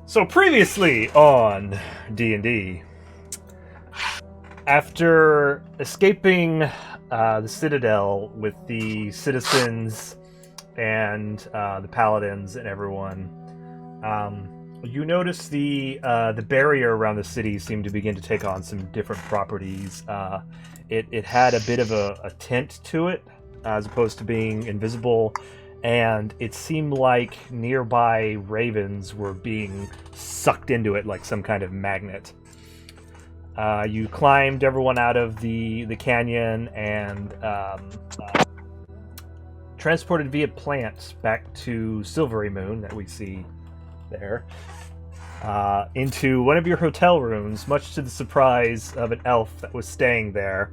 So previously on D&D, after escaping the Citadel with the citizens and the Paladins and everyone, you notice the barrier around the city seemed to begin to take on some different properties. It had a bit of a tint to it, as opposed to being invisible. And it seemed like nearby ravens were being sucked into it like some kind of magnet. You climbed everyone out of the canyon and transported via plant back to Silvery Moon, that we see there, into one of your hotel rooms, much to the surprise of an elf that was staying there.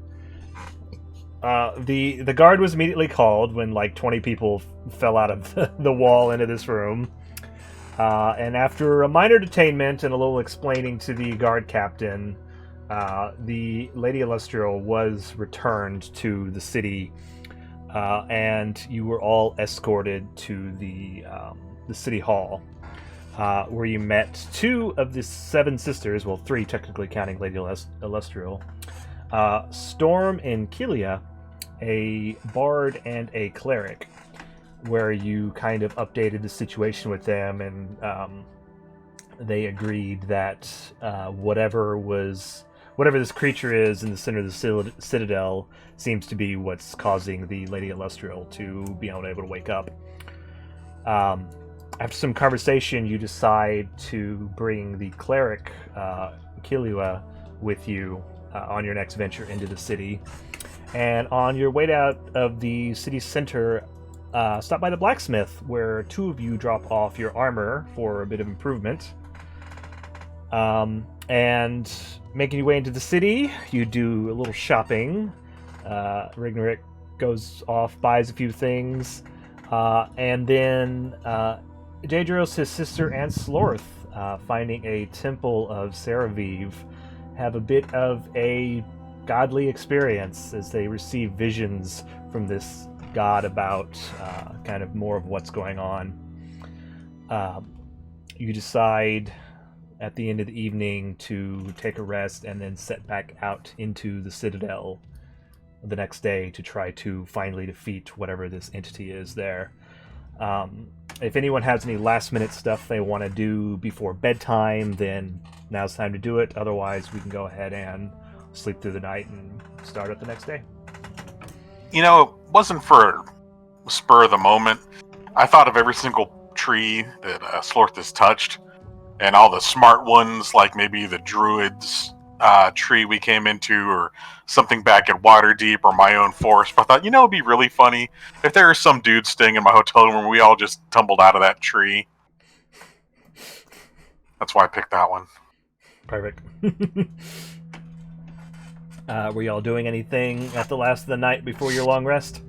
The guard was immediately called when like 20 people fell out of the wall into this room. And after a minor detainment and a little explaining to the guard captain, the Lady Illustrial was returned to the city, and you were all escorted to the city hall, where you met two of the seven sisters, well, three technically counting Lady Illustrial, Storm and Kilia, a bard and a cleric, where you kind of updated the situation with them, and they agreed that whatever this creature is in the center of the citadel seems to be what's causing the Lady Illustrial to be unable to wake up. After some conversation, you decide to bring the cleric, Kilua, with you on your next venture into the city. And on your way out of the city center, stop by the blacksmith, where two of you drop off your armor for a bit of improvement. And making your way into the city, you do a little shopping. Rygnerik goes off, buys a few things, and then Dadrios, his sister, and Slorth, finding a temple of Saraviv, have a bit of a godly experience as they receive visions from this god about kind of more of what's going on. You decide at the end of the evening to take a rest and then set back out into the Citadel the next day to try to finally defeat whatever this entity is there. If anyone has any last minute stuff they want to do before bedtime, then now's the time to do it. Otherwise, we can go ahead and sleep through the night and start up the next day. You know, it wasn't for spur of the moment. I thought of every single tree that Slorth has touched, and all the smart ones, like maybe the Druid's tree we came into, or something back at Waterdeep, or my own forest. But I thought, it'd be really funny if there was some dude staying in my hotel room and we all just tumbled out of that tree. That's why I picked that one. Perfect. Were y'all doing anything at the last of the night before your long rest?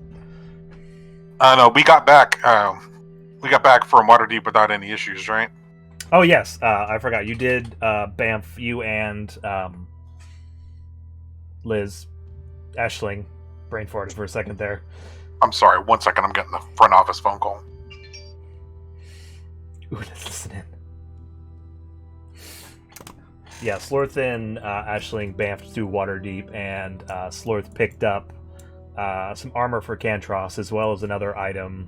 No, we got back. We got back from Waterdeep without any issues, right? Oh yes, I forgot. You did Banff. You and Liz, Ashling, brain farted for a second there. I'm sorry. 1 second. I'm getting the front office phone call. Ooh, let's listen in. Yeah, Slorth and Ashling bamfed through Waterdeep, and Slorth picked up some armor for Kantros, as well as another item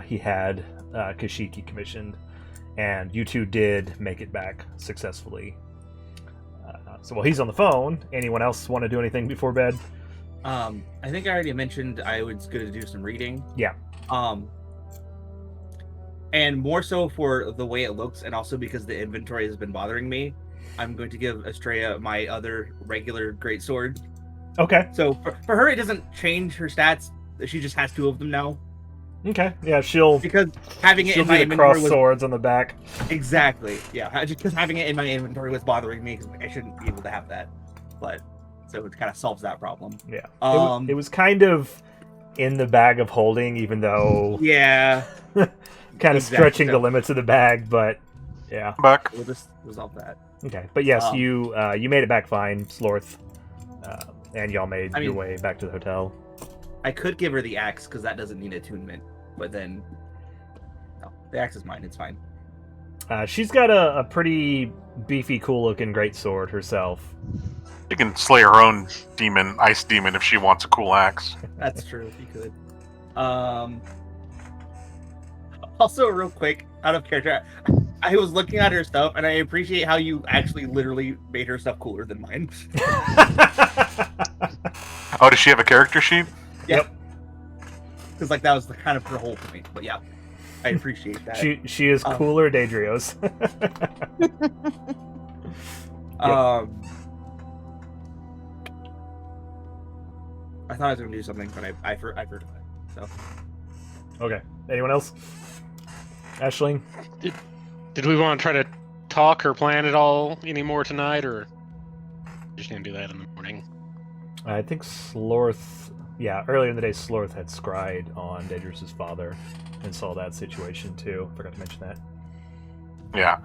he had Kashiki commissioned, and you two did make it back successfully. So while he's on the phone, anyone else want to do anything before bed? I think I already mentioned I was going to do some reading. Yeah. And more so for the way it looks, and also because the inventory has been bothering me, I'm going to give Estrella my other regular greatsword. Okay. So for her, it doesn't change her stats. She just has two of them now. Okay. Yeah, she'll because having it she'll in my do the inventory cross was swords on the back. Exactly. Yeah, just because having it in my inventory was bothering me because I shouldn't be able to have that. But so it kind of solves that problem. Yeah. It was kind of in the bag of holding, even though yeah, kind of stretching the limits of the bag, but yeah. Back. We'll just resolve that. Okay, but yes, you made it back fine, Slorth, and y'all made your way back to the hotel. I could give her the axe because that doesn't need attunement, but then no, the axe is mine. It's fine. She's got a pretty beefy, cool-looking greatsword herself. She can slay her own demon, ice demon, if she wants a cool axe. That's true, if you could. Also, real quick, out of character, I was looking at her stuff, and I appreciate how you actually literally made her stuff cooler than mine. Oh, does she have a character sheet? Yep. Because like that was the kind of her whole point. But yeah, I appreciate that. She is cooler, Dadrios. I thought I was gonna do something, but I forgot. So Okay. Anyone else? Aisling? Did we want to try to talk or plan it all anymore tonight, or just gonna do that in the morning? I think Slorth... Yeah, earlier in the day, Slorth had scryed on Dadrios' father and saw that situation, too. Forgot to mention that. Yeah.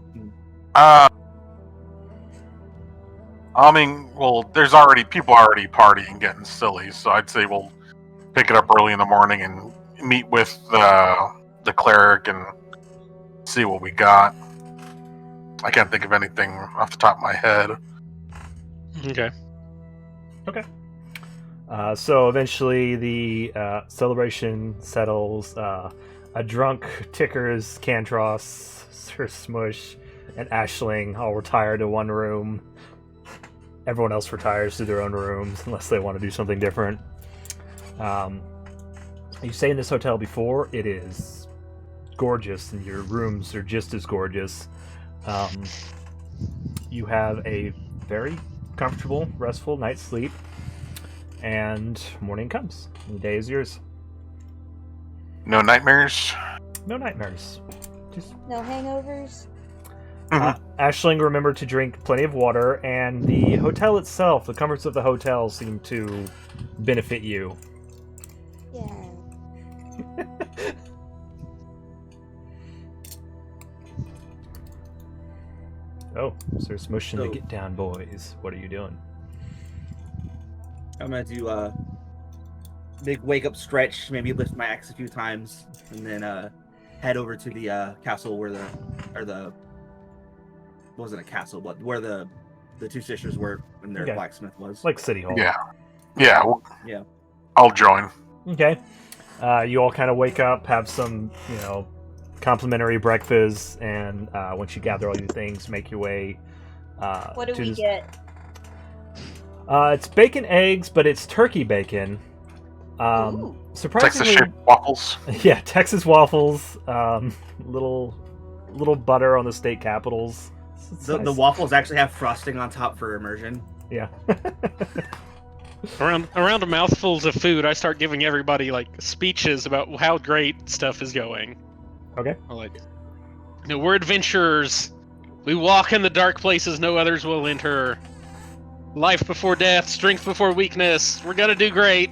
I mean, well, there's people already partying, getting silly, so I'd say we'll pick it up early in the morning and meet with the cleric and see what we got. I can't think of anything off the top of my head. Okay. So eventually the celebration settles. A drunk Tickers, Cantros, Sir Smush, and Aisling all retire to one room. Everyone else retires to their own rooms unless they want to do something different. You stayed in this hotel before. It is gorgeous, and your rooms are just as gorgeous. You have a very comfortable, restful night's sleep, and morning comes. The day is yours. No nightmares? No nightmares. No hangovers? Aisling remembered to drink plenty of water, and the hotel itself, the comforts of the hotel, seem to benefit you. Yeah. Oh, Sir Smush and the Get Down Boys. What are you doing? I'm gonna do a big wake up stretch, maybe lift my axe a few times, and then head over to the castle where it wasn't a castle, but where the two sisters were when their blacksmith was. Like City Hall. Yeah. Yeah. I'll join. Okay. You all kind of wake up, have some, complimentary breakfast, and once you gather all your things, make your way. What do we get? It's bacon eggs, but it's turkey bacon. Ooh. Surprisingly, Texas shaped waffles. Yeah, Texas waffles. Little butter on the state capitals. The waffles actually have frosting on top for immersion. Yeah. Around a mouthfuls of food, I start giving everybody speeches about how great stuff is going. Okay. We're adventurers. We walk in the dark places no others will enter. Life before death, strength before weakness. We're gonna do great.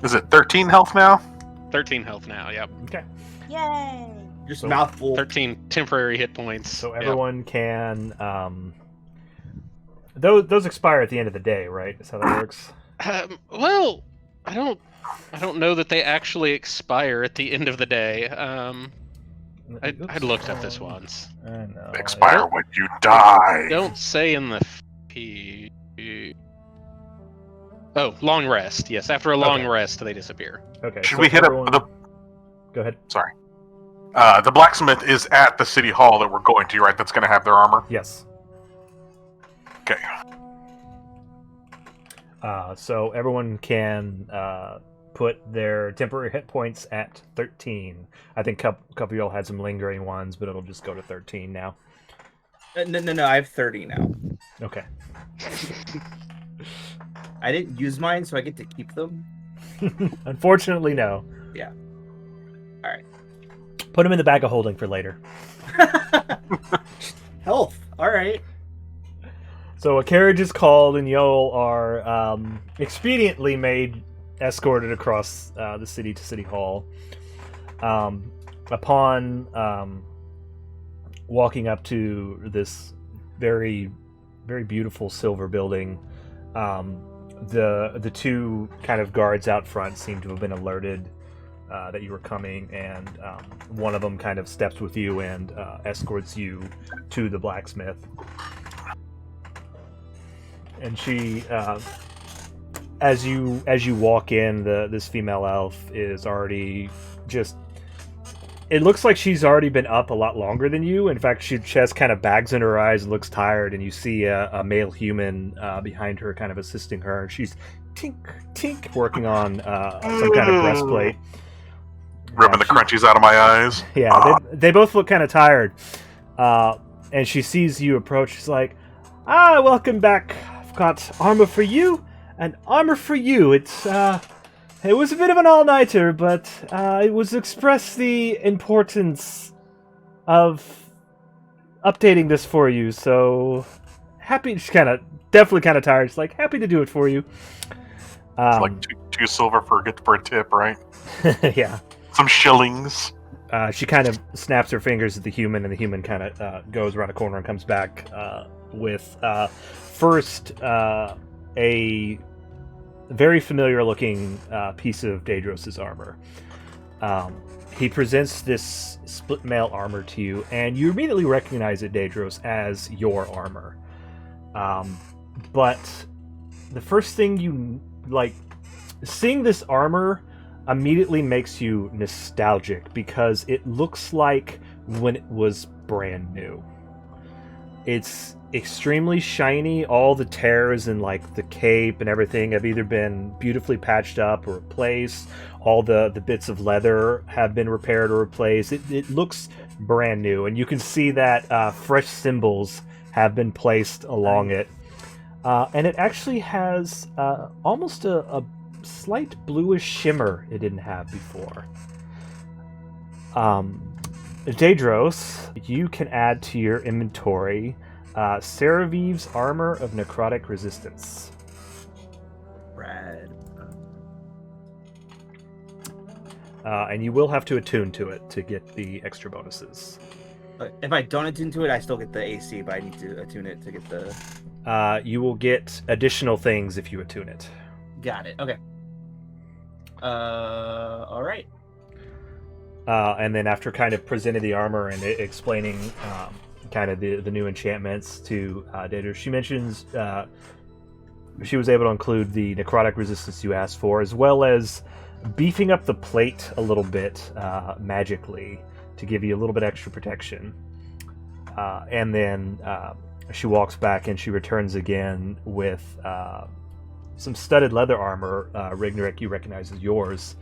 Is it 13 health now? 13 health now, yep. Okay. Yay! Just mouthful. 13 temporary hit points. So everyone can. Those expire at the end of the day, right? Is how that works. Well, I don't know that they actually expire at the end of the day. I looked up this once. I know. They expire when you die. Don't say in the Oh, long rest. Yes, after a long rest, they disappear. Okay. Should we hit up the... Go ahead. Sorry. The blacksmith is at the city hall that we're going to, right? That's going to have their armor? Yes. Okay. So everyone can put their temporary hit points at 13. I think a couple of y'all had some lingering ones, but it'll just go to 13 now. No, I have 30 now. Okay. I didn't use mine, so I get to keep them? Unfortunately, no. Yeah. Alright. Put them in the bag of holding for later. Health. Alright. So a carriage is called, and y'all are expediently escorted across the city to City Hall. Upon walking up to this very, very beautiful silver building, the two kind of guards out front seem to have been alerted that you were coming, and one of them kind of steps with you and escorts you to the blacksmith. And she, as you walk in, this female elf is already just. It looks like she's already been up a lot longer than you. In fact, she has kind of bags in her eyes and looks tired, and you see a male human behind her kind of assisting her, and she's tink, tink, working on some kind of breastplate. Rubbing the crunchies out of my eyes. Yeah, they both look kind of tired. And she sees you approach. She's like, welcome back. I've got armor for you and armor for you. It was a bit of an all-nighter, but it was express the importance of updating this for you, so happy. She's definitely kind of tired. She's like, happy to do it for you. It's like two silver for a tip, right? Yeah. Some shillings. She kind of snaps her fingers at the human, and the human kind of goes around a corner and comes back with first a very familiar-looking piece of Dadrios' armor. He presents this split mail armor to you, and you immediately recognize it, Dadrios, as your armor. But the first thing you like, seeing this armor immediately makes you nostalgic because it looks like when it was brand new. It's extremely shiny. All the tears in like the cape and everything have either been beautifully patched up or replaced. All the bits of leather have been repaired or replaced. It looks brand new, and you can see that fresh symbols have been placed along it. And it actually has almost a slight bluish shimmer it didn't have before. Dadrios, you can add to your inventory Saravive's Armor of Necrotic Resistance. Rad. And you will have to attune to it to get the extra bonuses. If I don't attune to it, I still get the AC, but I need to attune it to get the... You will get additional things if you attune it. Got it. Okay. All right. And then after kind of presenting the armor and explaining kind of the new enchantments to Dadrios, she mentions she was able to include the necrotic resistance you asked for, as well as beefing up the plate a little bit magically to give you a little bit extra protection. And then she walks back and she returns again with some studded leather armor. Rygnerik, you recognize as yours.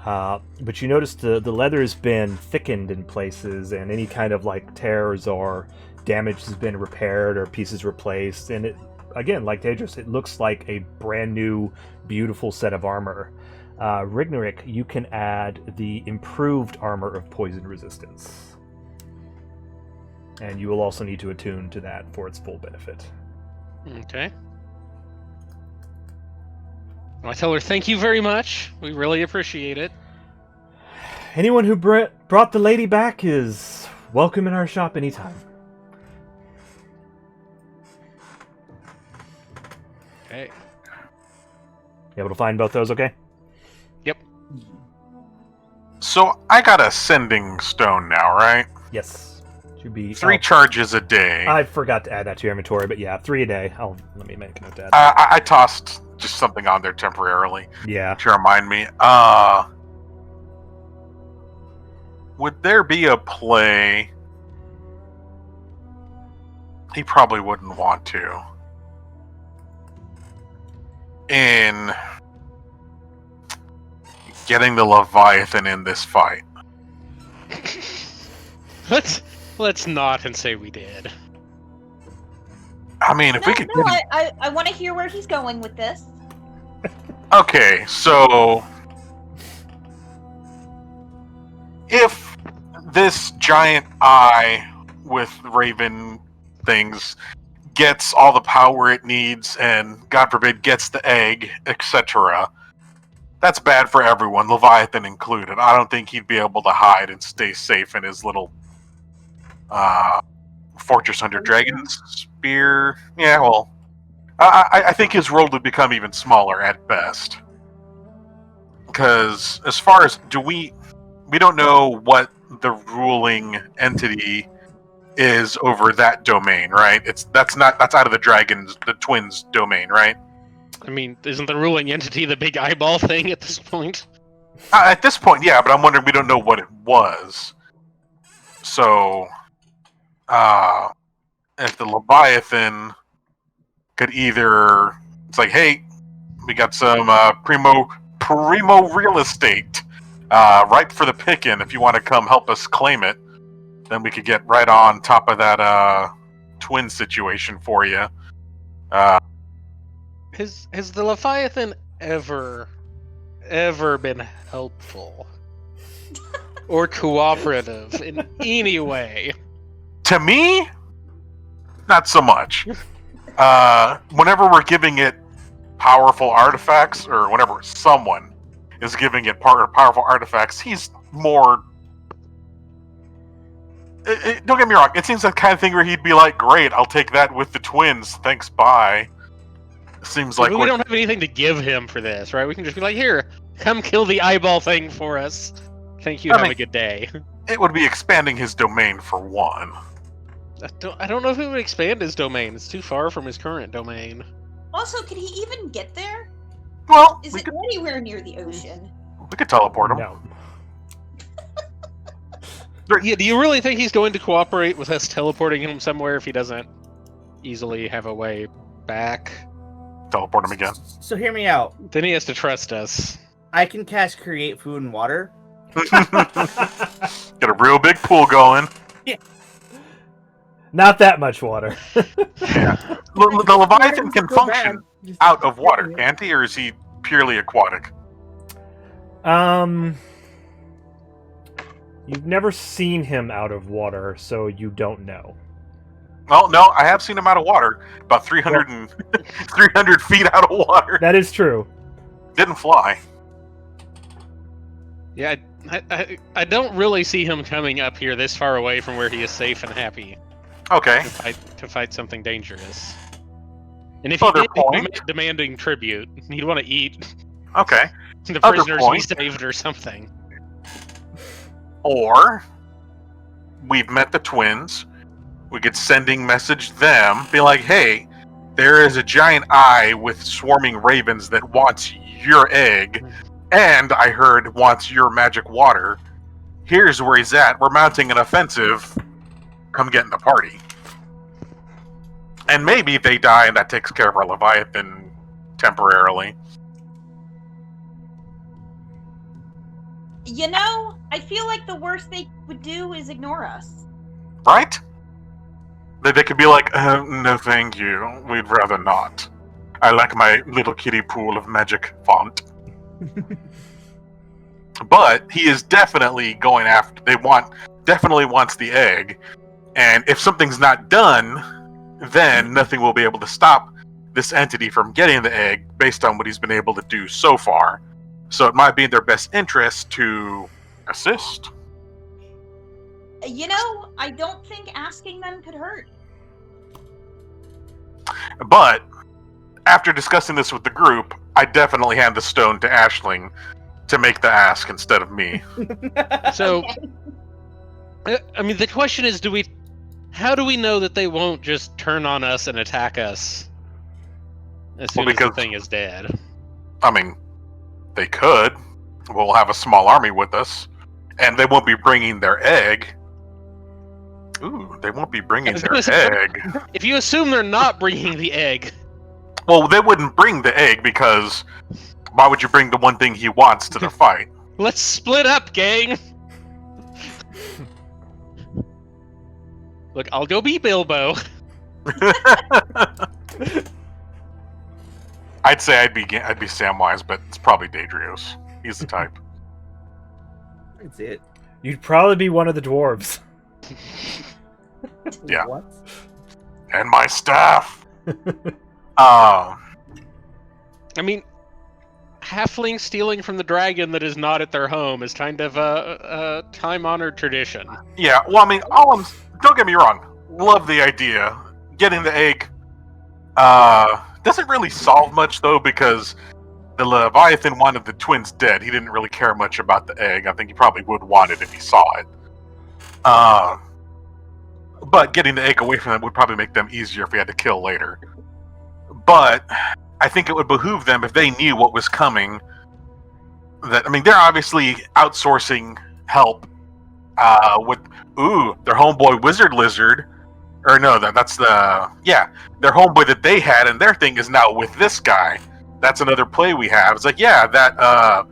But you notice the leather has been thickened in places, and any kind of like tears or damage has been repaired or pieces replaced. And it, again, like Dadrios, it looks like a brand new, beautiful set of armor. Rygnerik, you can add the improved armor of poison resistance. And you will also need to attune to that for its full benefit. Okay. I tell her, thank you very much. We really appreciate it. Anyone who brought the lady back is welcome in our shop anytime. Okay. You able to find both those okay? Yep. So I got a sending stone now, right? Yes. Should be 3 charges a day. I forgot to add that to your inventory, but yeah, 3 a day. Let me make a note of that. I tossed just something on there temporarily. Yeah. To remind me. Would there be a play? He probably wouldn't want to. In getting the Leviathan in this fight. Let's not and say we did. I mean, if we could No, get... I want to hear where he's going with this. Okay, so... if this giant eye with raven things gets all the power it needs and, God forbid, gets the egg, etc., that's bad for everyone, Leviathan included. I don't think he'd be able to hide and stay safe in his little Fortress Under Dragon's spear. Yeah, well, I think his world would become even smaller at best. Because as far as we don't know what the ruling entity is over that domain, right? That's out of the twins' domain, right? I mean, isn't the ruling entity the big eyeball thing at this point? At this point, yeah, but I'm wondering, we don't know what it was. So, if the Leviathan could either, it's like, hey, we got some primo real estate ripe for the picking. If you want to come help us claim it, then we could get right on top of that twin situation for you. Has the Leviathan ever been helpful or cooperative in any way? To me, not so much. Whenever we're giving it powerful artifacts, or whenever someone is giving it powerful artifacts, he's more... don't get me wrong, it seems like the kind of thing where he'd be like, great, I'll take that with the twins, thanks, bye. Seems like... We don't have anything to give him for this, right? We can just be like, here, come kill the eyeball thing for us. Thank you, have a good day. It would be expanding his domain for one. I don't know if it would expand his domain. It's too far from his current domain. Also, could he even get there? Well, Is it anywhere near the ocean? We could teleport him. No. Yeah, do you really think he's going to cooperate with us teleporting him somewhere if he doesn't easily have a way back? Teleport him again. So hear me out. Then he has to trust us. I can cast Create Food and Water. Get a real big pool going. Yeah. Not that much water. Yeah. The Leviathan can function out of water, can't he? Or is he purely aquatic? You've never seen him out of water, so you don't know. Well, no, I have seen him out of water. About 300 feet out of water. That is true. Didn't fly. Yeah, I don't really see him coming up here this far away from where he is safe and happy Okay. to fight something dangerous. And if Other he did, point. he'd be demanding tribute. He'd want to eat Okay. the Other prisoners we point. saved or something. Or we've met the twins. We could sending message them, be like, hey, there is a giant eye with swarming ravens that wants your egg, and I heard wants your magic water. Here's where he's at. We're mounting an offensive. Come get in the party. And maybe they die, and that takes care of our Leviathan temporarily. You know, I feel like the worst they would do is ignore us. Right? They could be like, no thank you, we'd rather not. I like my little kiddie pool of magic font. But he is definitely going after, definitely wants the egg, and if something's not done, then nothing will be able to stop this entity from getting the egg based on what he's been able to do so far. So it might be in their best interest to assist. You know, I don't think asking them could hurt. But after discussing this with the group, I definitely hand the stone to Aisling to make the ask instead of me. So, I mean, the question is, how do we know that they won't just turn on us and attack us as soon as the thing is dead? I mean, they could. We'll have a small army with us, and they won't be bringing their egg. Ooh, they won't be bringing their egg. If you assume they're not bringing the egg... Well, they wouldn't bring the egg because why would you bring the one thing he wants to the fight? Let's split up, gang! Look, I'll go be Bilbo. I'd say I'd be Samwise, but it's probably Dadrios. He's the type. That's it. You'd probably be one of the dwarves. Yeah. What? And my staff. I mean, halfling stealing from the dragon that is not at their home is kind of a time-honored tradition. Yeah, well, I mean, don't get me wrong. Love the idea. Getting the egg doesn't really solve much, though, because the Leviathan wanted the twins dead. He didn't really care much about the egg. I think he probably would want it if he saw it. But getting the egg away from them would probably make them easier if we had to kill later. But I think it would behoove them if they knew what was coming. They're obviously outsourcing help with their homeboy Wizard Lizard. Or no, that's their homeboy that they had, and their thing is now with this guy. That's another play we have. It's like, that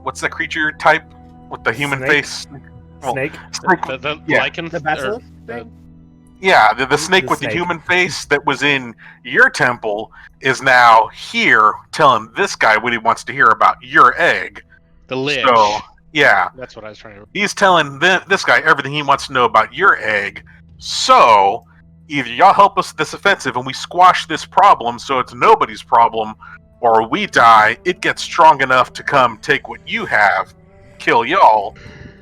what's that creature type with the human face? Snake? The lichen, The vessel thing? Yeah, the snake The with snake. the human face that was in your temple is now here telling this guy what he wants to hear about your egg. the lich. So, yeah, That's what I was trying to. he's telling this guy everything he wants to know about your egg. So, either y'all help us with this offensive and we squash this problem so it's nobody's problem, or we die, it gets strong enough to come take what you have, kill y'all,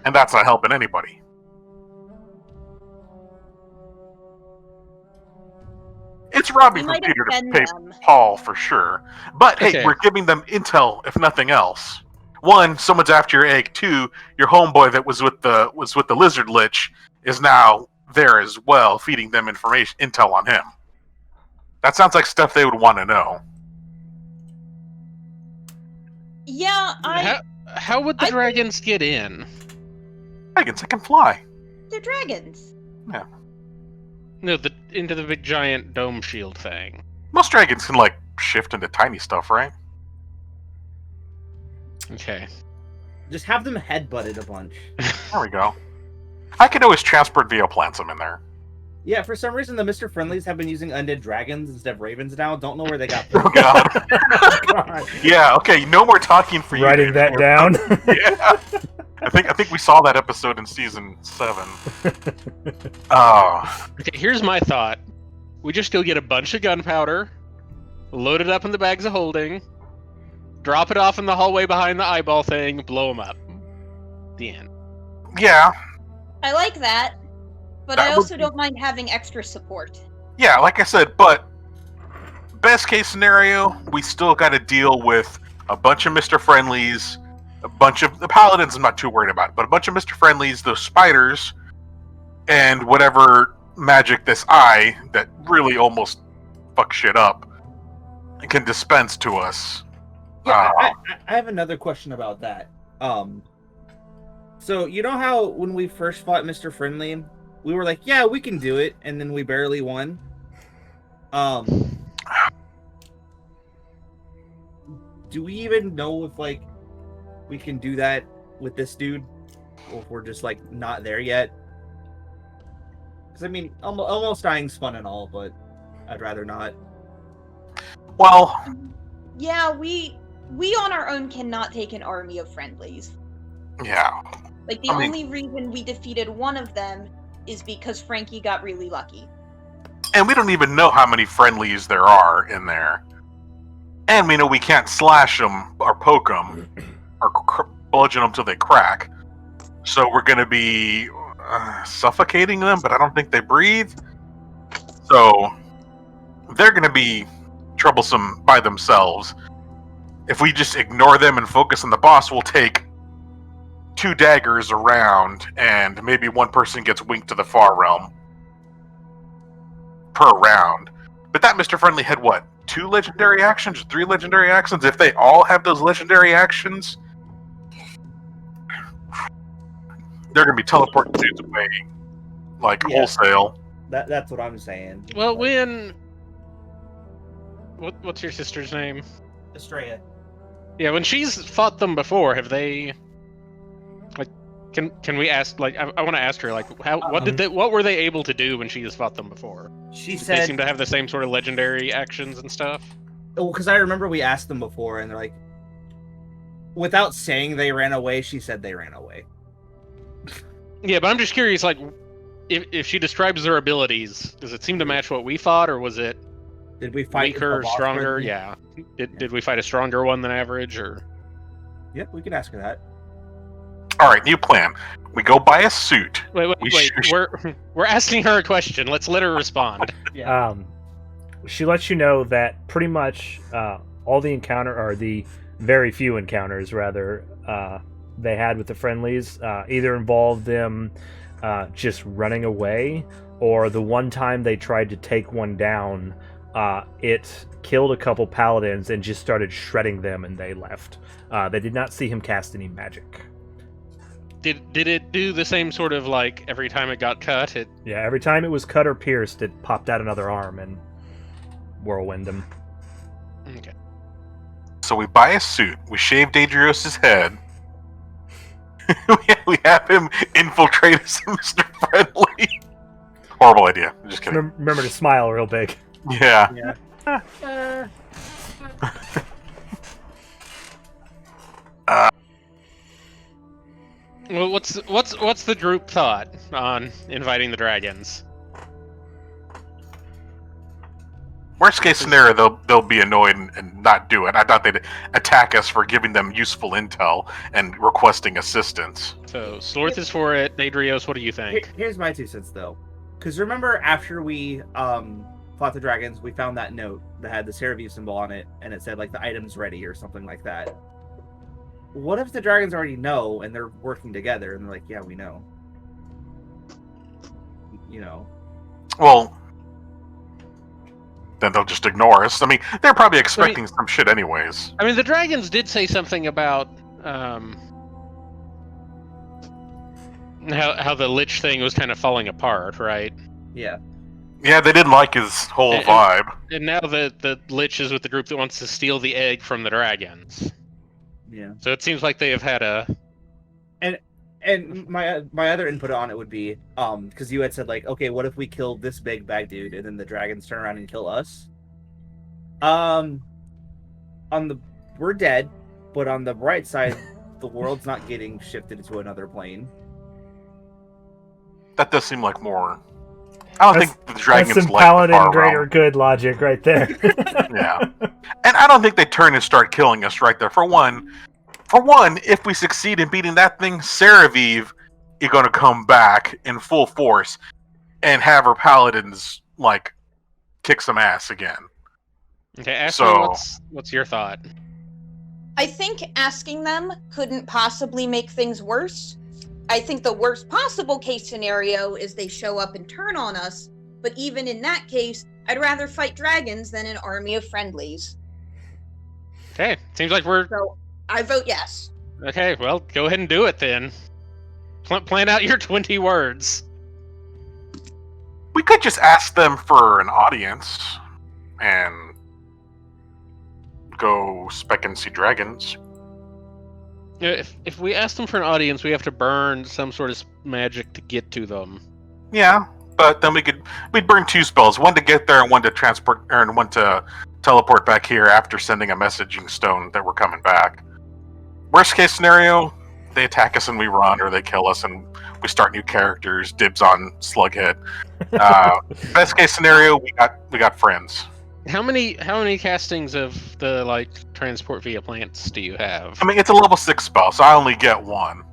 and that's not helping anybody. It's robbing We from might Peter to offend pay them. Paul for sure. But hey, Okay. we're giving them intel, if nothing else. One, someone's after your egg. Two, your homeboy that was with the lizard lich is now there as well, feeding them intel on him. That sounds like stuff they would want to know. Yeah, How would the I- dragons get in? Dragons, I can fly. they're dragons. No, into the big giant dome shield thing. Most dragons can shift into tiny stuff, right? Okay. Just have them headbutted a bunch. There we go. I could always transport Veoplantum in there. Yeah, for some reason the Mr. Friendlies have been using undead dragons instead of ravens now. Don't know where they got Oh them. god. Yeah. Okay. No more talking for you. Writing that down. Yeah. I think we saw that episode in season 7. Okay, here's my thought. We just go get a bunch of gunpowder, load it up in the bags of holding, drop it off in the hallway behind the eyeball thing, blow them up. The end. Yeah. I like that, but That I would also be- don't mind having extra support. Yeah. Like I said, but best case scenario, we still got to deal with a bunch of Mr. Friendlies, a bunch of the Paladins. I'm not too worried about, but a bunch of Mr. Friendlies, those spiders, and whatever magic this eye that really almost fucks shit up can dispense to us. Yeah, I have another question about that. So you know how when we first fought Mr. Friendly, we were like, yeah, we can do it, and then we barely won. Do we even know if we can do that with this dude, or if we're just not there yet? Because almost dying's fun and all, but I'd rather not. Well, Yeah, we on our own cannot take an army of friendlies. yeah. The only reason we defeated one of them is because Frankie got really lucky. And we don't even know how many friendlies there are in there. And we know we can't slash them or poke them or bludgeon them till they crack. So we're going to be suffocating them, but I don't think they breathe. So they're going to be troublesome by themselves. If we just ignore them and focus on the boss, we'll take 2 daggers around, and maybe one person gets winked to the far realm per round. But that Mr. Friendly had what? 2 legendary actions? 3 legendary actions? If they all have those legendary actions, they're going to be teleporting dudes away Yeah. wholesale. That's what I'm saying. Well, when... What's your sister's name? Estrella. Yeah, when she's fought them before, have they... Can we ask, I want to ask her, what were they able to do when she has fought them before? She They said, seem to have the same sort of legendary actions and stuff. because I remember we asked them before, and they're like, without saying they ran away, she said they ran away. Yeah, but I'm just curious, if she describes their abilities, does it seem to match what we fought, or was it Did we fight weaker, the boss stronger? person? Yeah. Did we fight a stronger one than average, or? Yeah, we can ask her that. Alright, new plan. We go buy a suit. Wait, We we're asking her a question. Let's let her respond. Yeah. She lets you know that pretty much all the very few encounters rather they had with the friendlies either involved them just running away, or the one time they tried to take one down, it killed a couple paladins and just started shredding them, and they left. They did not see him cast any magic. Did it do the same sort of like every time it got cut? Yeah, every time it was cut or pierced, it popped out another arm and whirlwind him. Okay. So we buy a suit, we shave Dadrios' head, we have him infiltrate as Mr. Friendly. Horrible idea. I'm just kidding. Remember to smile real big. Yeah. Well, what's the group thought on inviting the dragons? Worst case scenario, they'll be annoyed and not do it. I thought they'd attack us for giving them useful intel and requesting assistance. So Slorth is for it. Dadrios, what do you think? Here's my 2 cents though, because remember after we fought the dragons, we found that note that had the Seraviv symbol on it, and it said like the item's ready or something like that. What if the dragons already know and they're working together and they're like, yeah, we know. You know. Well, then they'll just ignore us. I mean, they're probably expecting some shit anyways. I mean, the dragons did say something about how the Lich thing was kind of falling apart, right? Yeah. Yeah, they didn't like his whole vibe. And now the Lich is with the group that wants to steal the egg from the dragons. Yeah. So it seems like they have had a... And my other input on it would be, because you had said like, okay, what if we kill this big bad dude and then the dragons turn around and kill us? We're dead, but on the bright side, the world's not getting shifted to another plane. That does seem like more. I don't think the dragons that's some like Paladin the far greater realm. good logic right there. Yeah, and I don't think they turn and start killing us right there. For one, if we succeed in beating that thing, Seraviv is going to come back in full force and have her paladins like kick some ass again. Okay, Ashley, what's your thought? I think asking them couldn't possibly make things worse. I think the worst possible case scenario is they show up and turn on us, but even in that case, I'd rather fight dragons than an army of friendlies. Okay, seems like we're... So, I vote yes. Okay, well, go ahead and do it then. Plan out your 20 words. We could just ask them for an audience and go spec and see dragons. If we ask them for an audience, we have to burn some sort of magic to get to them. Yeah, but then we'd burn 2 spells, one to get there and one to transport, and one to teleport back here after sending a messaging stone that we're coming back. Worst case scenario, they attack us and we run, or they kill us and we start new characters. Dibs on Slughead. Best case scenario, we got friends. How many castings of the transport via plants do you have? I mean, it's a level 6 spell, so I only get 1.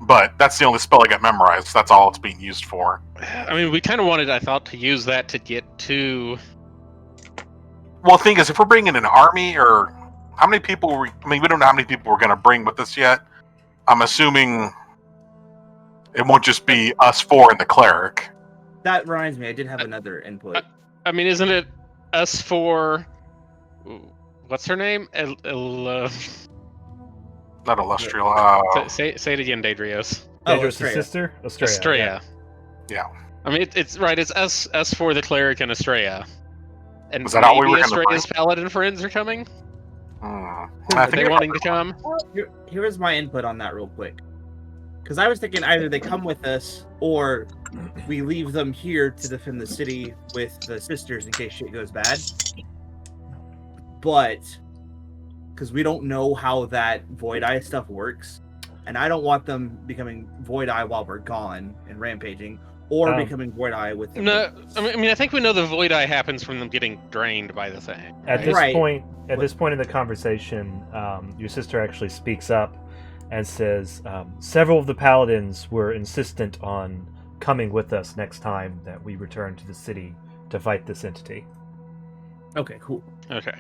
But that's the only spell I got memorized. That's all it's being used for. I mean, we kind of wanted, I thought, to use that to get to... Well, the thing is, if we're bringing an army, or how many people we don't know how many people we're going to bring with us yet. I'm assuming it won't just be us 4 and the cleric. That reminds me, I did have another input. I mean, isn't it us 4... What's her name? Not Illustrial. Say it again, Dadrios. Dadrios' sister? Estrella. Yeah. I mean, it's right. It's us for the cleric and Estrella. And was that all we were Estrella's paladin friends are coming? I Are think they wanting to come? Here's my input on that real quick. Because I was thinking either they come with us or we leave them here to defend the city with the sisters in case shit goes bad. But because we don't know how that Void Eye stuff works, and I don't want them becoming Void Eye while we're gone and rampaging, or becoming Void Eye with them. No, I mean I think we know the Void Eye happens from them getting drained by the thing. At right? this point in the conversation, your sister actually speaks up and says, several of the paladins were insistent on coming with us next time that we return to the city to fight this entity. Okay, cool. Okay.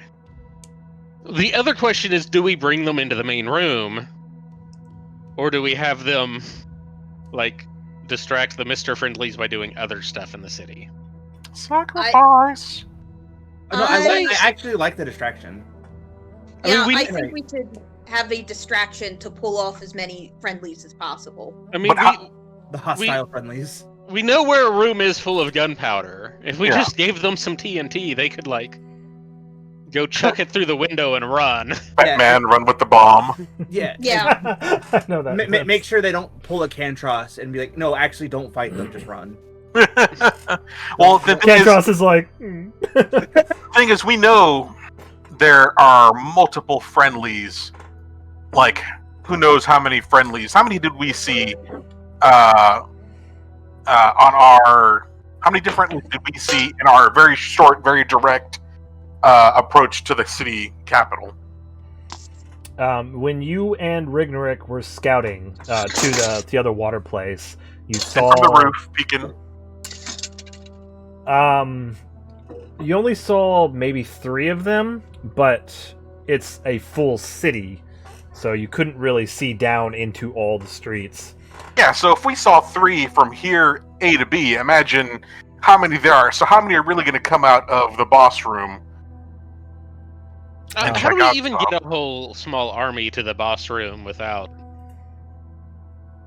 The other question is, do we bring them into the main room? Or do we have them, like, distract the Mr. Friendlies by doing other stuff in the city? Sacrifice. No, I actually like the distraction. Yeah, I mean, I think we should have a distraction to pull off as many friendlies as possible. I mean, The hostile friendlies. we know where a room is full of gunpowder. If we Yeah. just gave them some TNT, they could, like, go chuck it through the window and run. Batman, run with the bomb. Yeah. Yeah. I know that. Make sure they don't pull a Cantros and be like, no, actually don't fight them, just run. Well, the Cantros is like. thing is, we know there are multiple friendlies. Like, who knows how many friendlies? How many did we see on our? How many different did we see in our very short, very direct approach to the city When you and Rygnerik were scouting to the other water place, you saw from the roof peeking? You only saw maybe 3 of them, but it's a full city, so you couldn't really see down into all the streets. Yeah, so if we saw 3 from here A to B, imagine how many there are. So how many are really going to come out of the boss room? How check do we out even some. get a whole small army to the boss room without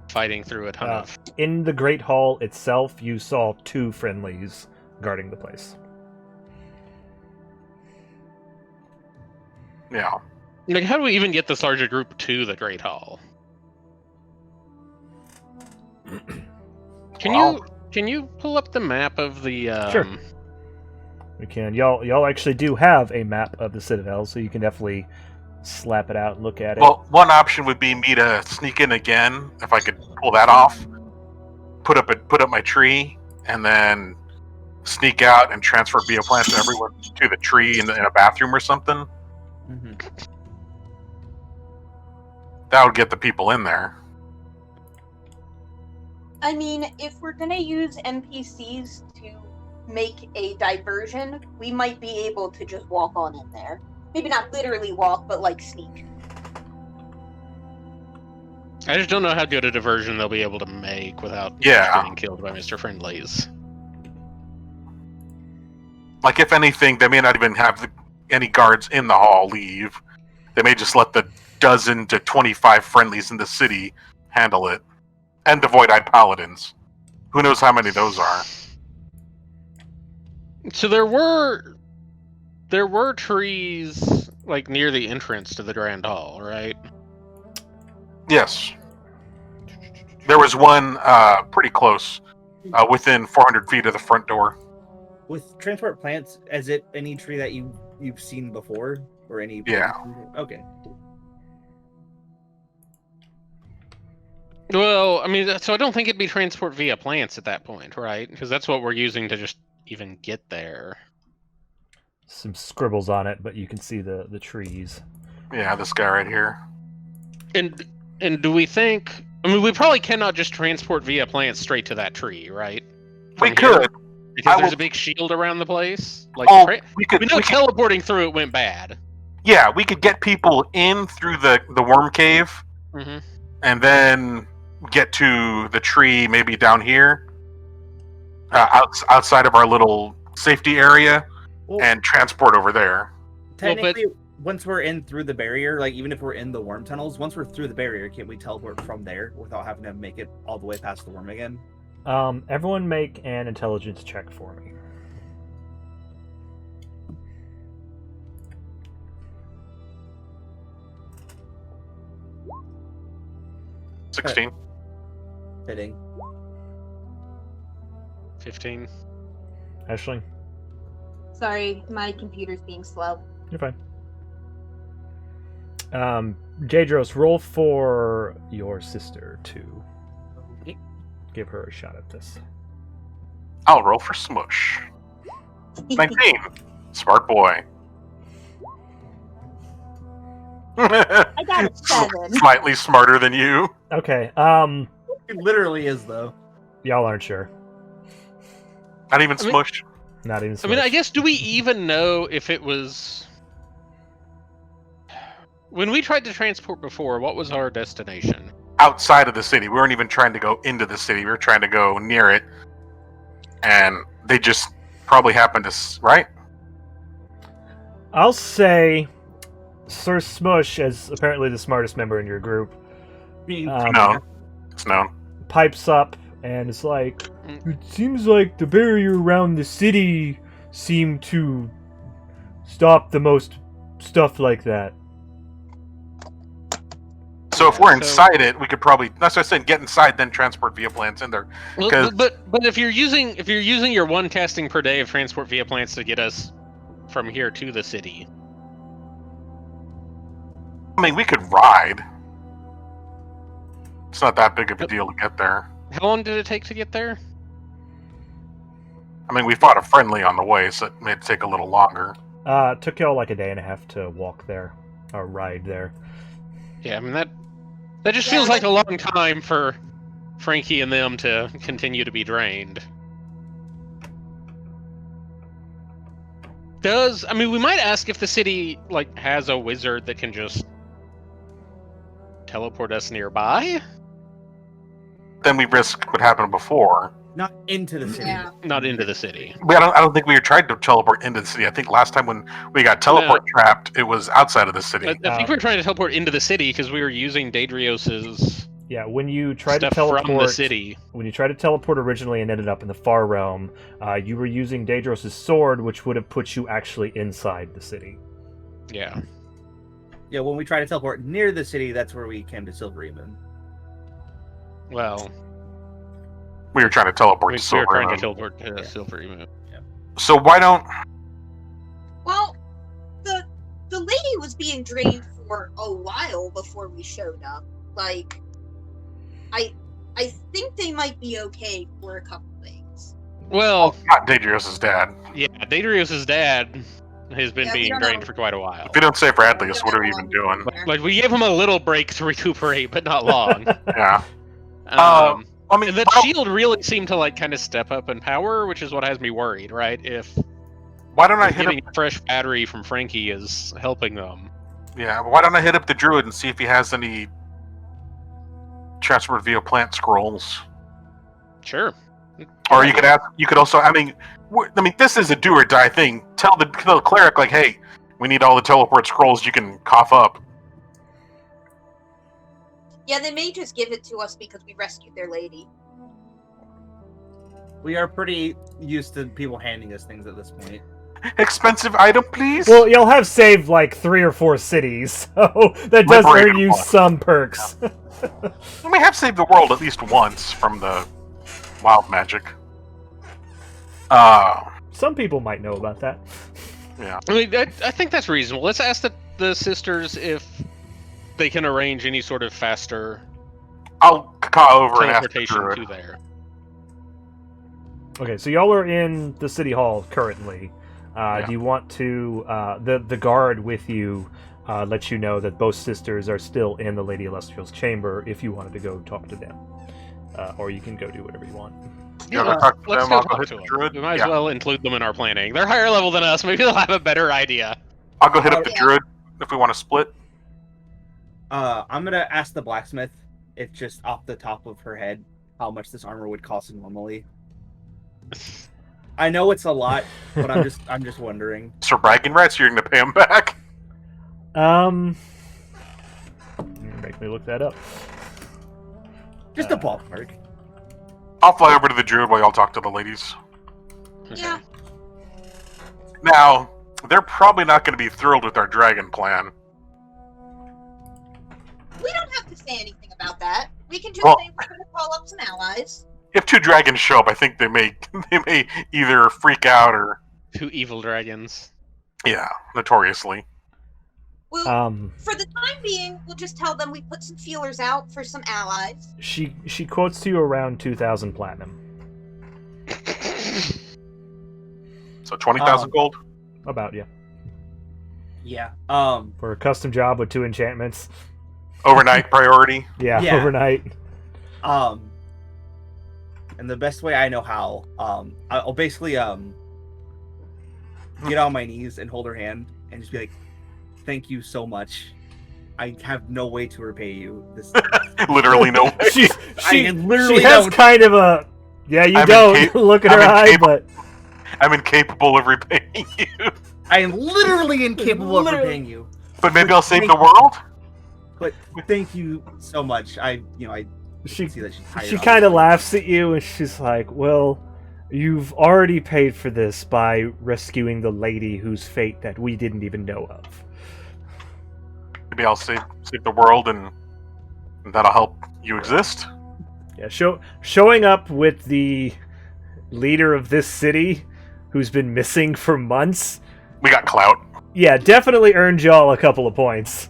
fighting through a ton of... In the Great Hall itself, you saw 2 friendlies guarding the place. Yeah. Like, how do we even get this larger group to the Great Hall? Can you pull up the map of the Sure. We can. Y'all actually do have a map of the Citadel, so you can definitely slap it out and look at it. Well, one option would be me to sneak in again, if I could pull that off. Put up my tree, and then sneak out and transfer bioplants everyone to the tree in a bathroom or something. Mm-hmm. That would get the people in there. I mean, if we're gonna use NPCs to make a diversion, we might be able to just walk on in there. Maybe not literally walk, but like sneak. I just don't know how good a diversion they'll be able to make without getting killed by Mr. Friendlies. Like, if anything, they may not even have any guards in the hall leave. They may just let the 12 to 25 friendlies in the city handle it. And the Void-Eyed Paladins. Who knows how many those are. So there were trees, like, near the entrance to the Grand Hall, right? Yes. There was one pretty close, within 400 feet of the front door. With transport plants, is it any tree that you've seen before? Or any... Yeah. Okay. Well, I mean, so I don't think it'd be transport via plants at that point, right? Because that's what we're using to just even get there. Some scribbles on it, but you can see the trees. Yeah, this guy right here. And do we think... I mean, we probably cannot just transport via plants straight to that tree, right? We From could. here? Because there's a big shield around the place. Like, we could. we know teleporting through it went bad. Yeah, we could get people in through the worm cave, Mm-hmm. and then get to the tree, maybe down here, outside of our little safety area, Well, and transport over there. technically, once we're in through the barrier, like even if we're in the worm tunnels, once we're through the barrier, can't we teleport from there without having to make it all the way past the worm again? Everyone make an intelligence check for me. — 16. Fitting. 15. Aisling, Sorry, my computer's being slow. you're fine. Dadrios, roll for your sister to give her a shot at this. I'll roll for smush. 19. Smart boy. I got a 7. Slightly smarter than you. Okay, It literally is, though. y'all aren't sure. Not even I mean- smush. Not even I mean, I Smush. guess, do we even know if it was... When we tried to transport before, what was our destination? Outside of the city. We weren't even trying to go into the city. We were trying to go near it. And they just probably happened to... Right? I'll say Sir Smush, as apparently the smartest member in your group, No. It's known. pipes up and is like, it seems like the barrier around the city seemed to stop the most stuff like that. So if we're inside it, we could probably... That's what I said, get inside, then transport via plants in there. Well, but if you're using your one casting per day of transport via plants to get us from here to the city, I mean, we could ride. It's not that big of a deal to get there. how long did it take to get there? I mean, we fought a friendly on the way, so it may take a little longer. It took y'all like a day and a half to walk there, or ride there. Yeah, I mean that just feels like a long time for Frankie and them to continue to be drained. We might ask if the city has a wizard that can just teleport us nearby? Then we risk what happened before. Not into the city. Yeah. Not into the city. I don't think we tried to teleport into the city. I think last time when we got teleport trapped, it was outside of the city. I think we were trying to teleport into the city because we were using Dadrios's Yeah, when you tried to stuff teleport from the city. When you tried to teleport originally and ended up in the far realm, you were using Dadrios' sword, which would have put you actually inside the city. Yeah. Yeah, when we tried to teleport near the city, that's where we came to Silverhaven. Well, We were trying to teleport we to were trying Silver. to teleport to Silver Moon. So why don't... Well, the lady was being drained for a while before we showed up. Like, I think they might be okay for a couple things. Well, Not Dadrios' dad. yeah, Dadrios' dad has been Yeah, we being don't drained know. for quite a while. If you don't say Bradleyus, what are we even doing? Like, we gave him a little break to recuperate, but not long. Yeah. I mean, and that why don't- shield really seemed to kind of step up in power, which is what has me worried, right? If why don't I hit up... getting a fresh battery from Frankie is helping them. Yeah, why don't I hit up the Druid and see if he has any transport via plant scrolls? Sure. Or you could ask... You could also... this is a do or die thing. Tell the cleric, hey, we need all the teleport scrolls you can cough up. Yeah, they may just give it to us because we rescued their lady. We are pretty used to people handing us things at this point. Expensive item, please? Well, you'll have saved 3 or 4 cities, so that does earn you some perks. We have saved the world at least once from the wild magic. Some people might know about that. Yeah. I think that's reasonable. Let's ask the sisters if they can arrange any sort of faster I'll call over and ask the teleportation Druid. to there. Okay, so y'all are in the city hall currently. Yeah. Do you want to the guard with you let you know that both sisters are still in the Lady Illustrial's chamber if you wanted to go talk to them, or you can go do whatever you want. You wanna talk to Let's them? go I'll go talk hit to the them. Druid. We might Yeah. as well include them in our planning. They're higher level than us. Maybe they'll have a better idea. I'll go hit up the Yeah. Druid if we want to split. I'm gonna ask the blacksmith if just off the top of her head how much this armor would cost normally. I know it's a lot, but I'm just wondering. Sir bragging rights, you're going to pay him back? Make me look that up. Just a ballpark. I'll fly over to the Druid while y'all talk to the ladies. Yeah. Now, they're probably not going to be thrilled with our dragon plan. We don't have to say anything about that. We can just Well- say we're going to call up some allies. If 2 dragons show up, I think they may either freak out or... 2 evil dragons. Yeah, notoriously. Well, for the time being, we'll just tell them we put some feelers out for some allies. She quotes to you around 2,000 platinum. So 20,000 gold? About, yeah. Yeah. For a custom job with 2 enchantments. Overnight priority? Yeah, Yeah. overnight. And the best way I know how, I'll basically get on my knees and hold her hand and just be like, "Thank you so much I have no way to repay you. This Literally no way. she literally has don't. kind of a you I'm don't look at her eye, but I'm incapable of repaying you. I am literally incapable of Literally. repaying you. But maybe I'll save the world. But thank you so much. I she see that she's tired. she kind of laughs at you and she's like, "Well, you've already paid for this by rescuing the lady whose fate that we didn't even know of." Maybe I'll save the world, and that'll help you exist. Yeah, showing up with the leader of this city, who's been missing for months. We got clout. Yeah, definitely earned y'all a couple of points.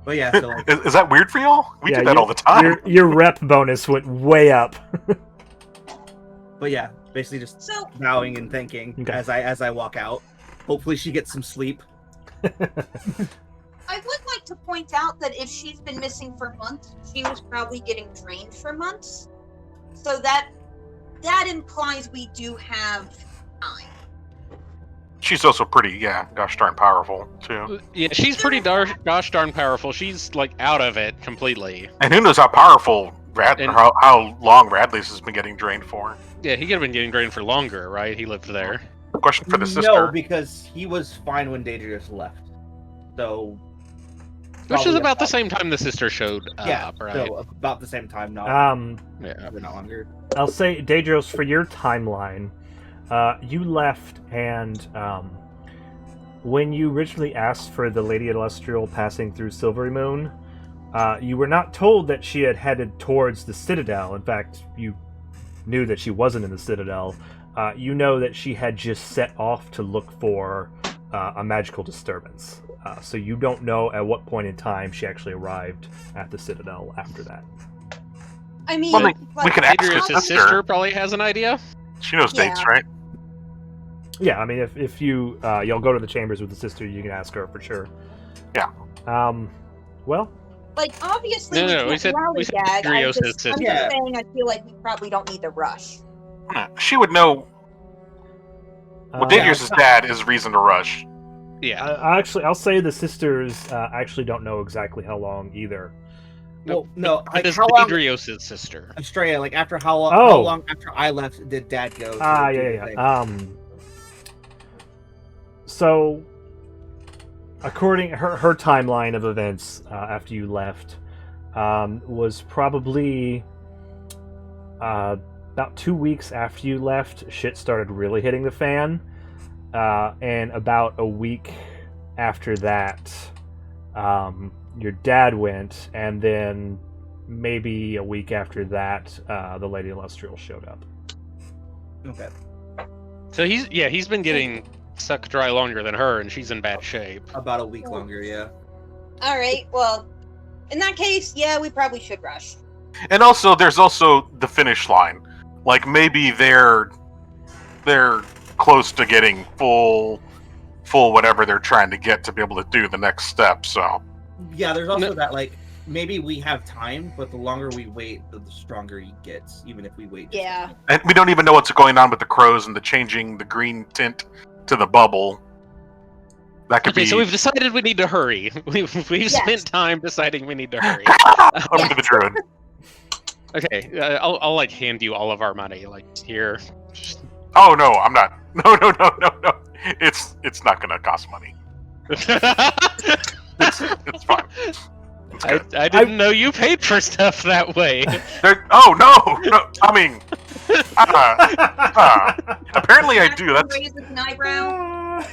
But yeah, so like, Is that weird for y'all? We Yeah, do that all the time. Your rep bonus went way up. but yeah, basically just So bowing and thanking Okay. as I walk out. Hopefully she gets some sleep. I would like to point out that if she's been missing for months, she was probably getting drained for months. So that implies we do have time. She's also pretty, gosh darn powerful too. Yeah, she's pretty gosh darn powerful. She's like out of it completely. And who knows how powerful or how long Radley's has been getting drained for. Yeah, he could have been getting drained for longer, right? He lived there. Question for the No, sister. because he was fine when Dadrios left. So Which is probably about the same time the sister showed yeah, up, right? so about the same time. Not Yeah. not longer. I'll say, Dadrios, for your timeline, you left, and when you originally asked for the Lady Illustrial passing through Silvery Moon, you were not told that she had headed towards the Citadel. In fact, you knew that she wasn't in the Citadel. You know that she had just set off to look for a magical disturbance. So you don't know at what point in time she actually arrived at the Citadel after that. I mean, Well, like, we can ask her Adrius' sister. sister probably has an idea. She knows dates, Yeah. right? Yeah, I mean, if you you'll go to the chambers with the sister, you can ask her for sure. Yeah. Well, like obviously No, we no, can't we said lollygag. Dadrios' I'm sister. just Yeah. saying I feel like we probably don't need to rush. She would know. Well, Dadrios' dad is reason to rush. Yeah. I'll say the sisters actually don't know exactly how long either. Well, no, But like it's how long? Adrios' sister. Estrella, like after how long? Oh. How long after I left did Dad go? to do the thing? So, according her timeline of events after you left was probably about 2 weeks after you left. Shit started really hitting the fan, and about a week after that, your dad went, and then maybe a week after that, the Lady Illustrial showed up. Okay. So he's been getting sucked dry longer than her, and she's in bad shape. About a week longer, yeah. All right, well, in that case, yeah, we probably should rush. And also, there's also the finish line. Like maybe they're close to getting full whatever they're trying to get to be able to do the next step. So Yeah, there's also No. that like maybe we have time, but the longer we wait, the stronger he gets. Even if we wait. just a Yeah. minute. and we don't even know what's going on with the crows and the changing the green tint to the bubble. That could Okay, be. so we've decided we need to hurry. We've Yes. spent time deciding we need to hurry. Over to the druid. Okay, I'll like hand you all of our money. Like here. Just- Oh no, I'm not. No. It's not gonna cost money. It's fine. It's good. I didn't know you paid for stuff that way. Oh no! I mean, apparently I do. That's. Raises an eyebrow.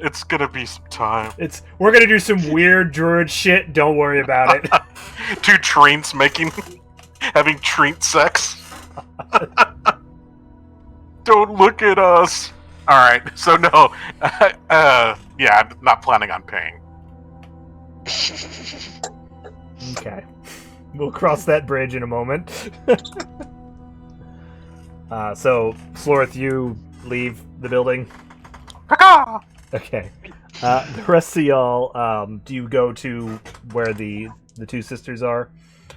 It's gonna be some time. We're gonna do some weird druid shit. Don't worry about it. Two treants having treat sex. Don't look at us. All right, so no, yeah, I'm not planning on paying. Okay, we'll cross that bridge in a moment. So, Slorth, you leave the building. Caca! Okay. The rest of y'all, do you go to where the two sisters are?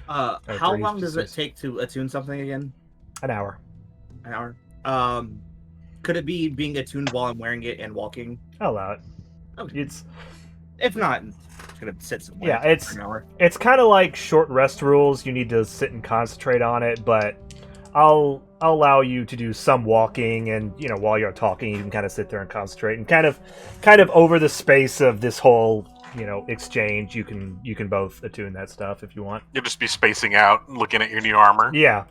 How three long does it sisters. take to attune something again? An hour. An hour. Could it be being attuned while I'm wearing it and walking? I'll allow it. Okay. If not, I'm just gonna sit somewhere. Yeah, it's- for an hour. It's kind of like short rest rules. You need to sit and concentrate on it, but I'll allow you to do some walking, and while you're talking, you can kind of sit there and concentrate, and kind of over the space of this whole exchange, you can both attune that stuff if you want. You'll just be spacing out, looking at your new armor. Yeah,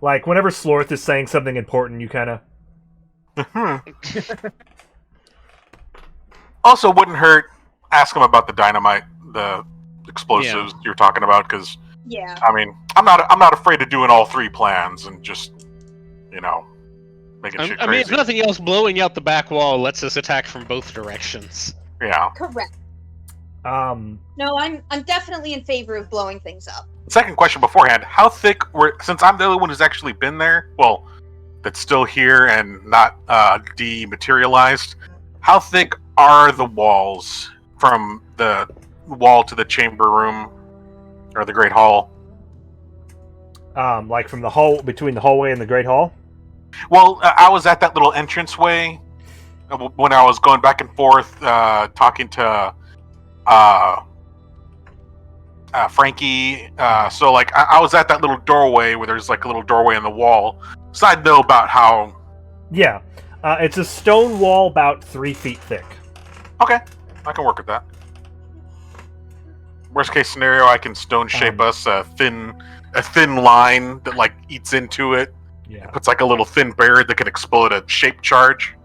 like whenever Slorth is saying something important, you kind of. Also, wouldn't hurt. Ask him about the dynamite, the explosives you're talking about, because Yeah. I mean, I'm not afraid of doing all three plans and just making shit crazy. I mean, if nothing else, blowing out the back wall lets us attack from both directions. Yeah. Correct. No, I'm definitely in favor of blowing things up. Second question beforehand: how thick since I'm the only one who's actually been there? Well, that's still here and not dematerialized. How thick are the walls from the wall to the chamber room or the Great Hall? Like from the hall between the hallway and the Great Hall. Well, I was at that little entranceway when I was going back and forth talking to Frankie. So like I was at that little doorway where there's like a little doorway in the wall. So I'd know about how. Yeah, it's a stone wall about 3 feet thick. Okay, I can work with that. Worst case scenario, I can stone shape us a thin line that like eats into it. Yeah. Puts like a little thin barrier that can explode a shape charge.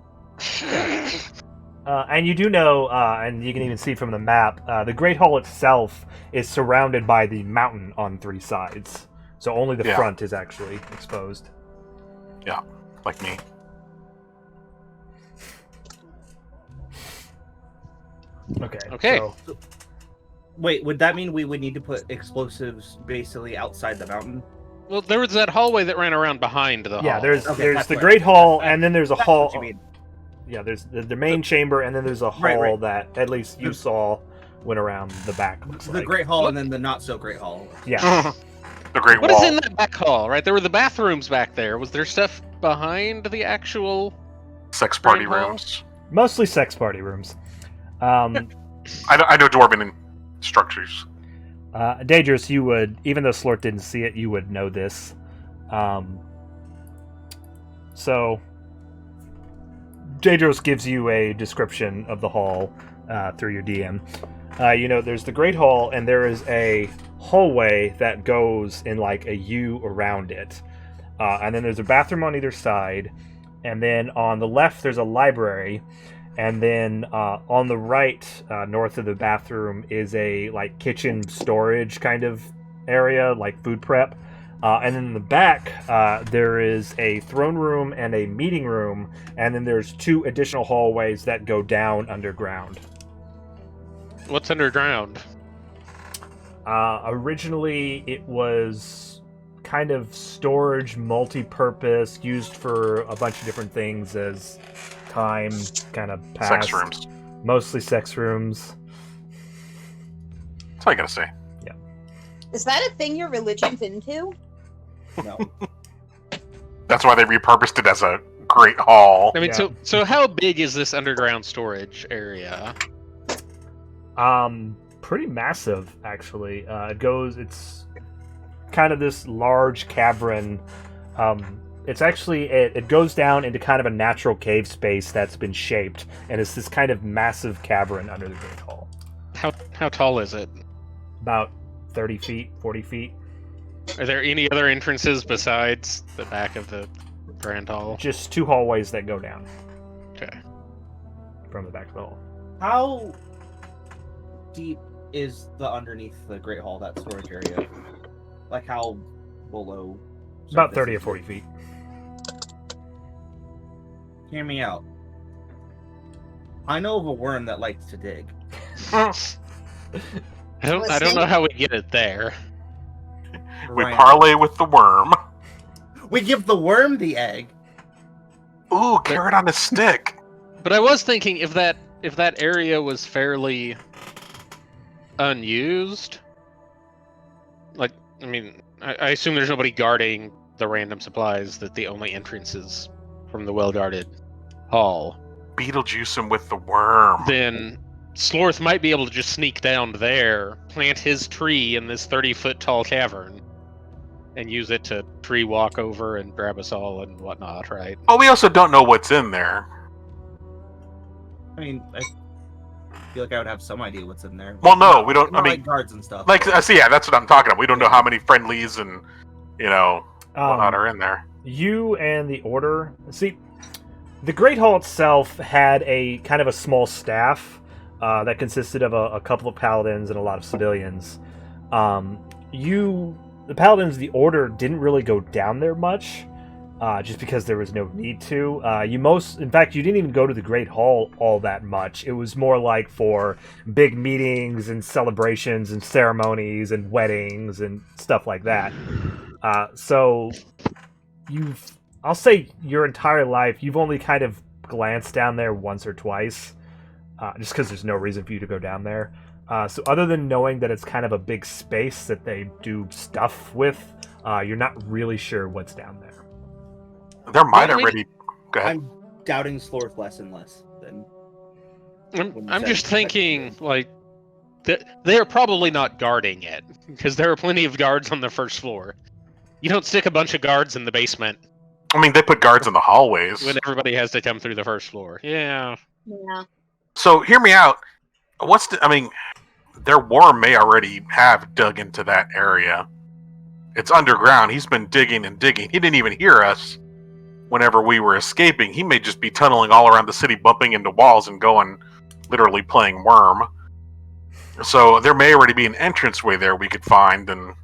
And you do know, and you can even see from the map, the Great Hall itself is surrounded by the mountain on 3 sides. So only the front is actually exposed. Yeah, like me. Okay. So, Wait, would that mean we would need to put explosives basically outside the mountain? Well, there was that hallway that ran around behind the hall. yeah, there's that's the what- Great Hall, and then there's a That's hall. what you mean. Yeah, there's the main chamber, and then there's a hall Right. that at least you saw went around the back. Looks The like. Great Hall and then the not so Great Hall. Yeah. The Great What Wall. is in that back hall, right? There were the bathrooms back there. Was there stuff behind the actual... Sex party Great Hall? rooms. Mostly sex party rooms. I know dwarven structures. Dadrios, you would, even though Slorth didn't see it, you would know this. So, Dadrios gives you a description of the hall through your DM. There's the Great Hall, and there is a hallway that goes in like a U around it. And then there's a bathroom on either side. And then on the left, there's a library. And then on the right, north of the bathroom, is a like kitchen storage kind of area, like food prep. And then in the back, there is a throne room and a meeting room. And then there's 2 additional hallways that go down underground. What's underground? Originally, it was kind of storage, multi-purpose, used for a bunch of different things as time kind of passed. Sex rooms. Mostly sex rooms. That's all I gotta say. Is that a thing your religion's into? No. That's why they repurposed it as a great hall. I mean, Yeah. so how big is this underground storage area? Pretty massive, actually. It's kind of this large cavern. It's actually, it goes down into kind of a natural cave space that's been shaped, and it's this kind of massive cavern under the Great Hall. How tall is it? About 30 feet, 40 feet. Are there any other entrances besides the back of the Grand Hall? Just 2 hallways that go down Okay. from the back of the hall. How deep is the underneath the Great Hall, that storage area? Like how below? About surface 30 or is it? 40 feet. Hear me out. I know of a worm that likes to dig. I don't know how we get it there. We Right. parlay with the worm. We give the worm the egg. Ooh, carrot on a stick. But I was thinking if that area was fairly unused, like, I mean, I assume there's nobody guarding the random supplies, that the only entrance is from the well-guarded hall. Beetlejuice him with the worm. Then Slorth might be able to just sneak down there, plant his tree in this 30-foot tall cavern, and use it to tree walk over and grab us all and whatnot, right? Well, we also don't know what's in there. I mean, I feel like I would have some idea what's in there. Well, no, we don't. I Not mean, like guards and stuff. like, see, yeah, that's what I'm talking about. We don't know how many friendlies and, whatnot are in there. You and the Order... See, the Great Hall itself had a kind of a small staff that consisted of a couple of paladins and a lot of civilians. The paladins, the Order, didn't really go down there much, just because there was no need to. In fact, you didn't even go to the Great Hall all that much. It was more like for big meetings and celebrations and ceremonies and weddings and stuff like that. So I'll say your entire life, you've only kind of glanced down there once or twice, just because there's no reason for you to go down there. So other than knowing that it's kind of a big space that they do stuff with, you're not really sure what's down there. There might already... Go ahead. I'm doubting Slorth less and less. I'm just thinking, like, they're probably not guarding it, because there are plenty of guards on the first floor. You don't stick a bunch of guards in the basement. I mean, they put guards in the hallways. When everybody has to come through the first floor. Yeah. Yeah. So, hear me out. Their worm may already have dug into that area. It's underground. He's been digging and digging. He didn't even hear us whenever we were escaping. He may just be tunneling all around the city, bumping into walls and going, literally playing worm. So there may already be an entranceway there we could find and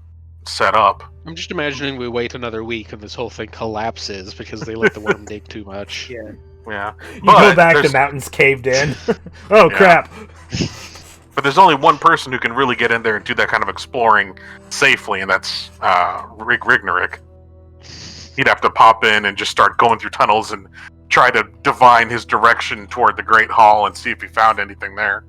set up. I'm just imagining we wait another week and this whole thing collapses because they let the worm dig too much. Yeah. Yeah. You go back, the mountain's caved in. Oh, yeah. Crap. But there's only one person who can really get in there and do that kind of exploring safely, and that's Rygnerik. He'd have to pop in and just start going through tunnels and try to divine his direction toward the Great Hall and see if he found anything there.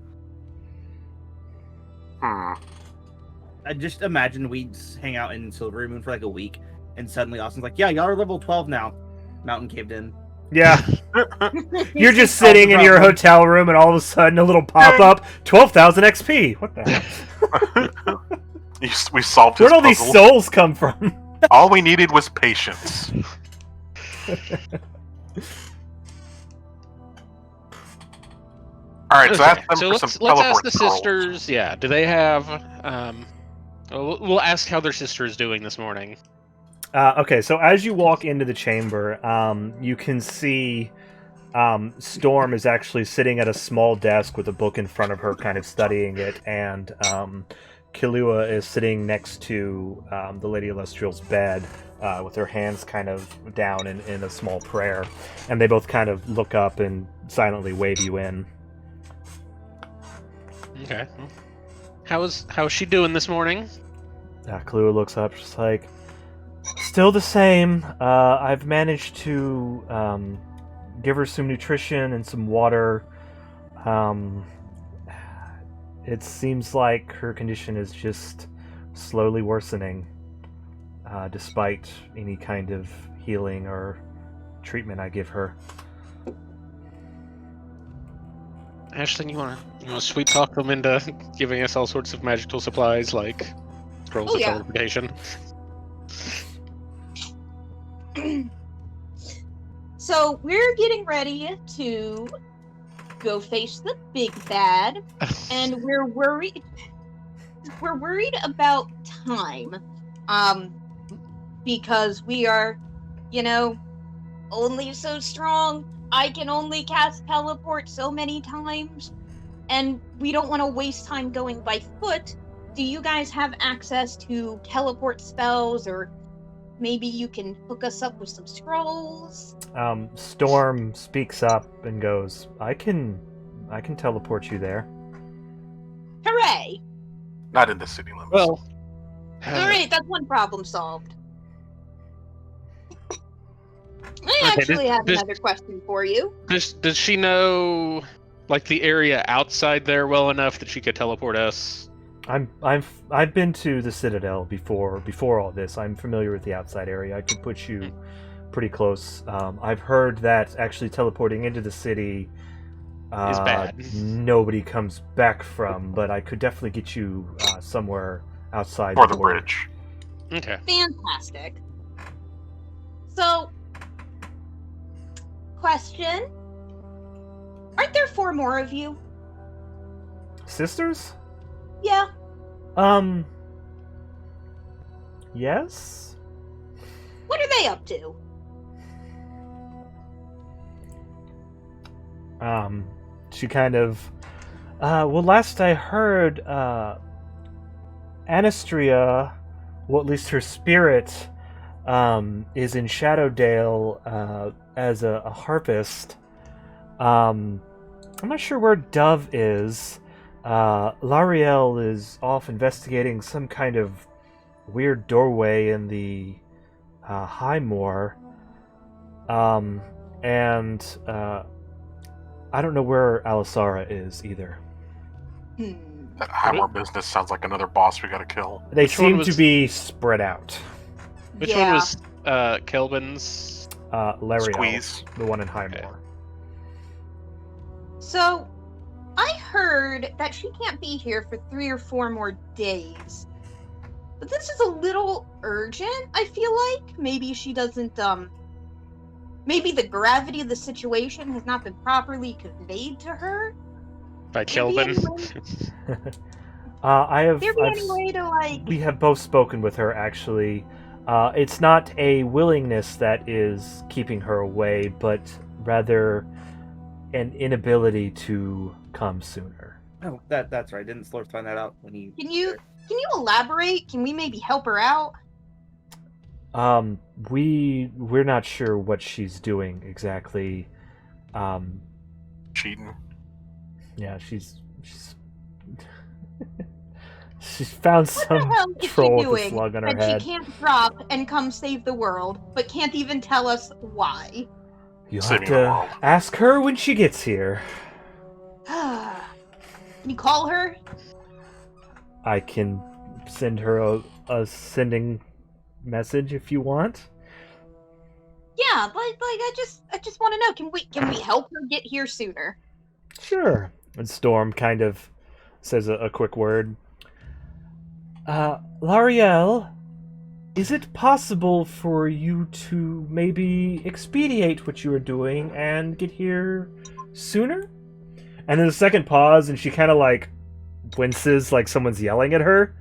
I just imagine we'd hang out in Silvery Moon for like a week, and suddenly Austin's like, yeah, y'all are level 12 now. Mountain caved in. Yeah. You're just sitting in your hotel room, and all of a sudden a little pop-up, 12,000 XP. What the hell? We solved his Where'd all puzzle. these souls come from? All we needed was patience. Alright, so ask them for some let's ask teleport the scrolls. sisters, yeah, do they have... we'll ask how their sister is doing this morning. Okay, so as you walk into the chamber, you can see Storm is actually sitting at a small desk with a book in front of her, kind of studying it, and Kilua is sitting next to the Lady Illustrial's bed with her hands kind of down in a small prayer, and they both kind of look up and silently wave you in. Okay. How's she doing this morning? Kilua looks up, just like, still the same. I've managed to give her some nutrition and some water. It seems like her condition is just slowly worsening, despite any kind of healing or treatment I give her. Ashlyn, you wanna sweet talk them into giving us all sorts of magical supplies like scrolls of teleportation? So we're getting ready to go face the big bad, and we're worried about time, because we are, only so strong. I can only cast teleport so many times, and we don't want to waste time going by foot. Do you guys have access to teleport spells, or maybe you can hook us up with some scrolls? Storm speaks up and goes, I can teleport you there. Hooray! Not in the city limits. Well, Alright, that's one problem solved. I actually have another question for you. Does she know, like, the area outside there well enough that she could teleport us? I've been to the Citadel before all this. I'm familiar with the outside area. I could put you pretty close. I've heard that actually teleporting into the city is bad. Nobody comes back from, but I could definitely get you somewhere outside Or the border. bridge. Okay. Fantastic. So, question. Aren't there 4 more of you? Sisters? Yeah. Yes? What are they up to? She kind of... well, last I heard, Anastria, well, at least her spirit, is in Shadowdale, as a harpist. I'm not sure where Dove is. Lariel is off investigating some kind of weird doorway in the High Moor. And I don't know where Alisara is either. That Highmore business sounds like another boss we gotta kill. They Which one seem was- to be spread out. Which one was Kelvin's? Lariel, Squeeze. the one in High Moor. So, I heard that she can't be here for 3 or 4 more days. But this is a little urgent, I feel like. Maybe she doesn't, maybe the gravity of the situation has not been properly conveyed to her. By Kelvin? I have. There be I've- any way to, like... We have both spoken with her, actually. It's not a willingness that is keeping her away, but rather an inability to come sooner. Oh, that's right. Didn't Slorth find that out when he? Can you elaborate? Can we maybe help her out? We're not sure what she's doing exactly. Cheating. Yeah, she's she's found What the some hell is she troll with a doing slug on her that head. she can't drop and come save the world, but can't even tell us why? You'll have Saving the world. to ask her when she gets here. Can you call her? I can send her a sending message if you want. Yeah, like I just want to know. Can we help her get here sooner? Sure. And Storm kind of says a quick word. Lariel, is it possible for you to maybe expedite what you are doing and get here sooner? And then a second pause, and she kind of like winces like someone's yelling at her.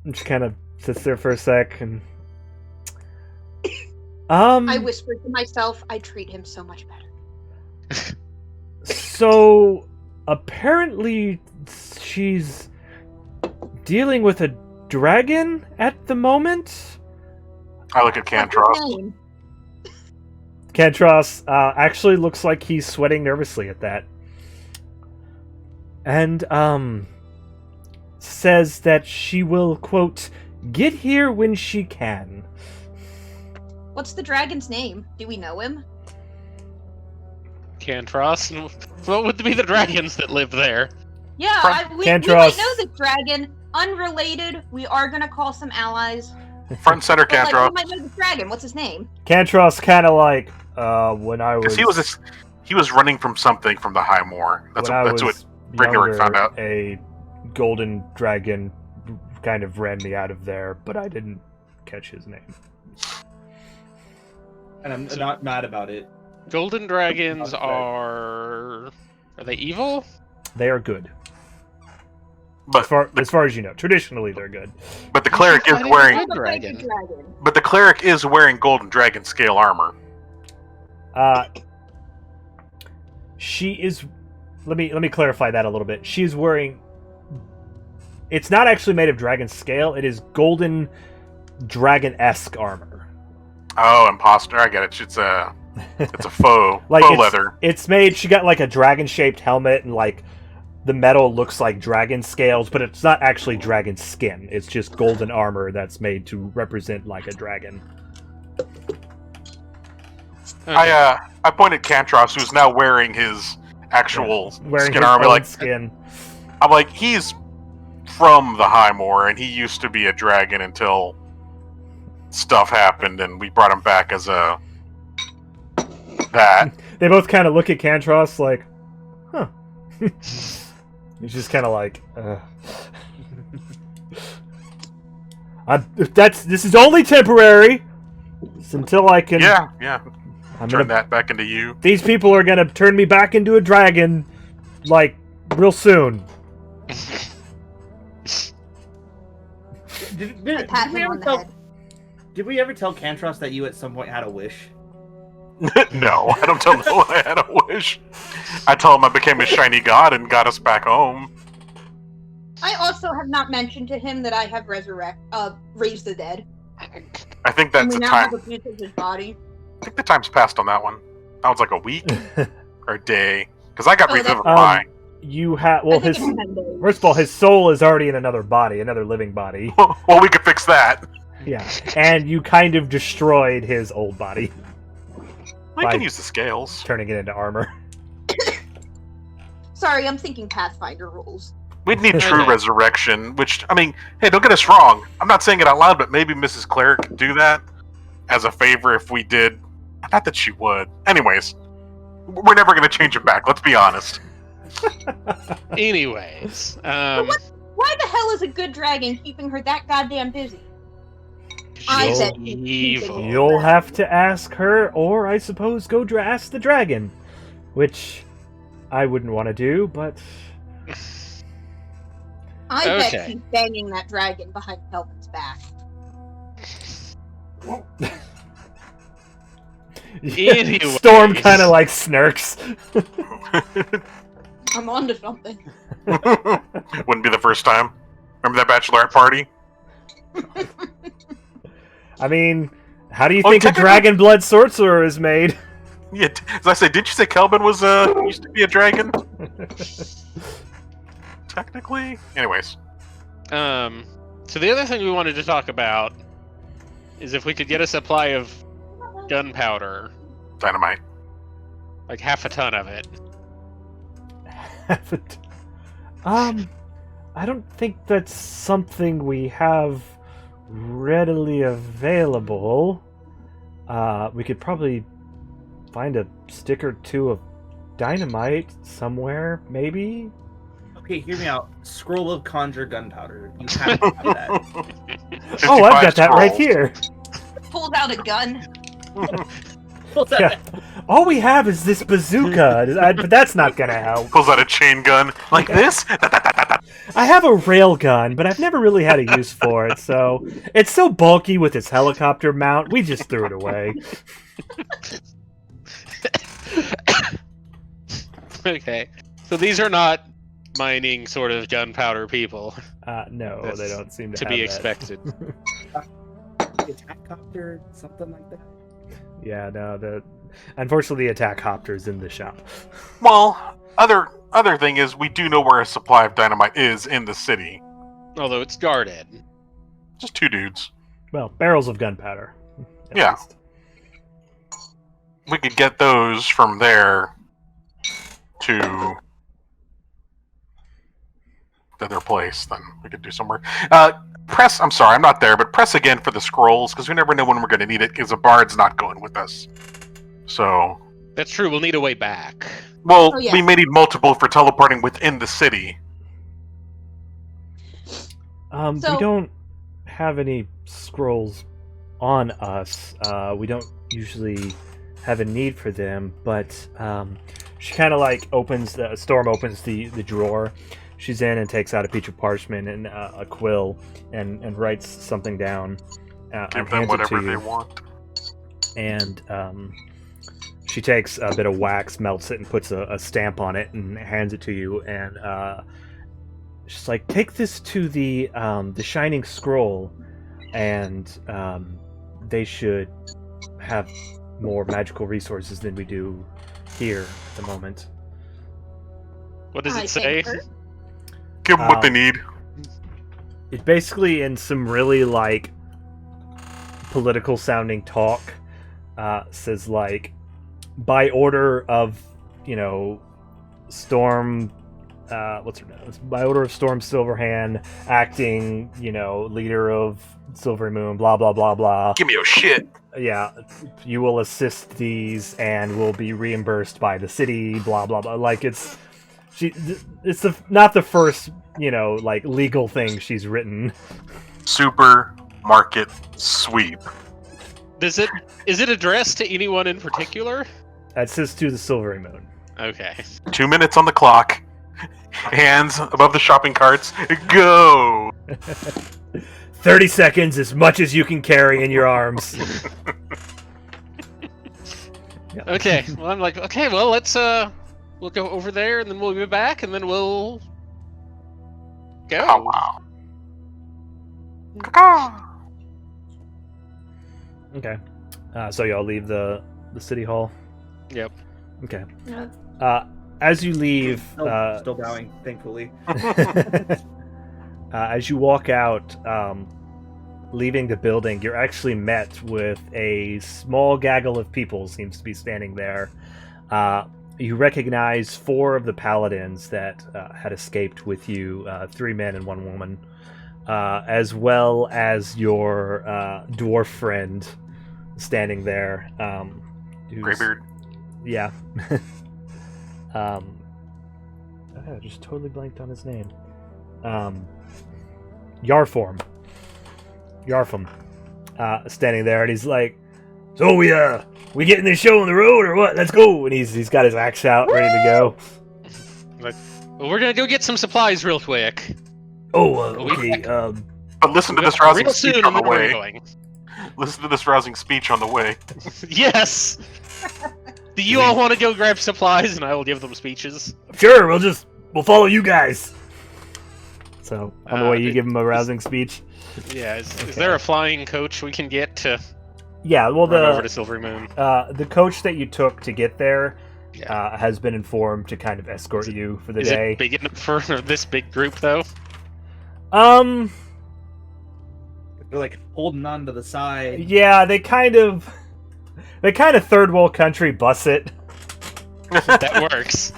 And she kind of sits there for a sec and... I whispered to myself, I treat him so much better. So, apparently she's dealing with a dragon at the moment? I look at What's his Cantros. name? Cantros actually looks like he's sweating nervously at that. And, says that she will, quote, get here when she can. What's the dragon's name? Do we know him? Cantros? What would be the dragons that live there? Yeah, we Cantros. might know this dragon. Unrelated, we are gonna call some allies. Front and center, But, like, Cantros. we might know this dragon. What's his name? Cantros kind of like, when I was... Because he was running from something from the High Moor. That's when I what was Rygnerik younger, found out. A golden dragon kind of ran me out of there, but I didn't catch his name. And I'm not mad about it. Golden dragons Okay. are they evil? They are good. But As far as you know, traditionally they're good. but the cleric is I didn't wearing know. Dragon. but the cleric is wearing golden dragon scale armor. She is. Let me clarify that a little bit. She is wearing. It's not actually made of dragon scale. It is golden, dragon-esque armor. Oh, imposter! I get it. It's a faux Like faux it's, leather. It's made. She got like a dragon-shaped helmet, and like the metal looks like dragon scales, but it's not actually dragon skin. It's just golden armor that's made to represent like a dragon. Okay. I pointed Cantros, who's now wearing his actual Wearing skin his armor. own Like skin. I'm like, he's from the High Moor, and he used to be a dragon until stuff happened, and we brought him back as a That. They both kind of look at Cantros like, huh. He's just kind of like, this is only temporary. It's until I can. Yeah. I'm Turn gonna, that back into you. These people are gonna turn me back into a dragon, like, real soon. Did Pat him on the head. Did we ever tell Cantros that you at some point had a wish? No, I don't tell no one I had a wish. I tell him I became a shiny god and got us back home. I also have not mentioned to him that I have raised the dead. I think And that's we a now time. have a piece of his body. I think the time's passed on that one. That was like a week or a day. Because I got Oh, that's- revivified. You have I well, think his it's 10 days. first of all, his soul is already in another body, another living body. Well, we could fix that. Yeah, and you kind of destroyed his old body, We Bye. can use the scales. turning it into armor. Sorry, I'm thinking Pathfinder rules. We'd need true Okay. resurrection, which, I mean, hey, don't get us wrong. I'm not saying it out loud, but maybe Mrs. Clare could do that as a favor if we did. Not that she would. Anyways, we're never going to change it back, let's be honest. Anyways, Why the hell is a good dragon keeping her that goddamn busy? I You'll- said evil. You'll have to ask her, or I suppose go ask the dragon, which I wouldn't want to do, but I bet Okay. she's banging that dragon behind Kelvin's back. Anyway. Storm kind of like snarks. I'm onto something. Wouldn't be the first time. Remember that bachelorette party? I mean, how do you Oh, think a technically- dragon blood sorcerer is made? Yeah, as I say, didn't you say Kelvin was used to be a dragon? Technically? Anyways. So the other thing we wanted to talk about is if we could get a supply of gunpowder, Dynamite. like half a ton of it. I don't think that's something we have readily available. We could probably find a stick or two of dynamite somewhere, maybe. Okay, hear me out. Scroll of conjure gunpowder. You have to have that. Oh, I've 55 got that right scrolls. here. Pulls out a gun. Yeah. All we have is this bazooka, but that's not gonna help. Pulls out a chain gun like this. I have a rail gun, but I've never really had a use for it, so it's so bulky with its helicopter mount, we just threw it away. Okay, so these are not mining sort of gunpowder people. No, That's they don't seem to to have be that. expected. Attack copter, something like that. Yeah, no, unfortunately the attack copter's in the shop. Well, other thing is we do know where a supply of dynamite is in the city. Although it's guarded. Just two dudes. Well, barrels of gunpowder. at Yeah. least. We could get those from there to the other place. Then we could do somewhere. Press. I'm sorry, I'm not there, but press again for the scrolls because we never know when we're going to need it. Because the bard's not going with us. So, That's true. We'll need a way back. well, Oh, yeah. we may need multiple for teleporting within the city. We So- don't have any scrolls on us. We don't usually have a need for them, but she kind of like Storm opens the drawer. She's in and takes out a piece of parchment and a quill and writes something down. Give and them hands it to whatever you. they want. And she takes a bit of wax, melts it, and puts a stamp on it, and hands it to you. And she's like, "Take this to the Shining Scroll, and they should have more magical resources than we do here at the moment." What does I it say? think her- Give them what they need. It's basically in some really like political sounding talk. Says like, by order of Storm what's her name? By order of Storm Silverhand, acting, leader of Silvery Moon, blah blah blah blah. Give me your shit. Yeah, you will assist these and will be reimbursed by the city, blah blah blah. Like it's not the first, legal thing she's written. Supermarket sweep. Is it addressed to anyone in particular? That says to the Silvery Moon. Okay. 2 minutes on the clock. Hands above the shopping carts. Go! 30 seconds, as much as you can carry in your arms. Okay. Well, I'm like, okay, well, let's we'll go over there, and then we'll be back, and then we'll go. Oh, wow. Caw. Okay. So y'all leave the city hall? Yep. Okay. Yeah. As you leave... Still bowing, thankfully. as you walk out, leaving the building, you're actually met with a small gaggle of people seems to be standing there. You recognize 4 of the paladins that had escaped with you, 3 men and 1 woman, as well as your dwarf friend standing there. Greybeard. Yeah. I just totally blanked on his name. Yarfum, standing there, and he's like, "So we getting this show on the road or what? Let's go!" And he's got his axe out, ready to go. Like, well, we're gonna go get some supplies real quick. Oh, okay. But listen to this rousing Real speech soon, on and the then we're way. going. Listen to this rousing speech on the way. Yes. Do you all want to go grab supplies, and I will give them speeches? Sure, we'll follow you guys. So on the way, you give him a rousing speech. Yeah. Is there a flying coach we can get to? Yeah, well, run over to Silvery Moon. The coach that you took to get there Yeah. has been informed to kind of escort you for the Is day. it big enough for this big group, though? They're like holding on to the side. Yeah, they kind of third world country bus it. That works.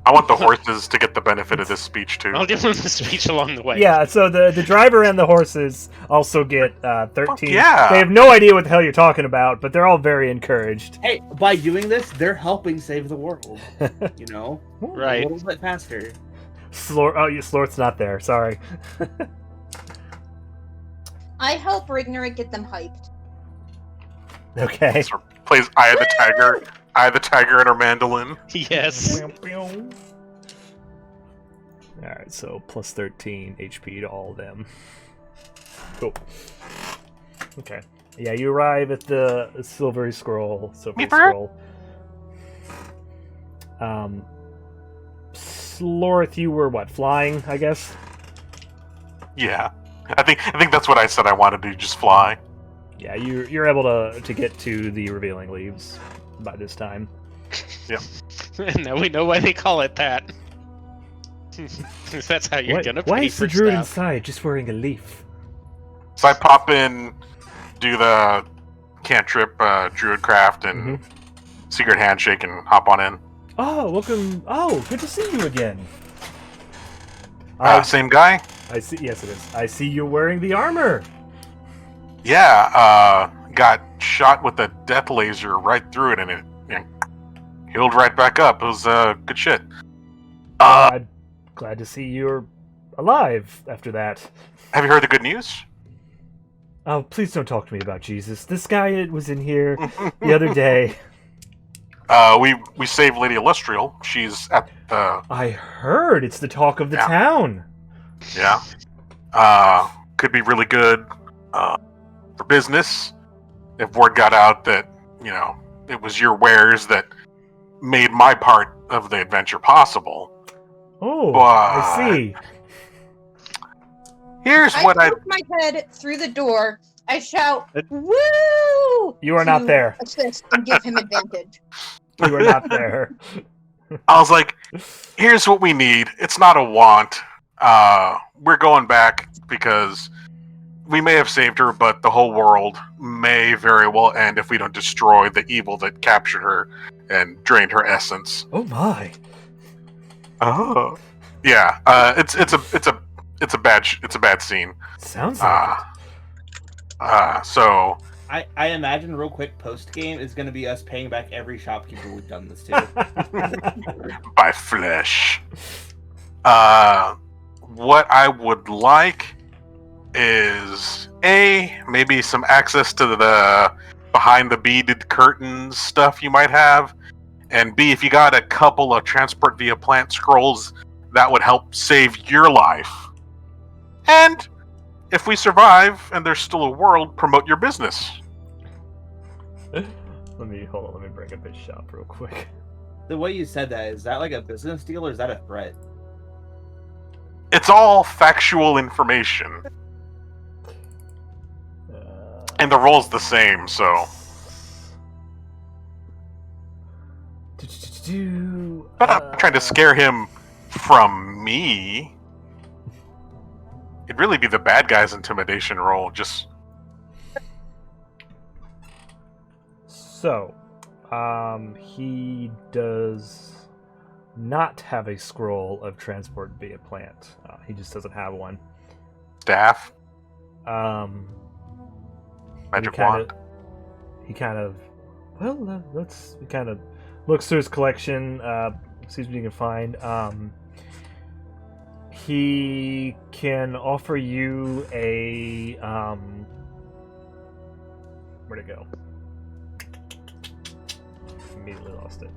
I want the horses to get the benefit of this speech too. I'll give them the speech along the way. Yeah, so the driver and the horses also get 13. yeah. They have no idea what the hell you're talking about, but they're all very encouraged. Hey, by doing this, they're helping save the world. Right. A little bit faster. Slorth's not there. Sorry. I help Rygnerik get them hyped. Okay. So plays Eye of the Tiger. Eye of the Tiger and her mandolin. Yes. Alright, so plus 13 HP to all of them. Cool. Okay. Yeah, you arrive at the Silvery Scroll. Slorth, you were what, flying, I guess? Yeah. I think that's what I said I wanted to just fly. Yeah, you're able to get to the Revealing Leaves by this time. And now we know why they call it that. That's how you're gonna pay Why is for the druid stuff. inside just wearing a leaf? So I pop in, do the cantrip, druid craft, and secret handshake, and hop on in. Oh, welcome. Oh, good to see you again. Same guy? I see. Yes, it is. I see you're wearing the armor. Yeah, got shot with a death laser right through it, and it healed right back up. It was good shit. Glad to see you're alive after that. Have you heard the good news? Oh, please don't talk to me about Jesus. This guy was in here the other day. We saved Lady Illustrial. She's at the... I heard it's the talk of the town. Yeah. Could be really good for business if word got out that, it was your wares that made my part of the adventure possible. Oh, But I see. Here's what I... poke my head through the door. I shout, "Woo!" You are not to there. Assist and give him advantage. You are not there. I was like, here's what we need. It's not a want. We're going back because we may have saved her, but the whole world may very well end if we don't destroy the evil that captured her and drained her essence. Oh my. Oh. Yeah, it's a bad scene. Sounds like So I imagine real quick post game is going to be us paying back every shopkeeper we've done this to. it. by flesh. What I would like is maybe some access to the behind the beaded curtains stuff you might have, and B, if you got a couple of transport via plant scrolls, that would help save your life. And if we survive and there's still a world, promote your business. Let me bring up his shop real quick. The way you said that, is that like a business deal or is that a threat? It's all factual information. And the role's the same, so. But I'm trying to scare him from me. It'd really be the bad guy's intimidation roll, just. So, he does not have a scroll of transport via plant. He just doesn't have one. Staff? Magic wand? He kind of looks through his collection, sees what he can find. He can offer you a where'd it go? Immediately lost it.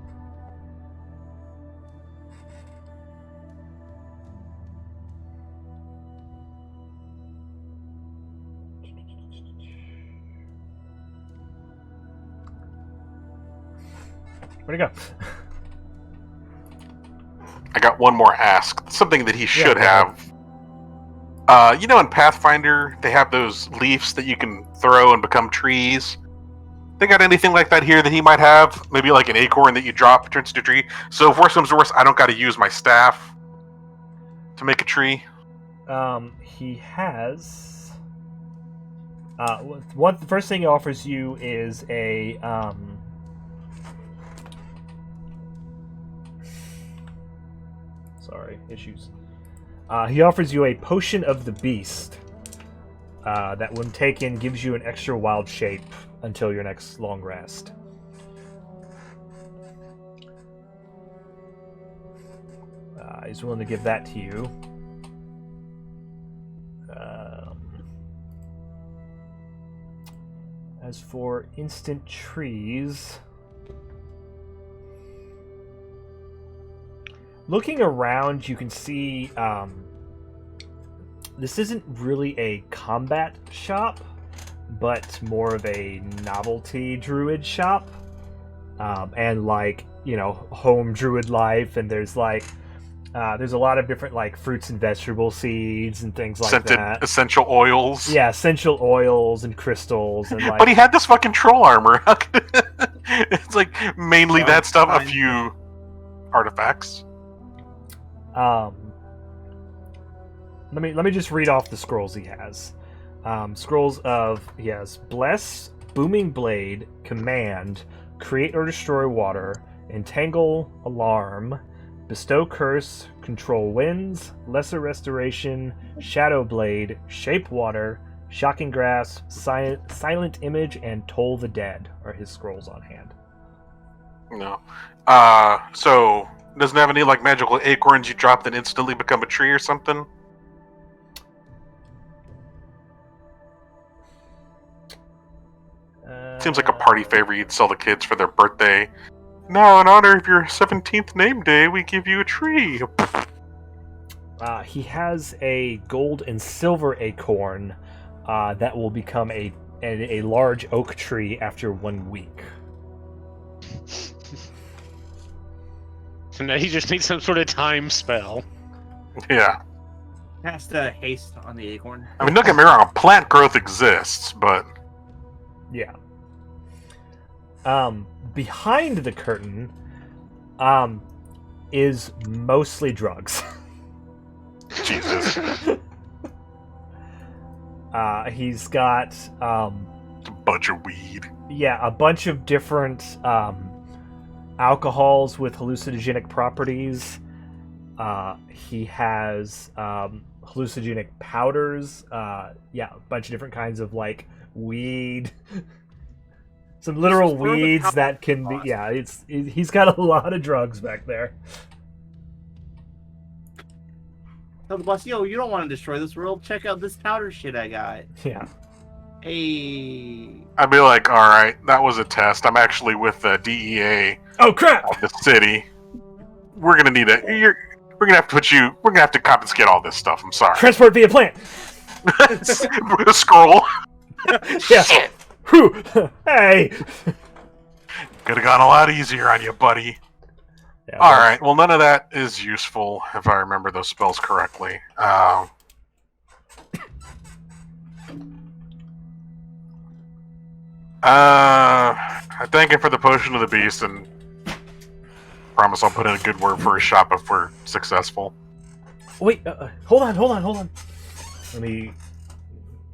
Where'd it go? I got one more ask. Something that he should Yeah, have. In Pathfinder, they have those leaves that you can throw and become trees. They got anything like that here that he might have? Maybe like an acorn that you drop turns into a tree. So if worse comes to worse, I don't got to use my staff to make a tree. He has. The first thing he offers you is a Sorry, issues. He offers you a potion of the beast. That when taken gives you an extra wild shape until your next long rest. He's willing to give that to you. As for instant trees, looking around, you can see this isn't really a combat shop, but more of a novelty druid shop, and home druid life. And there's there's a lot of different fruits and vegetable seeds and things like Scented that. essential oils. Yeah, essential oils and crystals and But he had this fucking troll armor. It's mainly that stuff, a few artifacts. Let me just read off the scrolls he has. He has Bless, Booming Blade, Command, Create or Destroy Water, Entangle, Alarm, Bestow Curse, Control Winds, Lesser Restoration, Shadow Blade, Shape Water, Shocking Grasp, Silent Image, and Toll the Dead are his scrolls on hand. No. So doesn't have any magical acorns you drop that instantly become a tree or something? Seems like a party favor you'd sell the kids for their birthday. Now, in honor of your 17th name day, we give you a tree. He has a gold and silver acorn that will become a large oak tree after 1 week. So now he just needs some sort of time spell. Yeah. Has to haste on the acorn. I mean, don't get me wrong, plant growth exists, but... Yeah. Behind the curtain, is mostly drugs. Jesus. He's got, a bunch of weed. Yeah, a bunch of different, alcohols with hallucinogenic properties. He has hallucinogenic powders. A bunch of different kinds of like weed. Some literal weeds that can be. Yeah, he's got a lot of drugs back there. Tell the boss, yo, you don't want to destroy this world. Check out this powder shit I got. Yeah. Hey. I'd be like, all right, that was a test. I'm actually with the DEA. Oh crap! Of the city. We're gonna need a. We're gonna have to put you. We're gonna have to confiscate all this stuff. I'm sorry. Transport via plant. With a scroll. Yeah. Shit. Whew. Hey. Could have gone a lot easier on you, buddy. Yeah, All right. Well, none of that is useful if I remember those spells correctly. I thank him for the potion of the beast and promise I'll put in a good word for his shop if we're successful. Wait. Hold on. And he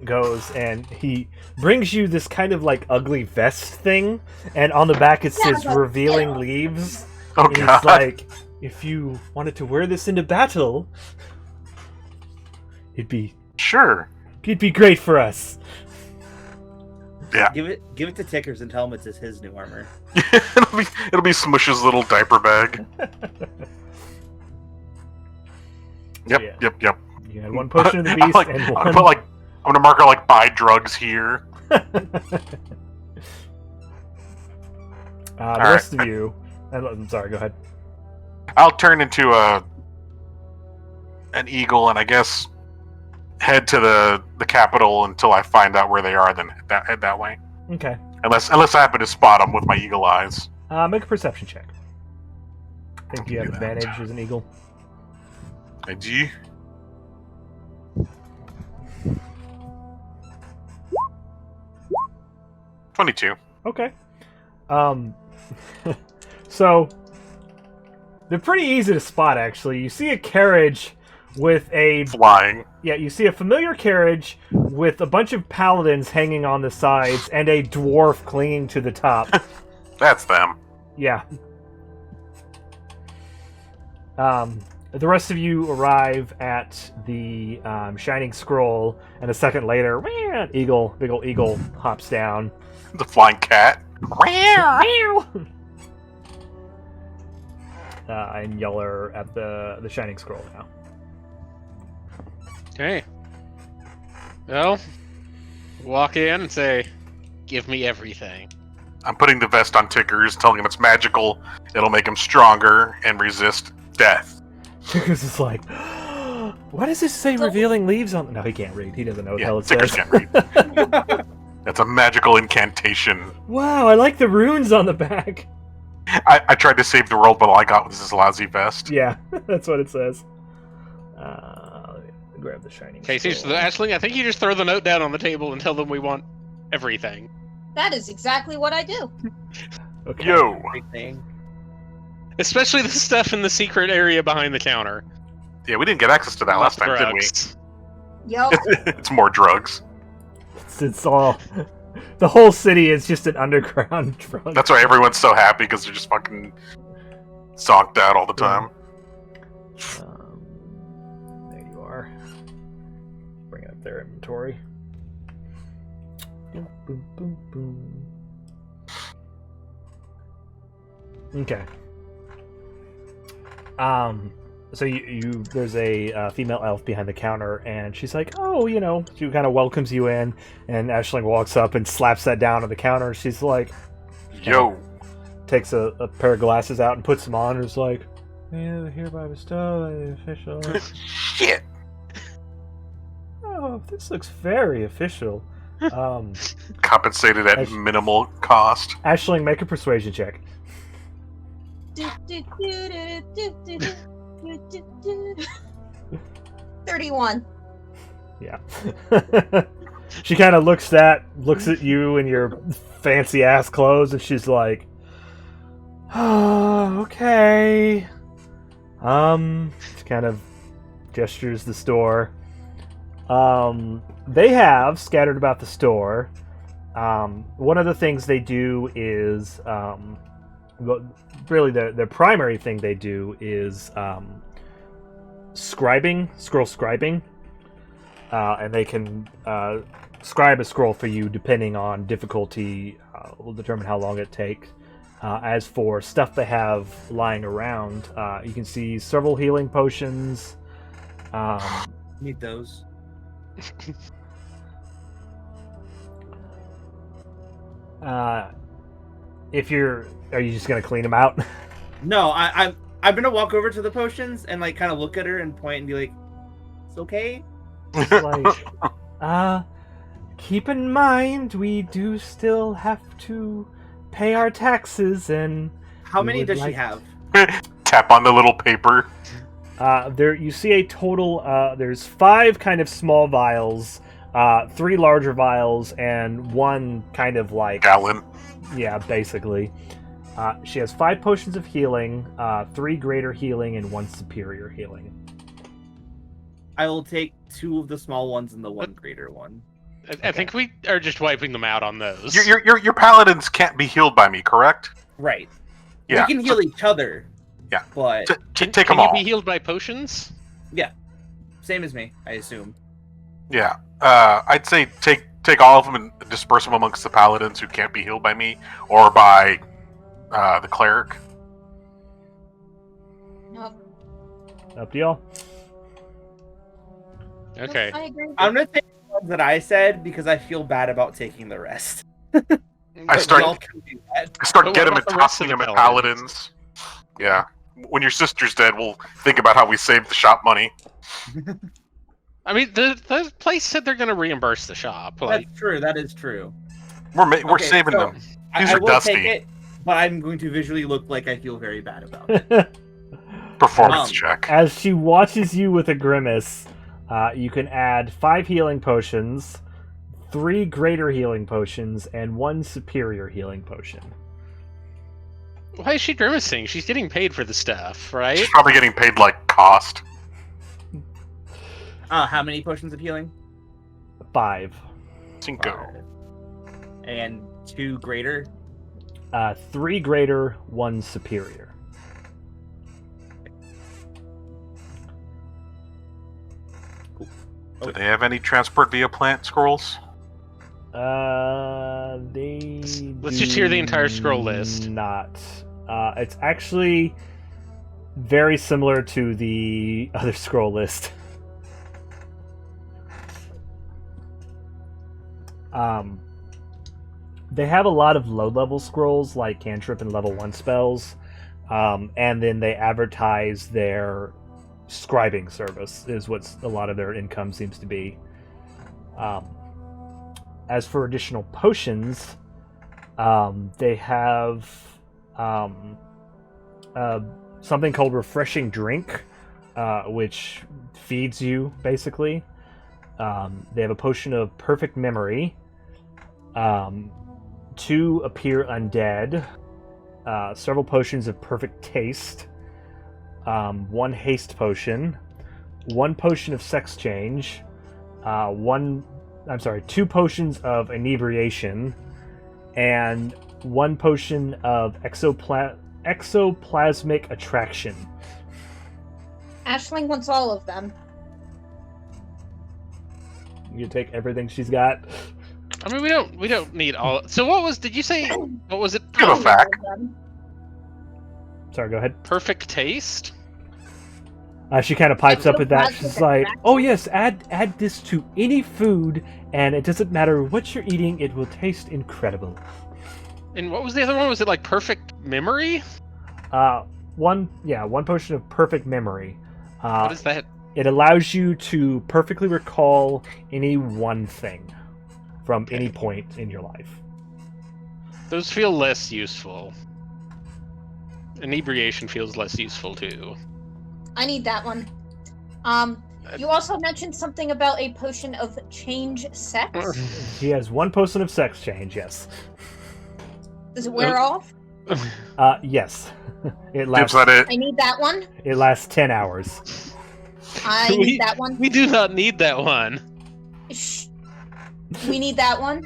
goes and he brings you this kind of like ugly vest thing, and on the back it says "Revealing Leaves." Oh and God! It's like, if you wanted to wear this into battle, it'd be great for us. Yeah. Give it to Tickers and tell him it's his new armor. it'll be Smush's little diaper bag. Yep. You had one potion of the beast and one. I'm gonna mark it like buy drugs here. The rest of you. I'm sorry. Go ahead. I'll turn into an eagle and I guess head to the capital until I find out where they are. Then head that way. Okay. Unless I happen to spot them with my eagle eyes. Make a perception check. I think you have advantage as an eagle. I do. $22. Okay. So they're pretty easy to spot. Actually, you see a carriage with a flying. Yeah, you see a familiar carriage with a bunch of paladins hanging on the sides and a dwarf clinging to the top. That's them. Yeah. The rest of you arrive at the Shining Scroll, and a second later, big ol' eagle hops down. The flying cat. And y'all are at the Shining Scroll now. Okay. Well, walk in and say, "Give me everything." I'm putting the vest on Tickers, telling him it's magical. It'll make him stronger and resist death. Tickers is like, why does this say revealing leaves on? No, he can't read. He doesn't know what the hell it Tickers says. can't read. That's a magical incantation. Wow, I like the runes on the back. I tried to save the world, but all I got was this lousy vest. Yeah, that's what it says. Grab the Shining Okay, so Scroll. Ashling, I think you just throw the note down on the table and tell them we want everything. That is exactly what I do. Okay. Yo! Everything. Especially the stuff in the secret area behind the counter. Yeah, we didn't get access to that last time, did Drugs. Yup. we? It's more drugs. It's all... The whole city is just an underground drug. That's why everyone's so happy, because they're just fucking zonked out all the time. There you are. Bring up their inventory. Boom, boom, boom, boom. Okay. So you there's a female elf behind the counter, and she's like, "Oh, she kind of welcomes you in." And Ashling walks up and slaps that down on the counter. She's like, Yo! takes a pair of glasses out and puts them on, and is like, "Yeah, hereby bestow the official." Shit! Oh, this looks very official. Compensated at minimal cost. Ashling, make a persuasion check. 31. Yeah. She kind of looks at you in your fancy ass clothes, and she's like, "Oh, okay." She kind of gestures the store. They have scattered about the store. One of the things they do is, really the primary thing they do is scroll scribing, and they can scribe a scroll for you depending on difficulty. Will determine how long it takes. As for stuff they have lying around, you can see several healing potions. Need those. Are you just gonna clean them out? No, I'm gonna walk over to the potions and like kind of look at her and point and be like, "It's okay." It's like, keep in mind we do still have to pay our taxes, and How we many would does she like- have? Tap on the little paper. There you see a total. There's 5 kind of small vials, 3 larger vials, and 1 kind of like Gallon. yeah, basically. She has 5 potions of healing, 3 greater healing, and 1 superior healing. I will take 2 of the small ones and the 1 greater one. I think we are just wiping them out on those. Your paladins can't be healed by me, correct? Right. Yeah. We can heal each other. Yeah. But Take Can them you all. be healed by potions? same as me, I assume. Yeah. I'd say take all of them and disperse them amongst the paladins who can't be healed by me, or by the cleric. No, Up to y'all. Okay. I agree. I'm gonna take the ones that I said because I feel bad about taking the rest. I But start- y'all can do that. Start But getting what them and about the rest tossing of them the at paladins. Yeah. When your sister's dead, we'll think about how we saved the shop money. I mean, the place said they're going to reimburse the shop. Like, That's true. That is true. We're Okay, saving so them. These I are will dusty. take it, but I'm going to visually look like I feel very bad about it. Performance Um, check. As she watches you with a grimace, you can add 5 healing potions, 3 greater healing potions, and 1 superior healing potion. why is she grimacing? She's getting paid for the stuff, right? She's probably getting paid like cost. How many potions of healing? 5. Cinco. And 2 greater. 3 greater, 1 superior. Do they have any transport via plant scrolls? They. Let's just hear the entire scroll list. Not. It's actually very similar to the other scroll list. They have a lot of low-level scrolls like cantrip and level 1 spells, and then they advertise their scribing service is what a lot of their income seems to be. As for additional potions, they have something called Refreshing Drink, which feeds you, basically. They have a potion of Perfect Memory, 2 Appear Undead, several potions of Perfect Taste, 1 Haste Potion, 1 Potion of Sex Change, 2 potions of Inebriation, and 1 potion of Exoplasmic Attraction. Ashling wants all of them. You take everything she's got. I mean, we don't need all. So did you say, what was it? Give a fact. All of them. Sorry, go ahead. Perfect taste? She kind of pipes up at that. Exoplasmic She's like, Attraction? "Oh yes, add this to any food, and it doesn't matter what you're eating; it will taste incredible." And what was the other one? Was it like perfect memory? One potion of Perfect Memory. What is that? It allows you to perfectly recall any one thing from any point in your life. Those feel less useful. Inebriation feels less useful too. I need that one. You also mentioned something about a potion of change sex. He has 1 potion of Sex Change. Yes. Does it wear off? Yes. It Dibs lasts. at it. I need that one. It lasts 10 hours. I We- need that one. We do not need that one. Shh. We need that one.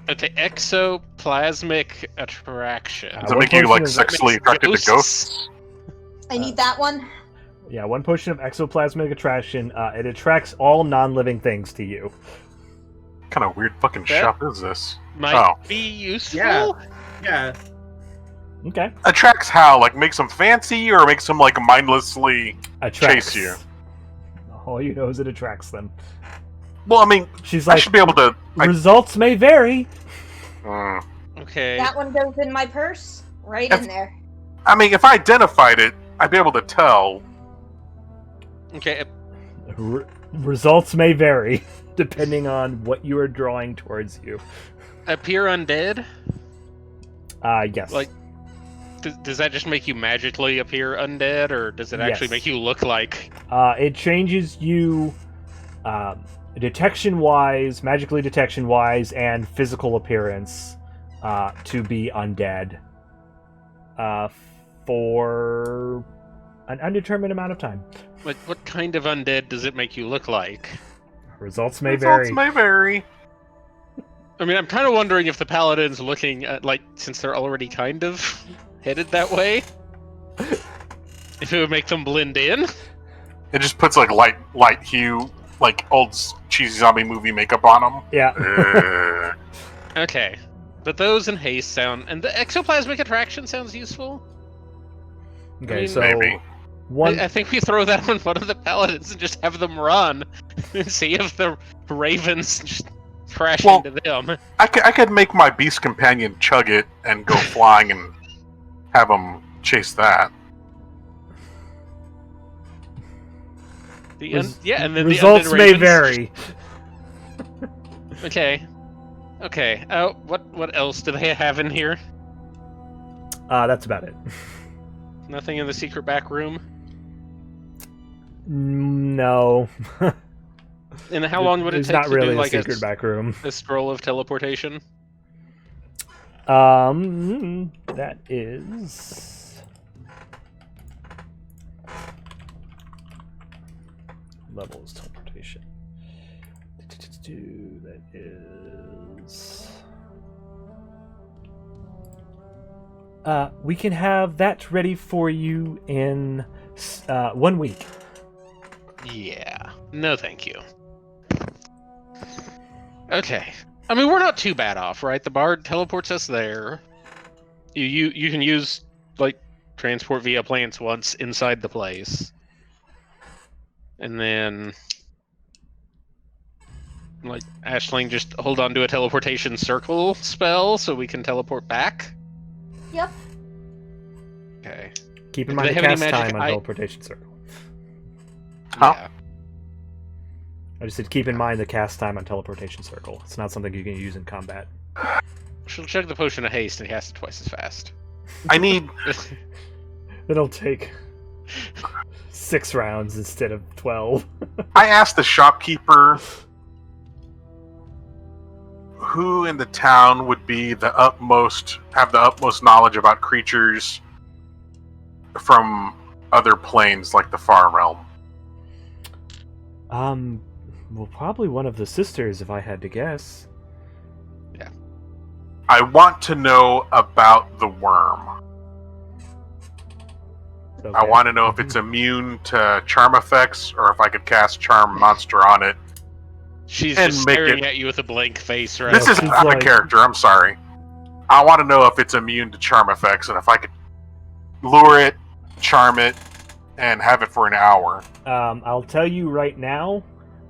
Okay, exoplasmic attraction. Does it One make you potion like of- sexually attracted to ghosts? I need that one. Yeah, 1 potion of exoplasmic attraction. It attracts all non-living things to you. What kind of weird fucking That- shop is this? Might be useful. Yeah. Okay. Attracts how? Like makes them fancy or makes them like mindlessly Attracts. chase you? All you know is it attracts them. Well, I mean, She's I like, should be able to. results may vary. Okay. That one goes in my purse, right If- in there. I mean, if I identified it, I'd be able to tell. Okay. Results may vary depending on what you are drawing towards you. Appear undead. Yes. Like, does that just make you magically appear undead, or does it actually Yes. make you look like? It changes you detection-wise, magically detection-wise, and physical appearance to be undead for an undetermined amount of time. Like, what kind of undead does it make you look like? Results may Results vary. may vary. I mean, I'm kind of wondering if the paladin's looking at, like, since they're already kind of headed that way, if it would make them blend in. It just puts like light hue, like old cheesy zombie movie makeup on them. Yeah. Okay, but those and haste sound, and the exoplasmic attraction sounds useful. Okay, I mean, so maybe. one. I think we throw that on one of the paladins and just have them run and see if the ravens just crash Well, into them. I could make my beast companion chug it and go flying and have them chase that. Yeah, and then results the undead may ravens- vary. Okay. Okay. What else do they have in here? That's about it. Nothing in the secret back room. No. And how long would it It's take not to really do like a secret back room. a scroll of teleportation? That is levels teleportation. That is. We can have that ready for you in 1 week. Yeah. No, thank you. Okay. I mean, we're not too bad off, right? The bard teleports us there. You can use like transport via plants once inside the place, and then like Ashling just hold on to a teleportation circle spell so we can teleport back. Yep. Okay. Keep in Do mind they the have any cast magic time on I- teleportation circle. Huh? Yeah. I just said keep in mind the cast time on teleportation circle. It's not something you can use in combat. She'll chug the potion of haste and cast it twice as fast. I need. It'll take 6 rounds instead of 12. I asked the shopkeeper who in the town would be have the utmost knowledge about creatures from other planes like the Far Realm. Well, probably one of the sisters, if I had to guess. I want to know about the worm. Okay. I want to know if it's immune to charm effects or if I could cast Charm Monster on it. She's And just make staring it- at you with a blank face, right? This is she's out like- of character, I'm sorry. I want to know if it's immune to charm effects and if I could lure it, charm it, and have it for an hour. I'll tell you right now,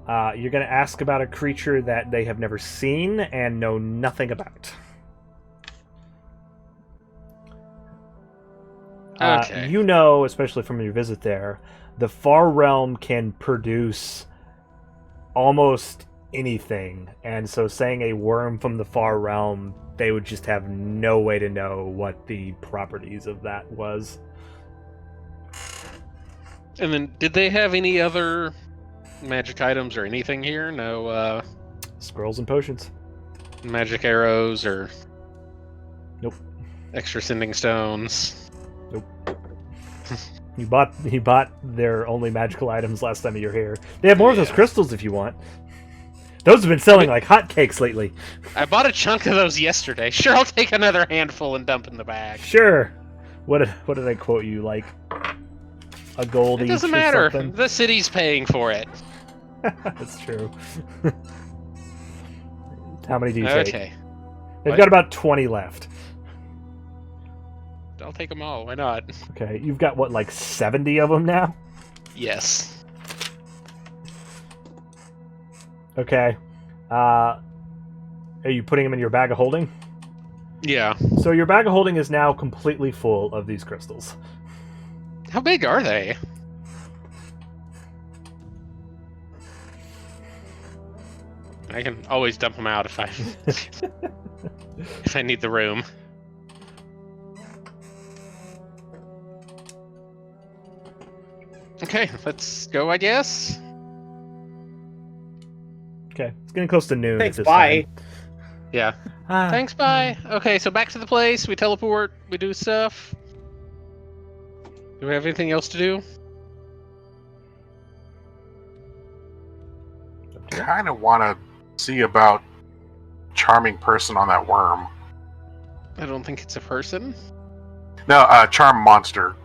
you're going to ask about a creature that they have never seen and know nothing about. Okay. You know, especially from your visit there, the Far Realm can produce almost anything, and so saying a worm from the Far Realm, they would just have no way to know what the properties of that was. And then, did they have any other magic items or anything here? No, Scrolls and potions. magic arrows or... Nope. Extra sending stones. You bought their only magical items last time you were here. They have more of those Yeah. crystals if you want. Those have been selling like hotcakes lately. I bought a chunk of those yesterday. Sure, I'll take another handful and dump in the bag. Sure. What did I quote you like? a gold It each doesn't or matter. something. The city's paying for it. That's true. How many do you take? Okay. They've What? got about 20 left. I'll take them all. Why not? Okay, you've got, what, like 70 of them now? Yes. Okay. Are you putting them in your bag of holding? Yeah. So your bag of holding is now completely full of these crystals. How big are they? I can always dump them out if I if I need the room. Okay, let's go, I guess. Okay, it's getting close to noon. Thanks, at this bye. time. Yeah. Ah, Thanks, bye. Okay, so back to the place. We teleport. We do stuff. Do we have anything else to do? Kind of want to see about charming person on that worm. I don't think it's a person. No, charm monster.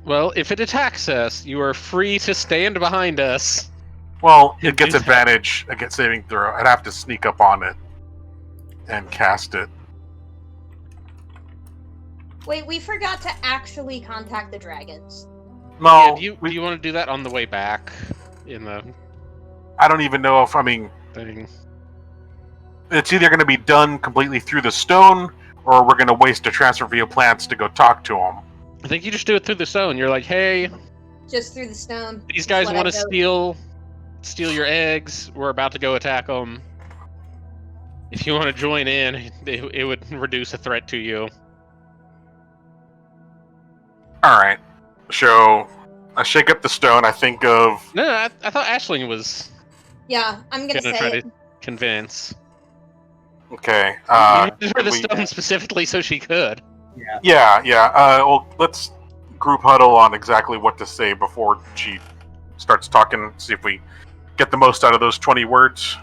Well, if it attacks us, you are free to stand behind us. Well, You it gets do advantage against saving throw. I'd have to sneak up on it and cast it. Wait, we forgot to actually contact the dragons. No, Yeah, do you want to do that on the way back in the I don't even know if, thing? it's either going to be done completely through the stone, or we're going to waste a transfer via plants to go talk to them. I think you just do it through the stone. You're like, hey, Just through the stone. these guys What want I to know. steal your eggs. We're about to go attack them. If you want to join in, it would reduce a threat to you. Alright. So, I shake up the stone. I think of... No, I thought Aisling was Yeah, I'm gonna gonna say try it. to convince. Okay. You handed her the we- stone specifically so she could. Yeah. Well, let's group huddle on exactly what to say before she starts talking. See if we get the most out of those 20 words.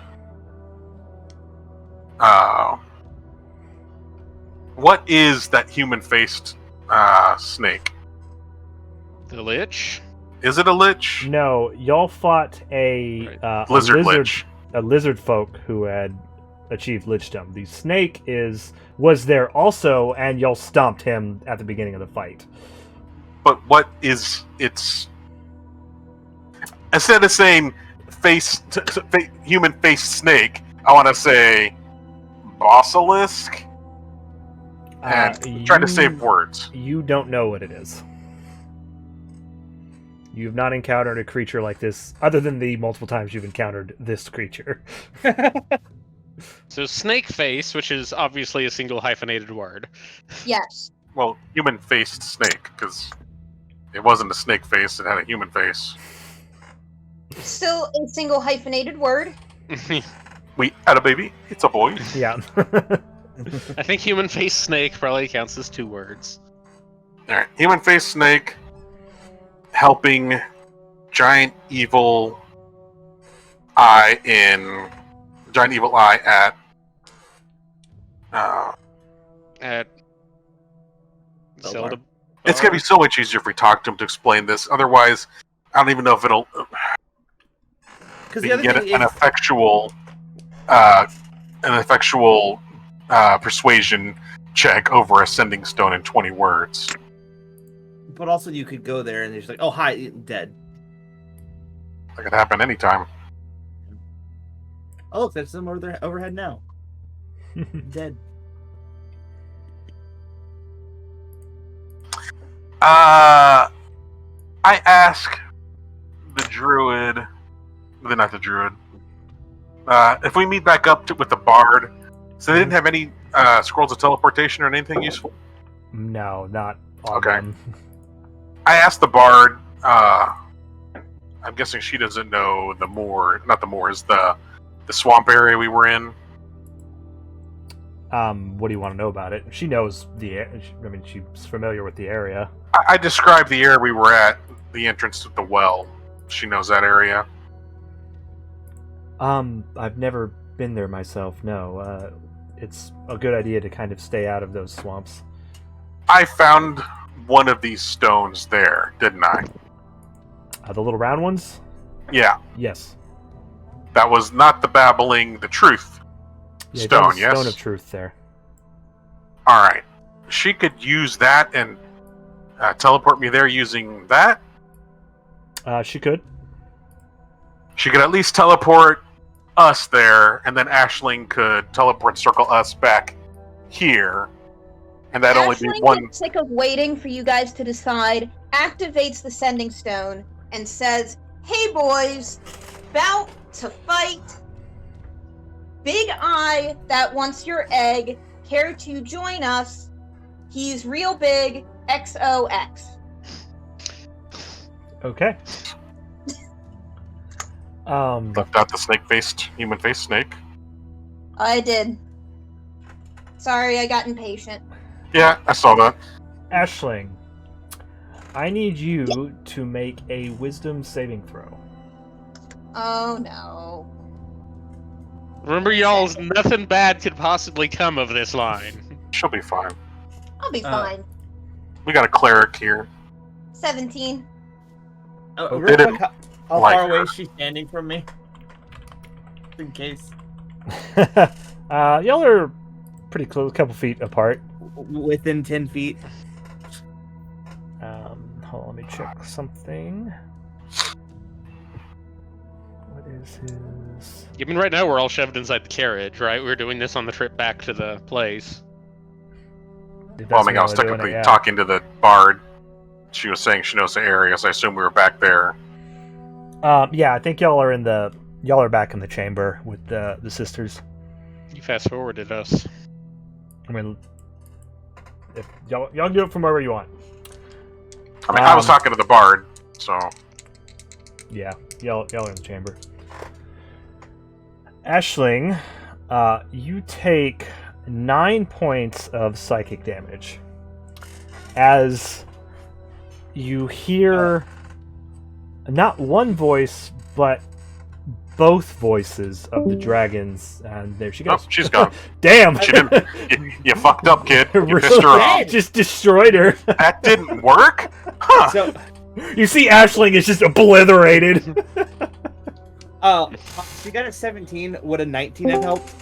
What is that human-faced snake? The Lich? Is it a lich? no, y'all fought a Lizard lich. a lizard folk who had achieved lichdom. The snake was there also, and y'all stomped him at the beginning of the fight. But what is its... Instead of saying human-faced snake, I want to say basilisk. And trying to save words. You don't know what it is. You've not encountered a creature like this, other than the multiple times you've encountered this creature. So snake face, which is obviously a single hyphenated word. Yes. Well, human-faced snake, because it wasn't a snake face, it had a human face. Still a single hyphenated word. We had a baby, it's a boy. Yeah. I think human face snake probably counts as 2 words. Alright, human-faced snake helping giant evil eye at At Zelda. it's gonna be so much easier if we talk to him to explain this. Otherwise, I don't even know if it'll Because the other get thing an is, effectual persuasion check over a sending stone in 20 words. but also you could go there and they're just like, oh hi, dead. That could happen anytime. Oh look, that's them over their overhead now. Dead. I ask the druid, not the druid. If we meet back up with the bard, so they didn't have any scrolls of teleportation or anything useful. No, not all Okay. of them. I asked the bard. I'm guessing she doesn't know the moor. Not the moor, is the swamp area we were in. What do you want to know about it? She knows I mean, she's familiar with the area. I described the area we were at, the entrance to the well. She knows that area. I've never been there myself. No, it's a good idea to kind of stay out of those swamps. I found one of these stones there, didn't I? The little round ones? Yeah. Yes. That was not the babbling, the truth Yeah, stone, that was yes? Stone of Truth there. Alright. She could use that and teleport me there using that. She could. She could at least teleport us there, and then Aisling could teleport circle us back here. And that'd only be Aisling one. gets sick of waiting for you guys to decide, activates the sending stone, and says, "Hey boys, about to fight. Big Eye that wants your egg. Care to join us? He's real big. XOX." Okay. Left out the snake-faced, human-faced snake. I did. Sorry, I got impatient. Yeah, I saw that. Aisling, I need you to make a wisdom saving throw. Oh no. Remember, y'all, nothing bad could possibly come of this line. She'll be fine. I'll be fine. We got a cleric here. 17. Real They didn't quick, how like far away her. is she standing from me? Just in case. Y'all are pretty close, a couple feet apart. Within 10 feet. Hold on, let me check something. What is his... I mean, right now we're all shoved inside the carriage, right? We're doing this on the trip back to the place. Well, I mean, I was technically talking to the bard. She was saying she knows the area, so I assume we were back there. Yeah, I think y'all are back in the chamber with the sisters. You fast forwarded us. I mean, if y'all can do it from wherever you want. I mean, I was talking to the bard, so... Yeah, y'all are in the chamber. Aisling, you take 9 points of psychic damage as you hear not one voice, but both voices of the dragons. And there she goes. Oh, she's gone. Damn! She didn't. You fucked up, kid. You pissed her off. Just destroyed her. That didn't work? Huh. So, You see Aisling is just obliterated. she got a 17. Would a 19 have helped?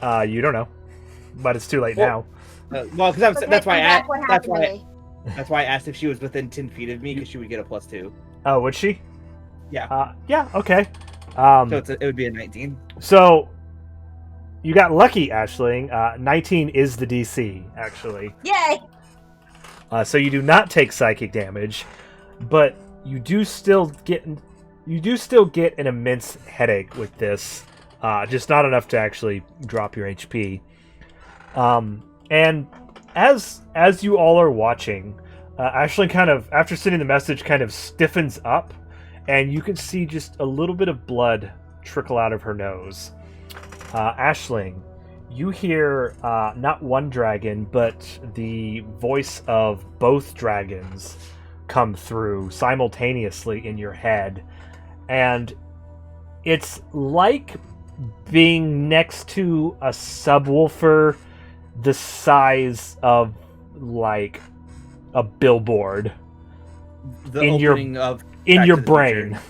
You don't know. But it's too late Well, now. Well, because that's why I What that's happened to why me? that's why I asked if she was within 10 feet of me, because she would get a +2. Oh, would she? Yeah. Yeah, okay. So it would be a 19. So, you got lucky, Aisling. 19 is the DC, actually. Yay! So you do not take psychic damage, but you do still get an immense headache with this. Just not enough to actually drop your HP. And as you all are watching, Aisling kind of, after sending the message, kind of stiffens up, and you can see just a little bit of blood trickle out of her nose. Aisling, you hear not one dragon, but the voice of both dragons come through simultaneously in your head. And it's like being next to a subwoofer the size of, like, a billboard The in your opening of in Back your to the brain. Future.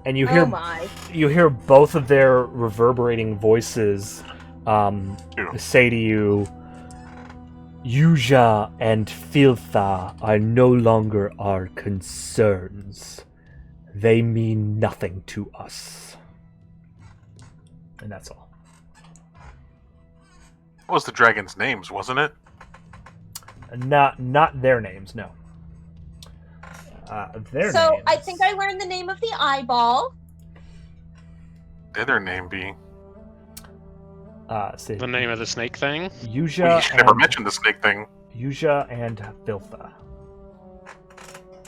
And you Oh hear my. you hear both of their reverberating voices say to you, Yuja and Filtha are no longer our concerns. They mean nothing to us. And that's all. What was the dragon's names, wasn't it? Not their names, no. Their So names. I think I learned the name of the eyeball. Did their name be? Say The name of the snake thing? Yuja You should never and mention the snake thing. Yuja and Filtha.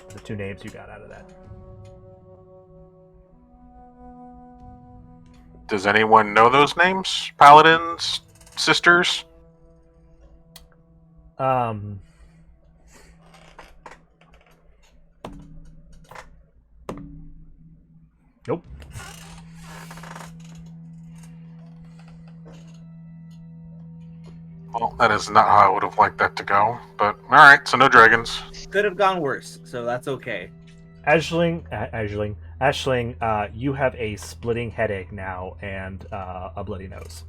The two names you got out of that. Does anyone know those names? Paladins? Sisters? Nope. Well, that is not how I would have liked that to go. But alright, so no dragons. Could have gone worse, so that's okay. Ashling, you have a splitting headache now and a bloody nose.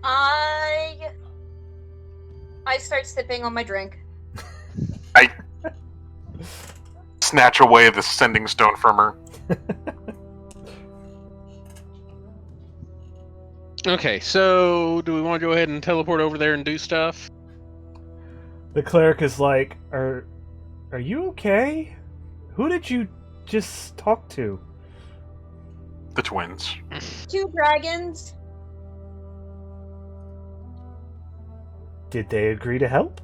I start sipping on my drink. I snatch away the sending stone from her. Okay, so do we want to go ahead and teleport over there and do stuff? The cleric is like, Are you okay? Who did you just talk to? The twins. 2 dragons. Did they agree to help?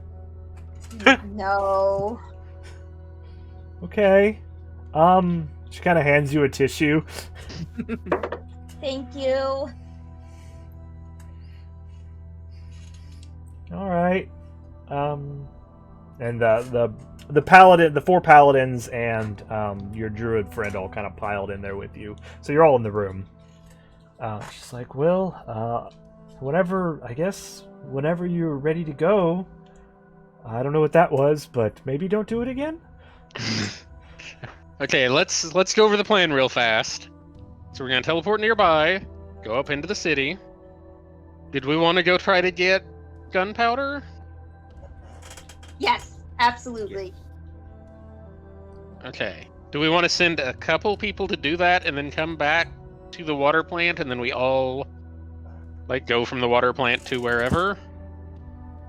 No. Okay. She kind of hands you a tissue. Thank you. All right. And the paladin, the 4 paladins, and your druid friend all kind of piled in there with you. So you're all in the room. She's like, well, whenever you're ready to go. I don't know what that was, but maybe don't do it again. Okay, let's go over the plan real fast. So we're gonna teleport nearby, go up into the city. Did we want to go try to get gunpowder? Yes, absolutely. Okay. Do we want to send a couple people to do that and then come back to the water plant and then we all go from the water plant to wherever?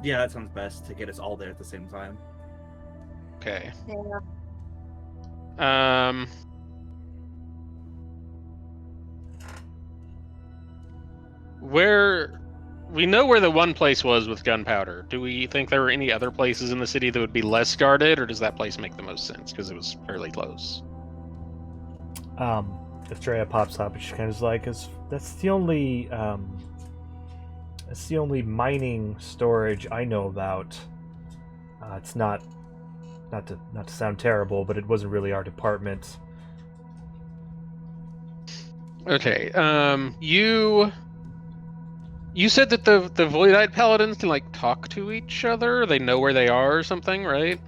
Yeah, that sounds best to get us all there at the same time. Okay. Yeah. Where we know where the one place was with gunpowder. Do we think there were any other places in the city that would be less guarded, or does that place make the most sense because it was fairly close? Estrella pops up and she kind of is like, that's the only mining storage I know about. It's not to sound terrible, but it wasn't really our department. Okay. You said that the Voidite Paladins can talk to each other. They know where they are or something, right?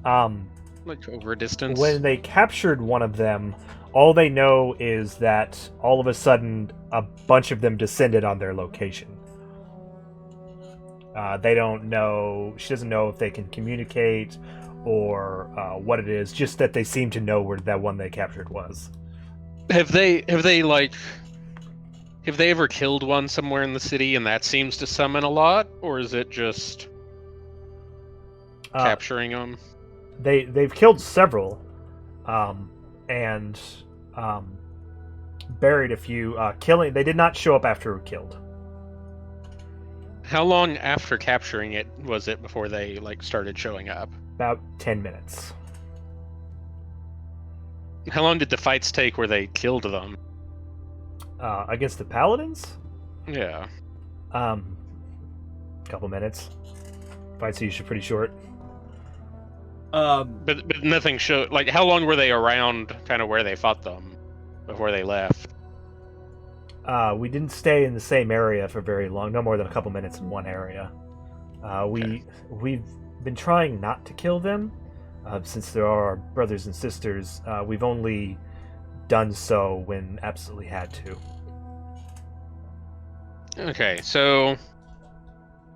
Over a distance. When they captured one of them, all they know is that all of a sudden a bunch of them descended on their location. They don't know. She doesn't know if they can communicate or what it is. Just that they seem to know where that one they captured was. Have they ever killed one somewhere in the city and that seems to summon a lot, or is it just capturing them? They've killed several, and buried a few. Killing. They did not show up after killed. How long after capturing it was it before they started showing up? About 10 minutes. How long did the fights take where they killed them? Against the paladins? Yeah. Couple minutes. Fights are usually pretty short. But nothing showed. How long were they around, kind of where they fought them before they left? We didn't stay in the same area for very long. No more than a couple minutes in one area. We've been trying not to kill them, since there are our brothers and sisters. We've only done so when absolutely had to. Okay, so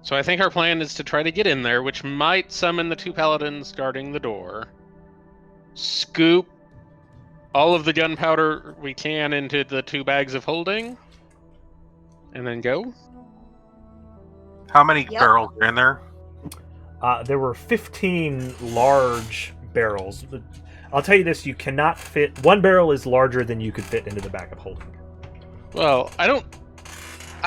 I think our plan is to try to get in there, which might summon the 2 paladins guarding the door. Scoop all of the gunpowder we can into the 2 bags of holding, and then go. How many barrels are in there? There were 15 large barrels. I'll tell you this, you cannot fit... One barrel is larger than you could fit into the bag of holding. Well, I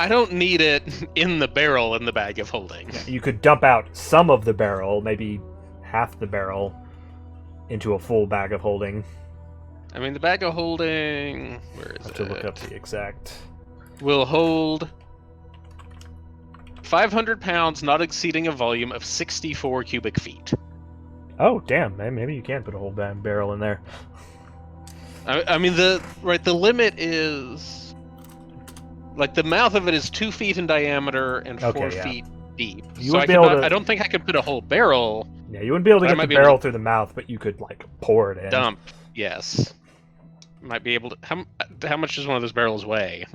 don't need it in the barrel in the bag of holding. You could dump out some of the barrel, maybe half the barrel, into a full bag of holding. I mean, the bag of holding... Where is it? I have to look up the exact... Will hold 500 pounds, not exceeding a volume of 64 cubic feet. Oh, damn, man. Maybe you can put a whole barrel in there. I mean, the limit is Like the mouth of it is 2 feet in diameter and 4 Okay, yeah. feet deep. You So wouldn't be able to- I don't think I could put a whole barrel. Yeah, you wouldn't be able to I get might the be able barrel to- through the mouth, but you could like pour it in. Dump. Yes. Might be able to. How much does one of those barrels weigh?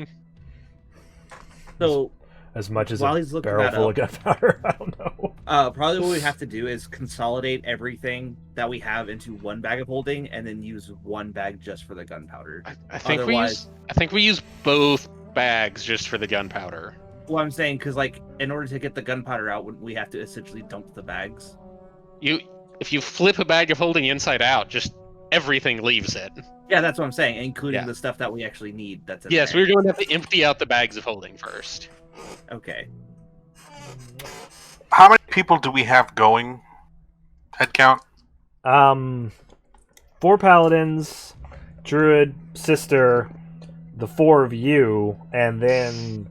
So As much as while a he's looking barrel that full up, of gunpowder. I don't know. probably what we have to do is consolidate everything that we have into one bag of holding, and then use one bag just for the gunpowder. I think Otherwise- we use both bags just for the gunpowder. Well, I'm saying because like in order to get the gunpowder out, we have to essentially dump the bags. If you flip a bag of holding inside out, just everything leaves it. Yeah, that's what I'm saying, including Yeah. the stuff that we actually need. That's in Yes, there. we're going to have to empty out the bags of holding first. Okay. How many people do we have going? Head count? 4 paladins, druid, sister, the 4 of you, and then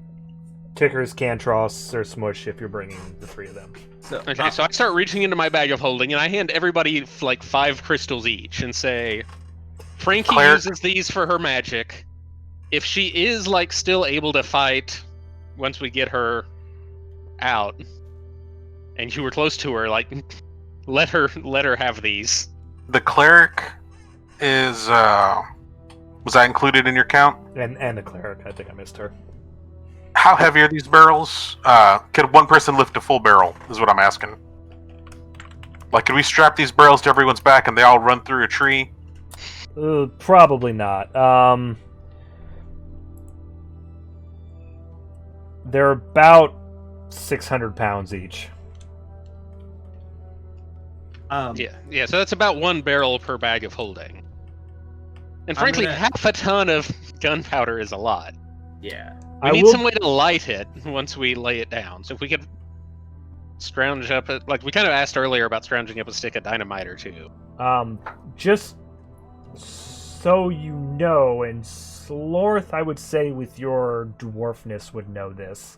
Tickers, Cantros, or Smush if you're bringing the 3 of them. So Okay, so I start reaching into my bag of holding, and I hand everybody like 5 crystals each, and say, "Frankie Claire- uses these for her magic. If she is like still able to fight once we get her out, and you were close to her, like let her have these." The cleric is was that included in your count? And the cleric, I think I missed her. How heavy are these barrels? Could one person lift a full barrel? Is what I'm asking. Like, could we strap these barrels to everyone's back and they all run through a tree? Probably not. They're about 600 pounds each. Yeah. So that's about 1 barrel per bag of holding. And I'm frankly, gonna- half a ton of gunpowder is a lot. yeah. We I need will- some way to light it once we lay it down. So if we could scrounge up, like we kind of asked earlier about scrounging up a stick of dynamite or 2. Just so you know, and Slorth, I would say with your dwarfness would know this.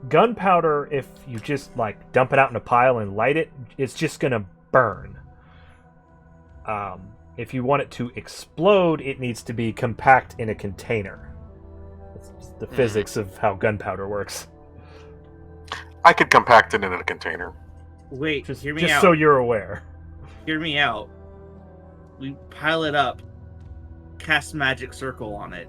Gunpowder, if you just like dump it out in a pile and light it, it's just gonna burn. If you want it to explode, it needs to be compact in a container. It's the physics of how gunpowder works. I could compact it in a container. Wait, Just, hear me just out. so you're aware. Hear me out. We pile it up, cast magic circle on it.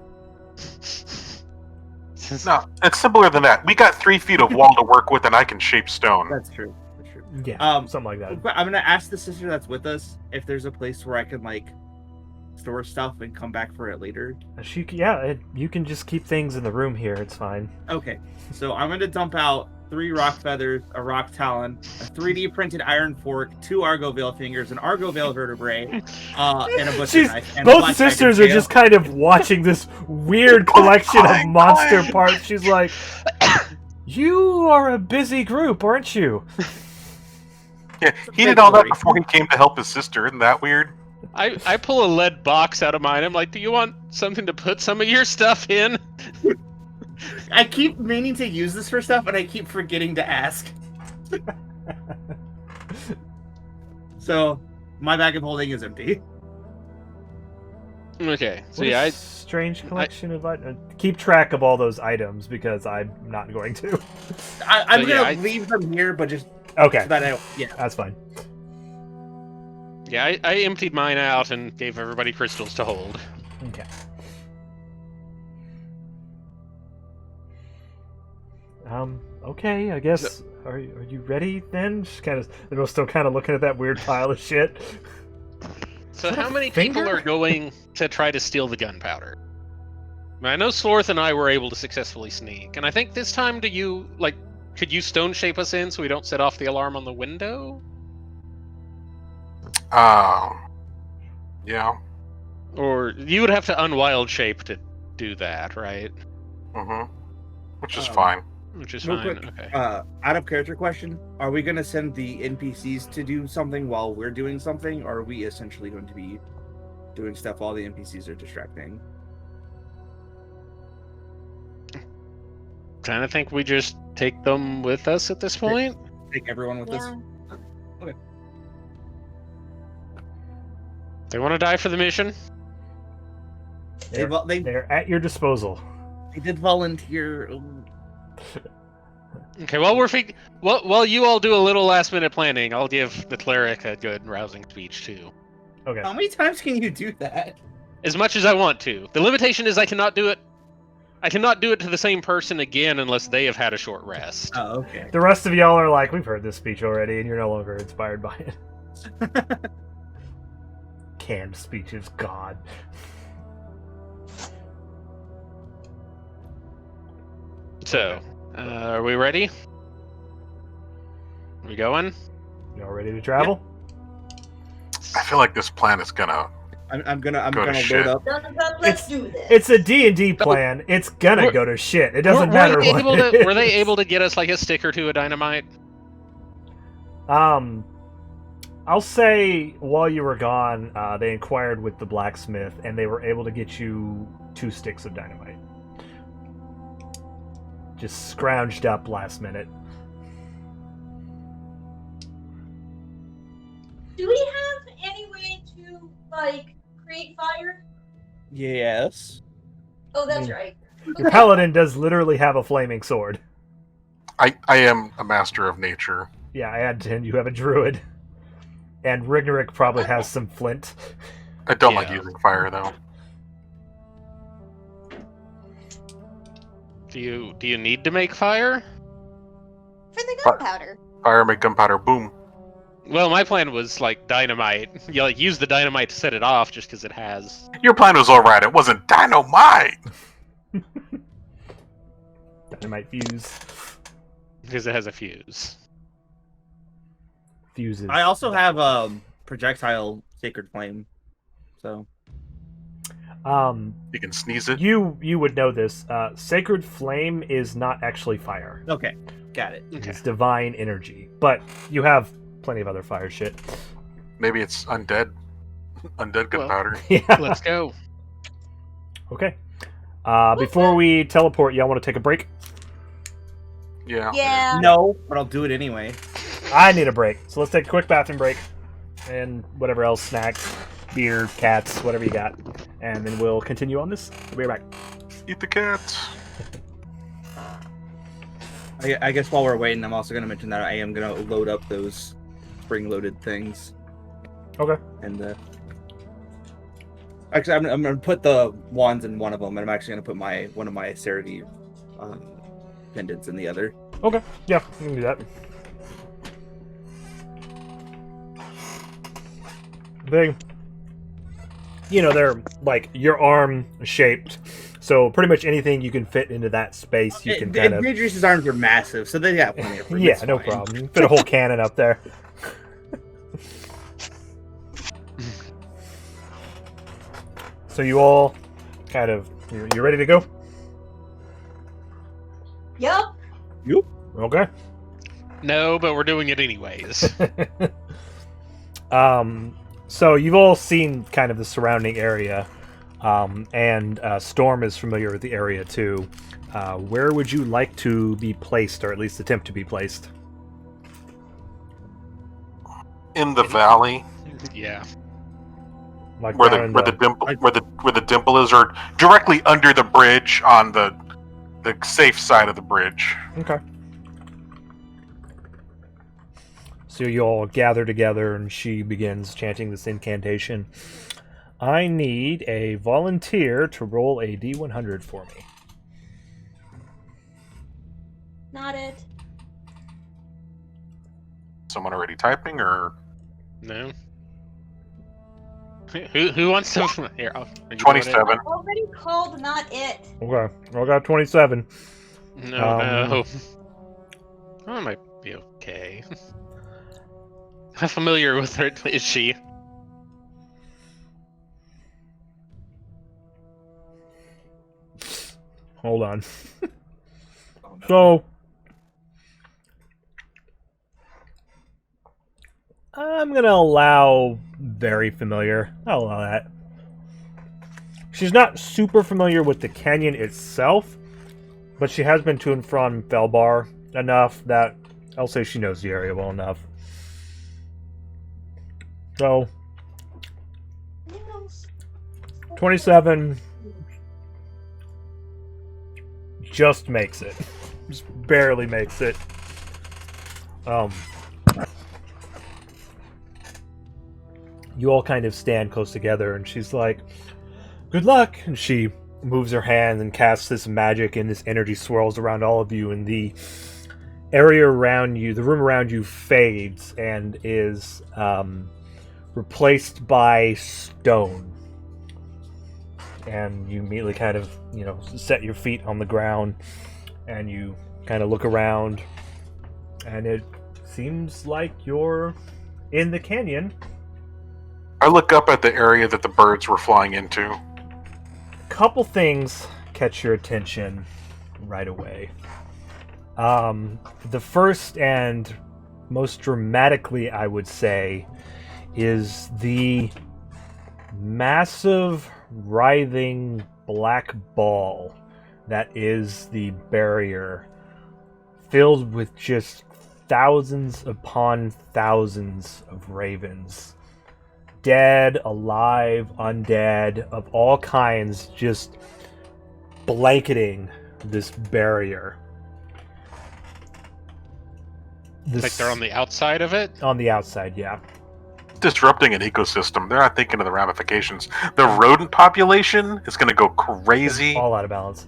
No, it's simpler than that. We got 3 feet of wall to work with, and I can shape stone. That's true. That's true. Yeah, something like that. But I'm gonna ask the sister that's with us if there's a place where I can like store stuff and come back for it later. You can just keep things in the room here. It's fine. Okay, so I'm gonna dump out 3 rock feathers, a rock talon, a 3D printed iron fork, 2 Argovale fingers, an Argovale vertebrae, and a butcher knife. And a Both black sisters dragon are just kind of watching this weird collection of monster parts. She's like, "You are a busy group, aren't you?" Yeah, he did all that before he came to help his sister. Isn't that weird? I pull a lead box out of mine. I'm like, "Do you want something to put some of your stuff in?" I keep meaning to use this for stuff, and I keep forgetting to ask. So, my bag of holding is empty. Okay, so What yeah, a strange collection of items. Keep track of all those items because I'm not going to. I'm So, gonna yeah, leave them here, but just Okay, so that I yeah. that's fine. I emptied mine out and gave everybody crystals to hold. Okay. Okay, I guess. Are you ready then? Just kind of, they're still kind of looking at that weird pile of shit. So Is that how a many finger? people are going to try to steal the gunpowder? I know Slorth and I were able to successfully sneak, and I think this time could you stone shape us in so we don't set off the alarm on the window? Yeah. Or you would have to unwild shape to do that, right? Mm-hmm. Which is Um, fine. Which is Real fine. quick, Okay. out of character question: are we gonna send the NPCs to do something while we're doing something, or are we essentially going to be doing stuff while the NPCs are distracting? Kind of think we just take them with us at this point. Take everyone with us. Yeah. They want to die for the mission. They've They're at your disposal. I did volunteer. Okay, while you all do a little last-minute planning, I'll give the cleric a good rousing speech too. Okay. How many times can you do that? As much as I want to. The limitation is I cannot do it to the same person again unless they have had a short rest. Oh, okay. The rest of y'all are like, we've heard this speech already, and you're no longer inspired by it. Canned speeches, God. So, are we ready? Are we going? Y'all ready to travel? I feel like this plan is gonna. I'm gonna Go to load shit. up. Let's do this. It's a D&D plan. It's gonna We're- go to shit. It doesn't Were matter they what able it to, were they is. able to get us like a stick or two of dynamite? I'll say while you were gone, they inquired with the blacksmith, and they were able to get you 2 sticks of dynamite. Just scrounged up last minute. Do we have any way to like create fire? Yes. Oh, that's Mm. right. Your paladin does literally have a flaming sword. I am a master of nature. Yeah, I add 10. You have a druid. And Rygnerik probably has some flint. I don't like Yeah. using fire though. Do you need to make fire? For the gunpowder. Fire make gunpowder. Boom. Well, my plan was like dynamite. You like use the dynamite to set it off just because it has. Your plan was alright. It wasn't dynamite. Dynamite fuse. Because it has a fuse. Fuses. I also have projectile sacred flame. So You can sneeze it. You would know this. Sacred flame is not actually fire. okay, got it. Okay. It's divine energy. But you have plenty of other fire shit. Maybe it's undead. Undead gunpowder. Yeah. Let's go. Okay. Before we teleport, y'all want to take a break? Yeah. Yeah. No, but I'll do it anyway. I need a break. So let's take a quick bathroom break. And whatever else, snacks, beer, cats, whatever you got. And then we'll continue on this. We'll be right back. Eat the cat. I guess while we're waiting, I'm also going to mention that I am going to load up those spring-loaded things. Okay. And actually, I'm going to put the wands in one of them, and I'm actually going to put one of my Cerity pendants in the other. Okay. Yeah, we can do that. They're like your arm shaped, so pretty much anything you can fit into that space, you can kind of. Dadrios' arms are massive, so they got plenty of room. Yeah, It's no fine. problem. You can fit a whole cannon up there. So you all kind of you ready to go? Yup. Okay. No, but we're doing it anyways. So you've all seen kind of the surrounding area, and Storm is familiar with the area too. Where would you like to be placed, or at least attempt to be placed? In the valley, Yeah. Like where down in the dimple is, or directly under the bridge on the safe side of the bridge. Okay. So you all gather together, and she begins chanting this incantation. I need a volunteer to roll a D100 for me. Not it. Someone already typing, or No. Who wants to? Here, are you doing it? 27. Already called not it. Okay. I got 27. No. I might be okay. How familiar with her is she? Hold on. So, I'm going to allow very familiar. I'll allow that. She's not super familiar with the canyon itself, but she has been to and from Felbar enough that I'll say she knows the area well enough. So, 27. just makes it. Just barely makes it. You all kind of stand close together, and she's like, "Good luck!" And she moves her hand and casts this magic, and this energy swirls around all of you, and the area around you, the room around you, fades and is replaced by stone. And you immediately kind of, set your feet on the ground, and you kind of look around, and it seems like you're in the canyon. I look up at the area that the birds were flying into. Couple things catch your attention right away. The first and most dramatically, I would say, is the massive, writhing black ball that is the barrier, filled with just thousands upon thousands of ravens. Dead, alive, undead, of all kinds, just blanketing this barrier. Like they're on the outside of it? On the outside, yeah. Disrupting an ecosystem. They're not thinking of the ramifications. The rodent population is going to go crazy. All out of balance.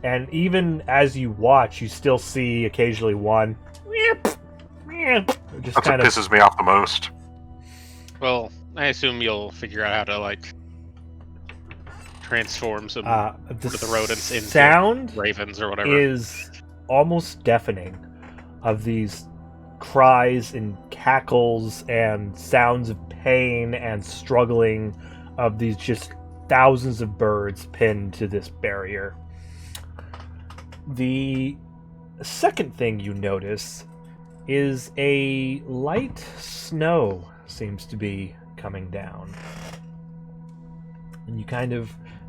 And even as you watch, you still see occasionally one. Just That's what kind of pisses me off the most. Well, I assume you'll figure out how to, transform some of the rodents into sound ravens or whatever. Is almost deafening of these cries and cackles and sounds of pain and struggling of these just thousands of birds pinned to this barrier. The second thing you notice is a light snow seems to be coming down. And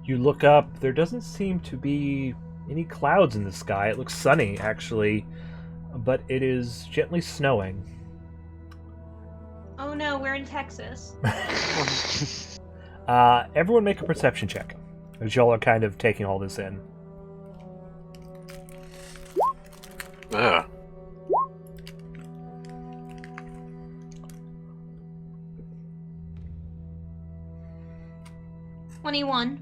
you look up, there doesn't seem to be any clouds in the sky. It looks sunny, actually, but it is gently snowing. Oh no, we're in Texas. Everyone make a perception check, as y'all are kind of taking all this in. Ugh. 21.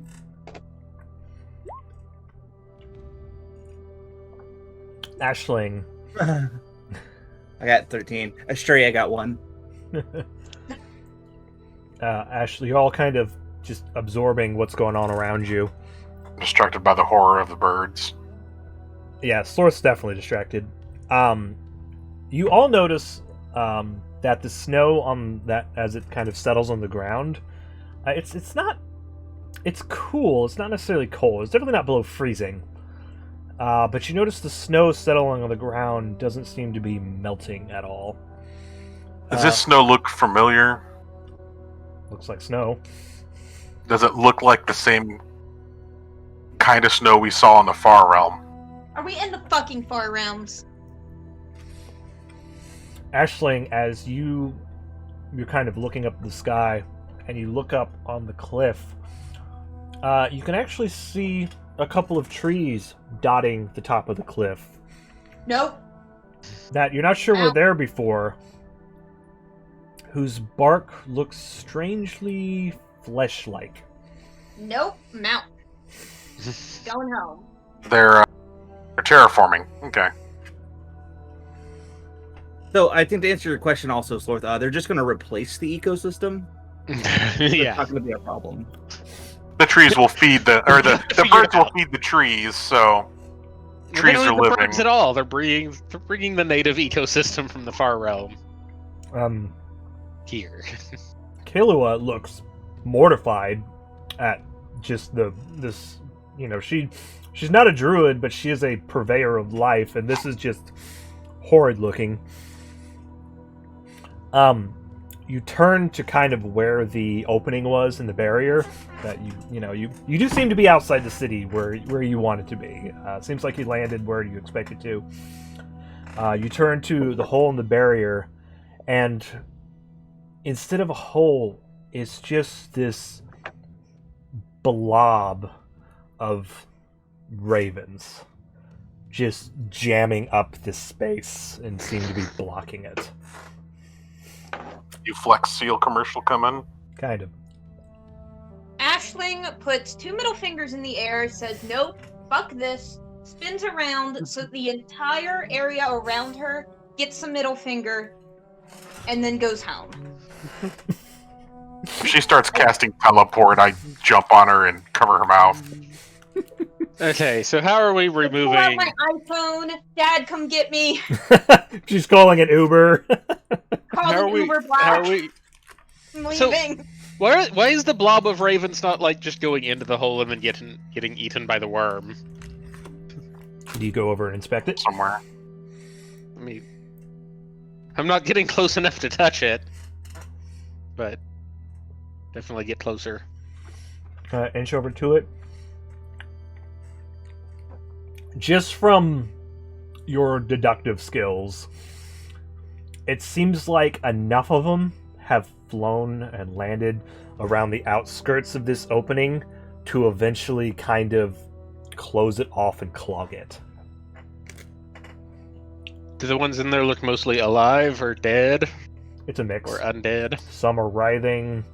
Ashling. I got 13. Astray, I got 1. Ashley, you're all kind of just absorbing what's going on around you. Distracted by the horror of the birds. Yeah, Slorth's definitely distracted. You all notice that the snow on that, as it kind of settles on the ground, it's cool. It's not necessarily cold. It's definitely not below freezing. But you notice the snow settling on the ground doesn't seem to be melting at all. Does this snow look familiar? Looks like snow. Does it look like the same kind of snow we saw in the Far Realm? Are we in the fucking Far Realms? Ashling, as you're kind of looking up at the sky, and you look up on the cliff, you can actually see a couple of trees dotting the top of the cliff. Nope. That you're not sure were Ow. there before, whose bark looks strangely flesh-like. Nope. I'm out. Going home. They're terraforming. Okay. So I think to answer your question also, Slorth, they're just going to replace the ecosystem. It's Yeah. not going to be a problem. The trees will feed the birds will feed the trees, so They trees don't are eat the living. birds at all. They're bringing the native ecosystem from the Far Realm here. Kahlua looks mortified at just this. She's not a druid, but she is a purveyor of life, and this is just horrid looking. You turn to kind of where the opening was in the barrier. That you do seem to be outside the city where you want it to be. Seems like you landed where you expected to. You turn to the hole in the barrier, and instead of a hole, it's just this blob of ravens. just jamming up this space and seem to be blocking it. You Flex Seal commercial coming? Kind of. Ashling puts 2 middle fingers in the air, says, nope, fuck this, spins around so the entire area around her gets a middle finger, and then goes home. She starts casting teleport. I jump on her and cover her mouth. Okay, so how are we Pull out removing? my iPhone. Dad, come get me. She's calling it Uber. Call How are an we? Uber How are Black. we? I'm So- leaving. Why is the blob of ravens not like just going into the hole and then getting eaten by the worm? Do you go over and inspect it? Somewhere. I mean, I'm not getting close enough to touch it, but definitely get closer. Inch over to it. Just from your deductive skills, it seems like enough of them have flown and landed around the outskirts of this opening to eventually kind of close it off and clog it. Do the ones in there look mostly alive or dead It's a mix. or undead? Some are writhing.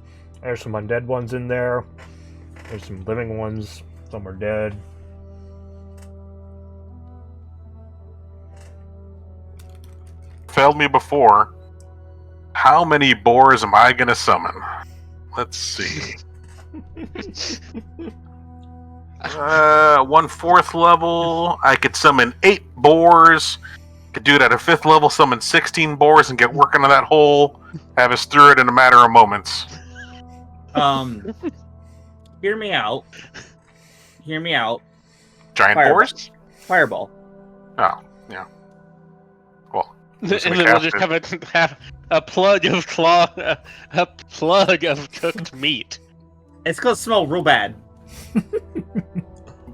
There's some undead ones in there. There's some living ones. Some are dead. Failed me before. How many boars am I gonna summon? Let's see. 1/4 level. I could summon 8 boars. Could do it at a 5th level. Summon 16 boars and get working on that hole. Have us through it in a matter of moments. Hear me out. Hear me out. Giant Fireball. boars? Fireball. Oh, yeah. Well, And Just then gonna we'll cast just have a plug of a plug of cooked meat. It's gonna smell real bad.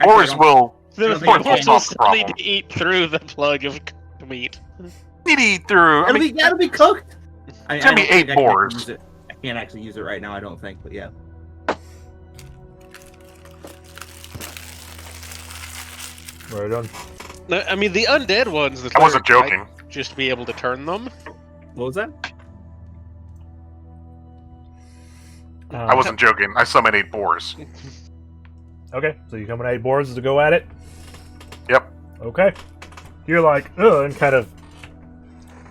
boars will The It'll be boars okay. will Solve the still need problem. to eat through the plug of cooked meat. need to eat through. I mean, It'll be cooked. It's gonna be don't think 8 I can boars. use it. I can't actually use it right now. I don't think, but yeah. Right on. No, I mean, the undead ones. The I wasn't cleric joking. might just be able to turn them. What was that? I wasn't joking. I summoned 8 boars. Okay, so you come with 8 boards to go at it? Yep. Okay. You're like, ugh, and kind of...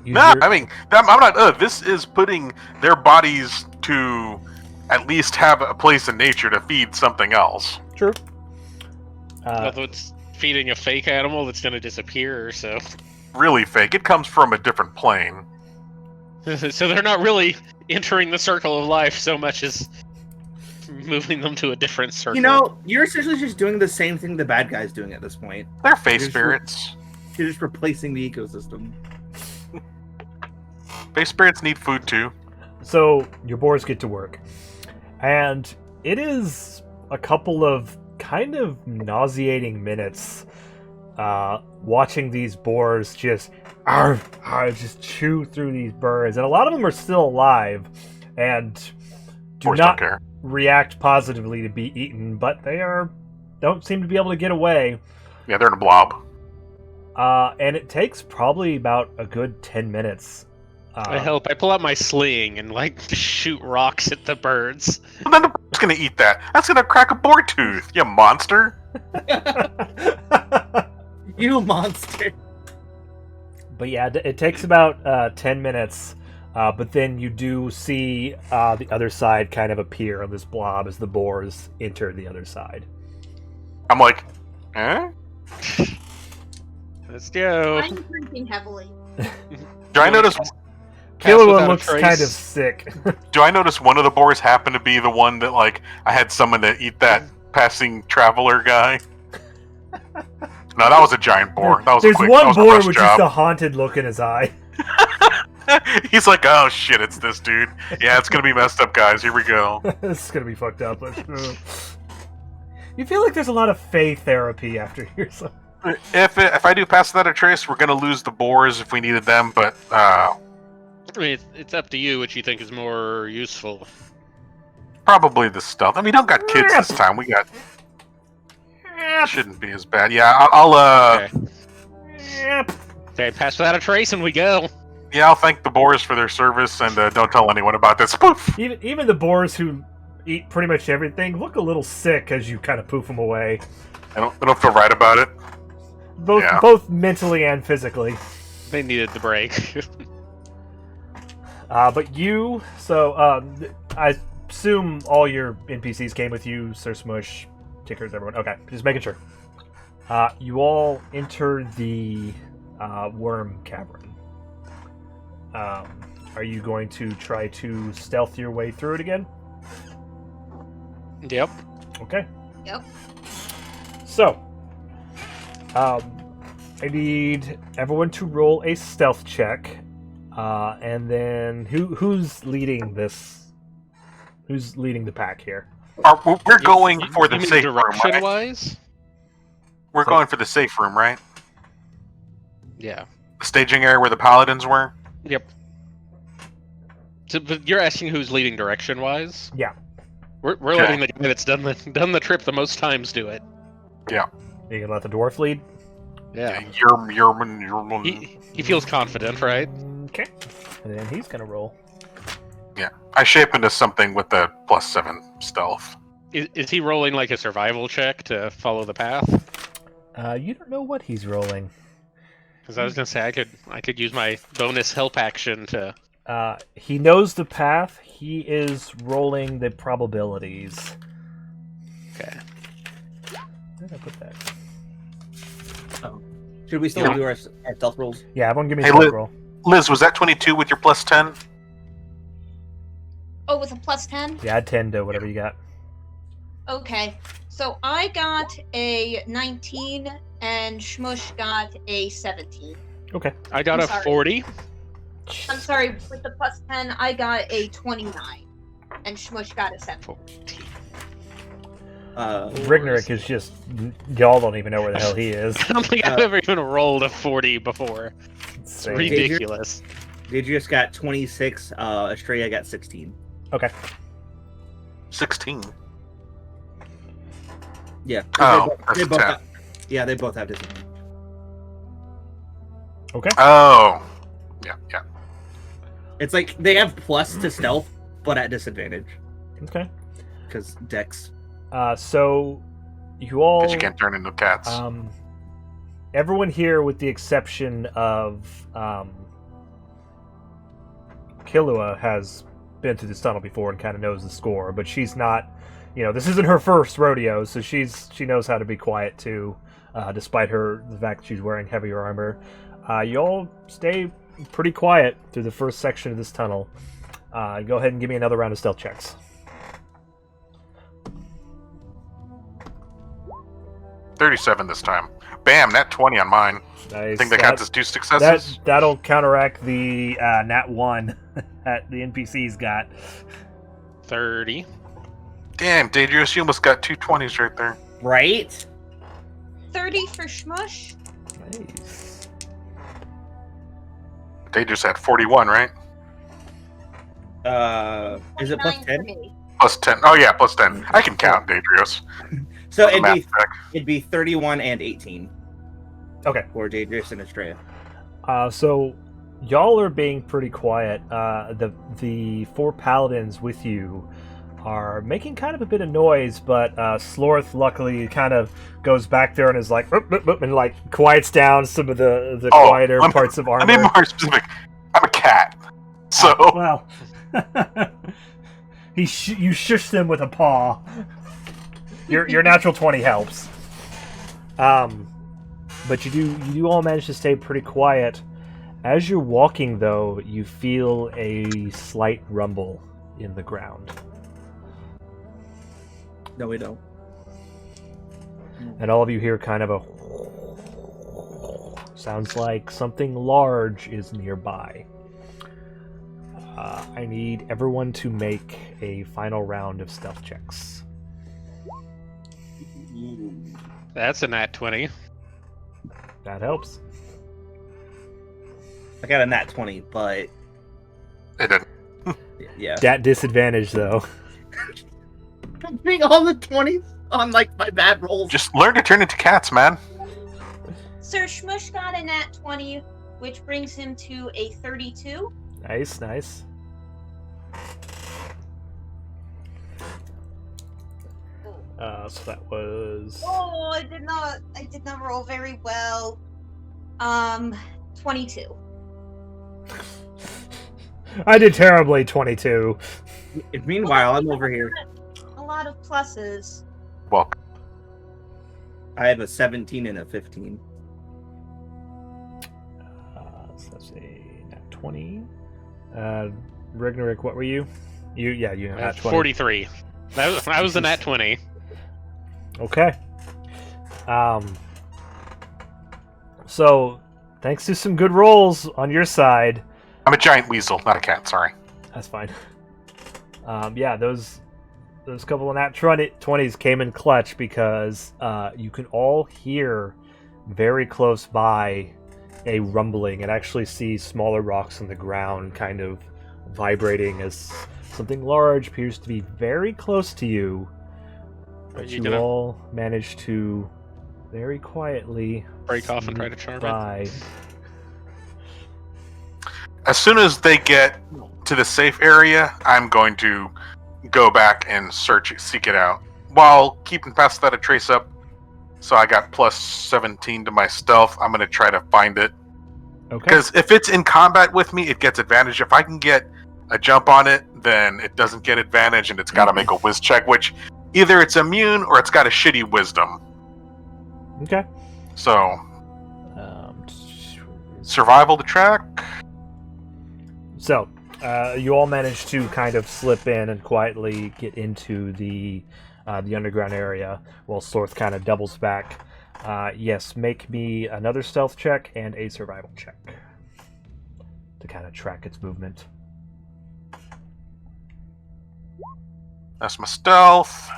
use Nah, your- I mean, I'm not. This is putting their bodies to at least have a place in nature to feed something else. True. Although it's feeding a fake animal that's going to disappear, so Really fake. It comes from a different plane. so they're not really entering the circle of life so much as moving them to a different circle. You know, you're essentially just doing the same thing the bad guy's doing at this point. They're face Here's spirits. You're just replacing the ecosystem. Face spirits need food too. So your boars get to work, and it is a couple of kind of nauseating minutes watching these boars just just chew through these birds, and a lot of them are still alive and do Boars not don't care. react positively to be eaten, but they don't seem to be able to get away. Yeah, they're in a blob. And it takes probably about a good 10 minutes. I help. I pull out my sling and like shoot rocks at the birds. And then the bird's gonna eat that. That's gonna crack a boar tooth, you monster. You monster. But yeah, it takes about 10 minutes, but then you do see the other side kind of appear on this blob as the boars enter the other side. I'm like, eh? Let's go. I'm drinking heavily. Do I notice? Killer without a looks trace. kind of sick. Do I notice one of the boars happen to be the one that like I had someone to eat that passing traveler guy? No, that was a giant boar. That was There's a quick, one that was a boar rush with job. just a haunted look in his eye. He's like, oh shit, it's this dude. Yeah, it's gonna be messed up, guys. Here we go. This is gonna be fucked up. You feel like there's a lot of Fey therapy after here. So. If I do pass that a trace, we're gonna lose the boars if we needed them. But I mean, it's up to you which you think is more useful. probably the stealth. I mean, we don't got kids this time. We got shouldn't be as bad. Yeah, I'll Okay. Yep. Okay, pass without a trace and we go. Yeah, I'll thank the boars for their service, and don't tell anyone about this. Poof! Even the boars who eat pretty much everything look a little sick as you kind of poof them away. I don't feel right about it. Both mentally and physically. They needed the break. But you, I assume all your NPCs came with you, Sir Smush, Tickers, everyone. Okay, just making sure. You all enter the worm cavern. Are you going to try to stealth your way through it again? Yep. Okay. Yep. So, I need everyone to roll a stealth check, and then who's leading this? Who's leading the pack here? We're going for the You mean safe room, right? direction-wise? We're going for the safe room, right? Yeah. The staging area where the paladins were? Yep. So, but you're asking who's leading direction-wise? Yeah. We're Okay. letting the guy that's done the trip the most times do it. You can let the dwarf lead? Yeah. You're He feels confident, right? Okay. And then he's going to roll. Yeah. I shape into something with the +7 stealth. Is he rolling like a survival check to follow the path? You don't know what he's rolling. Because I was gonna say I could use my bonus help action to. He knows the path. He is rolling the probabilities. Okay. Where did I put that? Should we still Yeah. do our stealth rolls? Yeah, everyone give me a Hey, stealth roll. Liz, was that 22 with your +10? Oh, with a +10? Yeah, add 10 to whatever you got. Okay. So I got a 19 and Shmush got a 17. Okay. I got I'm a sorry. 40. I'm sorry, with the +10, I got a 29 and Shmush got a 7. 14. Rygnerik is just... Y'all don't even know where the hell he is. I don't think I've ever even rolled a 40 before. It's Insane. ridiculous. Dadrios got 26. Estrella got 16. Okay. 16. Yeah. Oh, they that's both 10. have, yeah, they both have disadvantage. Okay. Oh. Yeah. It's like they have plus to stealth, but at disadvantage Okay. because Dex. So, you all... Because you can't turn into cats. Everyone here, with the exception of Killua, has been through this tunnel before and kind of knows the score, but she's not... this isn't her first rodeo, so she knows how to be quiet too, despite the fact that she's wearing heavier armor. You all stay pretty quiet through the first section of this tunnel. Go ahead and give me another round of stealth checks. 37 this time. Bam, nat 20 on mine. Nice. I think that counts as 2 successes. That'll counteract the nat 1 that the NPCs got. 30. Damn, Dadrios, you almost got 2 20s right there. Right? 30 for Shmush. Nice. Dadrios had 41, right? Is it plus 9 for 10? me. +10. Oh yeah, +10. I can count, Dadrios. So Math check. it'd be 31 and 18 Okay. for Dadrios and Estrella. So y'all are being pretty quiet. The 4 paladins with you are making kind of a bit of noise, but Slorth luckily kind of goes back there and is like, "Oop, oop, oop," and like quiets down some of the quieter parts of armor. I mean, more specific. I'm a cat, so Well, you shush them with a paw. Your natural 20 helps. But you do all manage to stay pretty quiet. As you're walking, though, you feel a slight rumble in the ground. No, we don't. And all of you hear kind of a... Sounds like something large is nearby. I need everyone to make a final round of stealth checks. That's a nat 20. That helps. I got a nat 20, but it didn't. yeah. That disadvantage, though. I'm getting all the 20s on like my bad rolls. Just learn to turn into cats, man. Sir Shmush got a nat 20, which brings him to a 32. Nice, nice. So that was... Oh, I did not roll very well. 22. I did terribly, 22. Meanwhile, I'm over here. A lot of pluses. Well, I have a 17 and a 15. So let's see, nat 20. Rygnerik, what were you? You nat 20. 43. I was the nat 20. Okay. So, thanks to some good rolls on your side. I'm a giant weasel, not a cat. Sorry. That's fine. Yeah, those couple of nat 20s came in clutch because you can all hear very close by a rumbling and actually see smaller rocks on the ground kind of vibrating as something large appears to be very close to you. But you all managed to very quietly break off and try to charm it. As soon as they get to the safe area, I'm going to go back and seek it out while keeping pathfinder trace up. So I got plus 17 to my stealth. I'm going to try to find it. Okay. Because if it's in combat with me, it gets advantage. If I can get a jump on it, then it doesn't get advantage, and it's got to make a whiz check, which either it's immune or it's got a shitty wisdom. Okay. So, survival to track. So, you all managed to kind of slip in and quietly get into the underground area while Slorth kind of doubles back. Yes, make me another stealth check and a survival check to kind of track its movement. That's my stealth.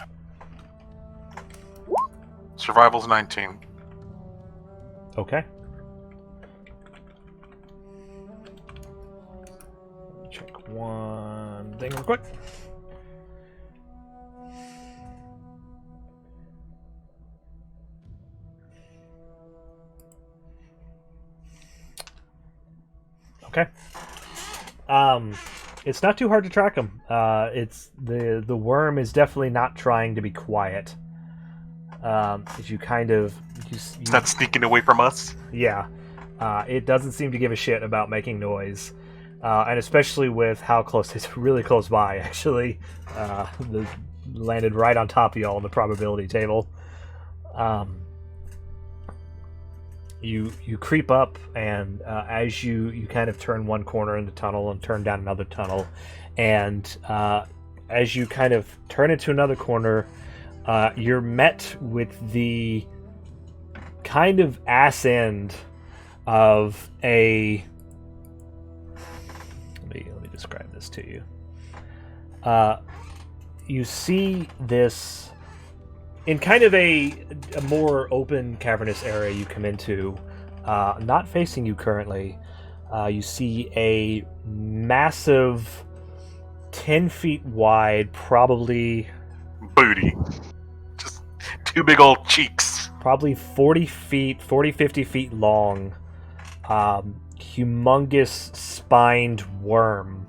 Survival's 19. Okay. Check one thing real quick. Okay. It's not too hard to track them. It's the worm is definitely not trying to be quiet. As you kind of it's not sneaking away from us. Yeah. It doesn't seem to give a shit about making noise, and especially with how close it's really close by. Actually, landed right on top of y'all on the probability table. You creep up, and as you kind of turn one corner in the tunnel and turn down another tunnel, and as you kind of turn into another corner, you're met with the kind of ass end of a... Let me describe this to you. You see this in kind of a more open, cavernous area you come into, not facing you currently. You see a massive 10 feet wide, probably... booty. Just two big old cheeks. Probably 50 feet long, humongous spined worm.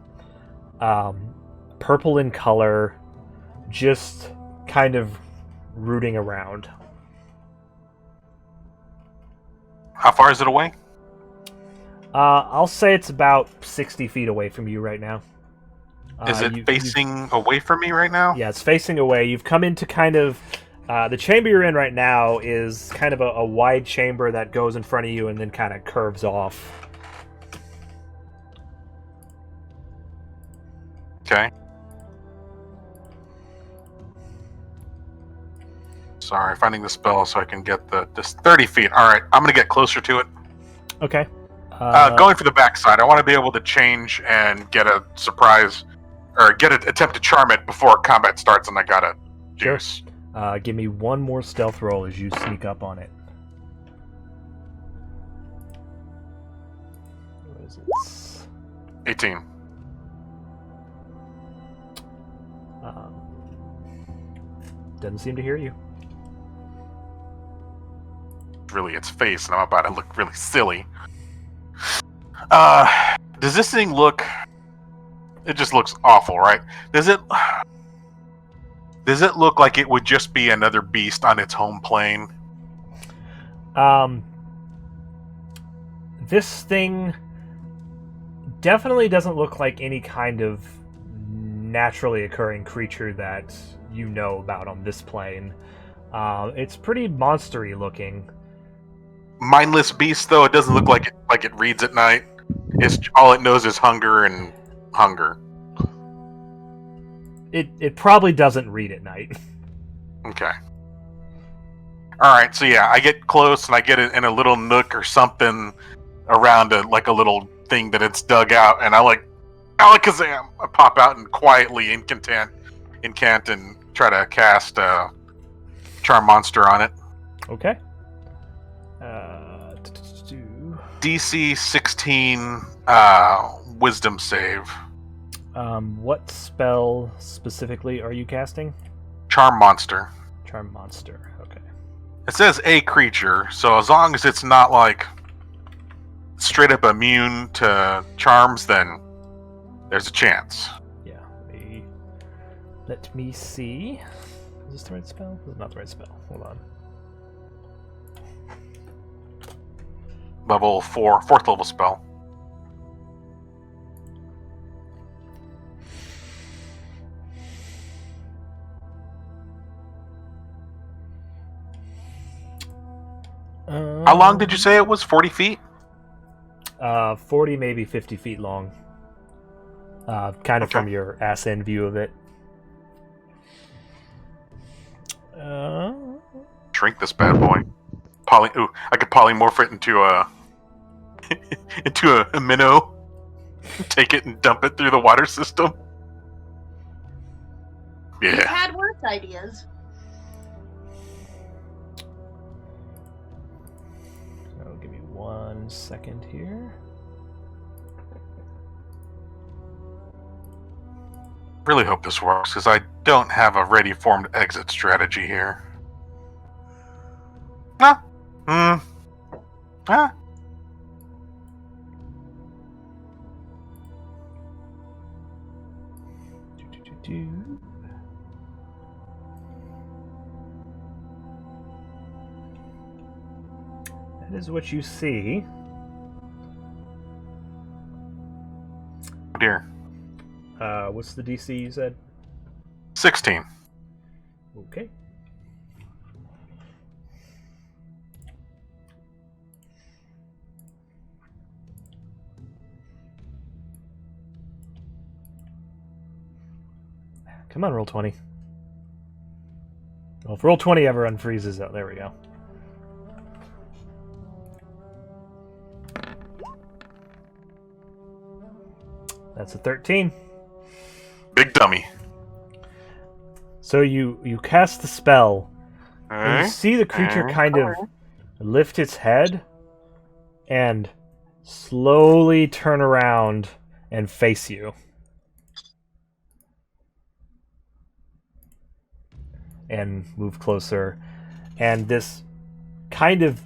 Purple in color, just kind of rooting around. How far is it away? I'll say it's about 60 feet away from you right now. Is it facing away from me right now? Yeah, it's facing away. You've come into kind of... the chamber you're in right now is kind of a wide chamber that goes in front of you and then kind of curves off. Okay. Sorry, finding the spell so I can get this 30 feet. All right, I'm going to get closer to it. Okay. Going for the backside. I want to be able to change and get a surprise, or attempt to charm it before combat starts, and I got to juice. Give me one more stealth roll as you sneak up on it. What is it? 18. Doesn't seem to hear you. really its face, and I'm about to look really silly. Does this thing look? It just looks awful, right? Does it look like it would just be another beast on its home plane? This thing definitely doesn't look like any kind of naturally occurring creature that you know about on this plane. It's pretty monstery looking. Mindless beast, though. It doesn't look like it reads at night. It's all it knows is hunger and hunger. It probably doesn't read at night. Okay. Alright, so yeah, I get close and I get it in a little nook or something around a little thing that it's dug out, and I Alakazam! I pop out and quietly incant and try to cast Charm Monster on it. Okay. DC 16 Wisdom save. What spell specifically are you casting? Charm Monster. Charm Monster. Okay. It says a creature, so as long as it's not like straight up immune to charms, then there's a chance. Yeah. Let me see. Is this the right spell? This is not the right spell. Hold on. Level 4, 4th level spell. How long did you say it was? 40 feet? 40, maybe 50 feet long. Kind of Okay. from your ass-end view of it. Shrink this bad boy. I could polymorph it into a minnow. Take it and dump it through the water system. We've Yeah. had worse ideas. So give me 1 second here. Really hope this works, because I don't have a ready-formed exit strategy here. Ah. Ah. That is what you see. Oh dear. What's the DC you said? 16. Okay. Come on, roll 20. Well, if roll 20 ever unfreezes, oh, there we go. That's a 13. Big dummy. So you cast the spell, and Alright. you see the creature kind of lift its head and slowly turn around and face you. And move closer. And this kind of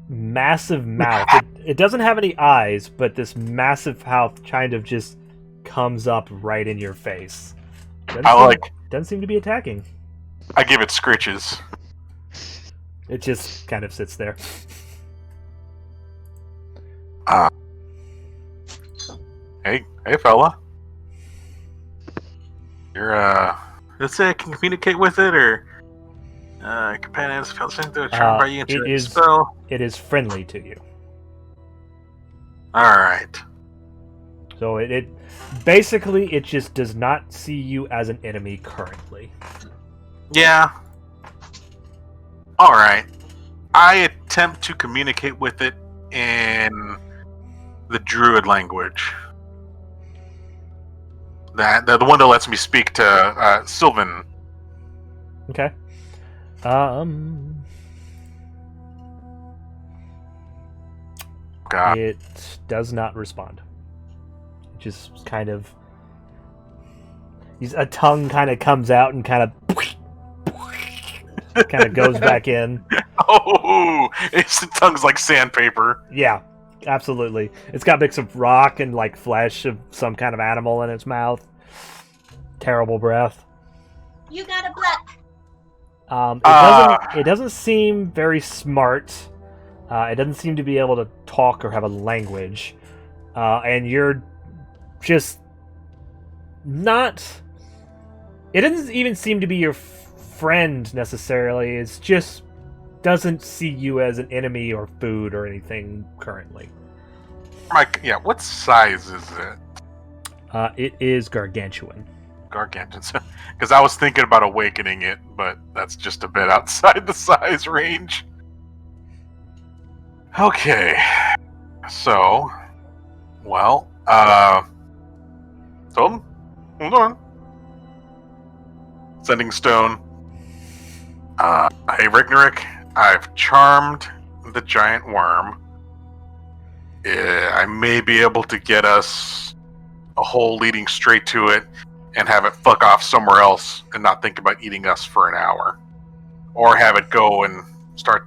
massive mouth, it doesn't have any eyes, but this massive mouth kind of just comes up right in your face. Doesn't seem to be attacking. I give it scritches. It just kind of sits there. Hey fella. You're let's say I can communicate with it, or companions felt sent to a charm by you into a spell. It is friendly to you. Alright. So it basically it just does not see you as an enemy currently. Yeah. Alright. I attempt to communicate with it in the Druid language. The one that lets me speak to Sylvan. Okay. God. It does not respond. It just kind of a tongue kind of comes out and kind of goes back in. Oh, Its tongue's like sandpaper. Yeah, absolutely. It's got bits of rock and like flesh of some kind of animal in its mouth. Terrible breath. You got a black. It doesn't seem very smart. It doesn't seem to be able to talk or have a language. And you're just not... It doesn't even seem to be your friend necessarily. It's just doesn't see you as an enemy or food or anything currently. Mike, yeah, what size is it? It is gargantuan. Gargantuan. Because I was thinking about awakening it, but that's just a bit outside the size range. Okay. So, well, hold on. Sending stone. Hey, Rygnerik, I've charmed the giant worm. I may be able to get us a hole leading straight to it and have it fuck off somewhere else and not think about eating us for an hour. Or have it go and start...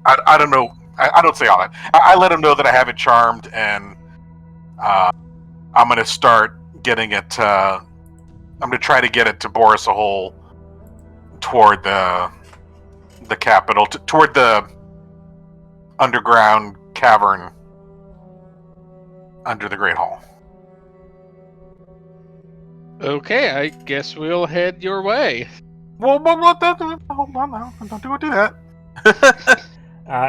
I don't know. I don't say all that. I let him know that I have it charmed, and I'm going to start getting it... I'm going to try to get it to bore us a hole toward the capital, toward the underground cavern under the Great Hall. Okay, I guess we'll head your way. Well, hold on now. Don't do that.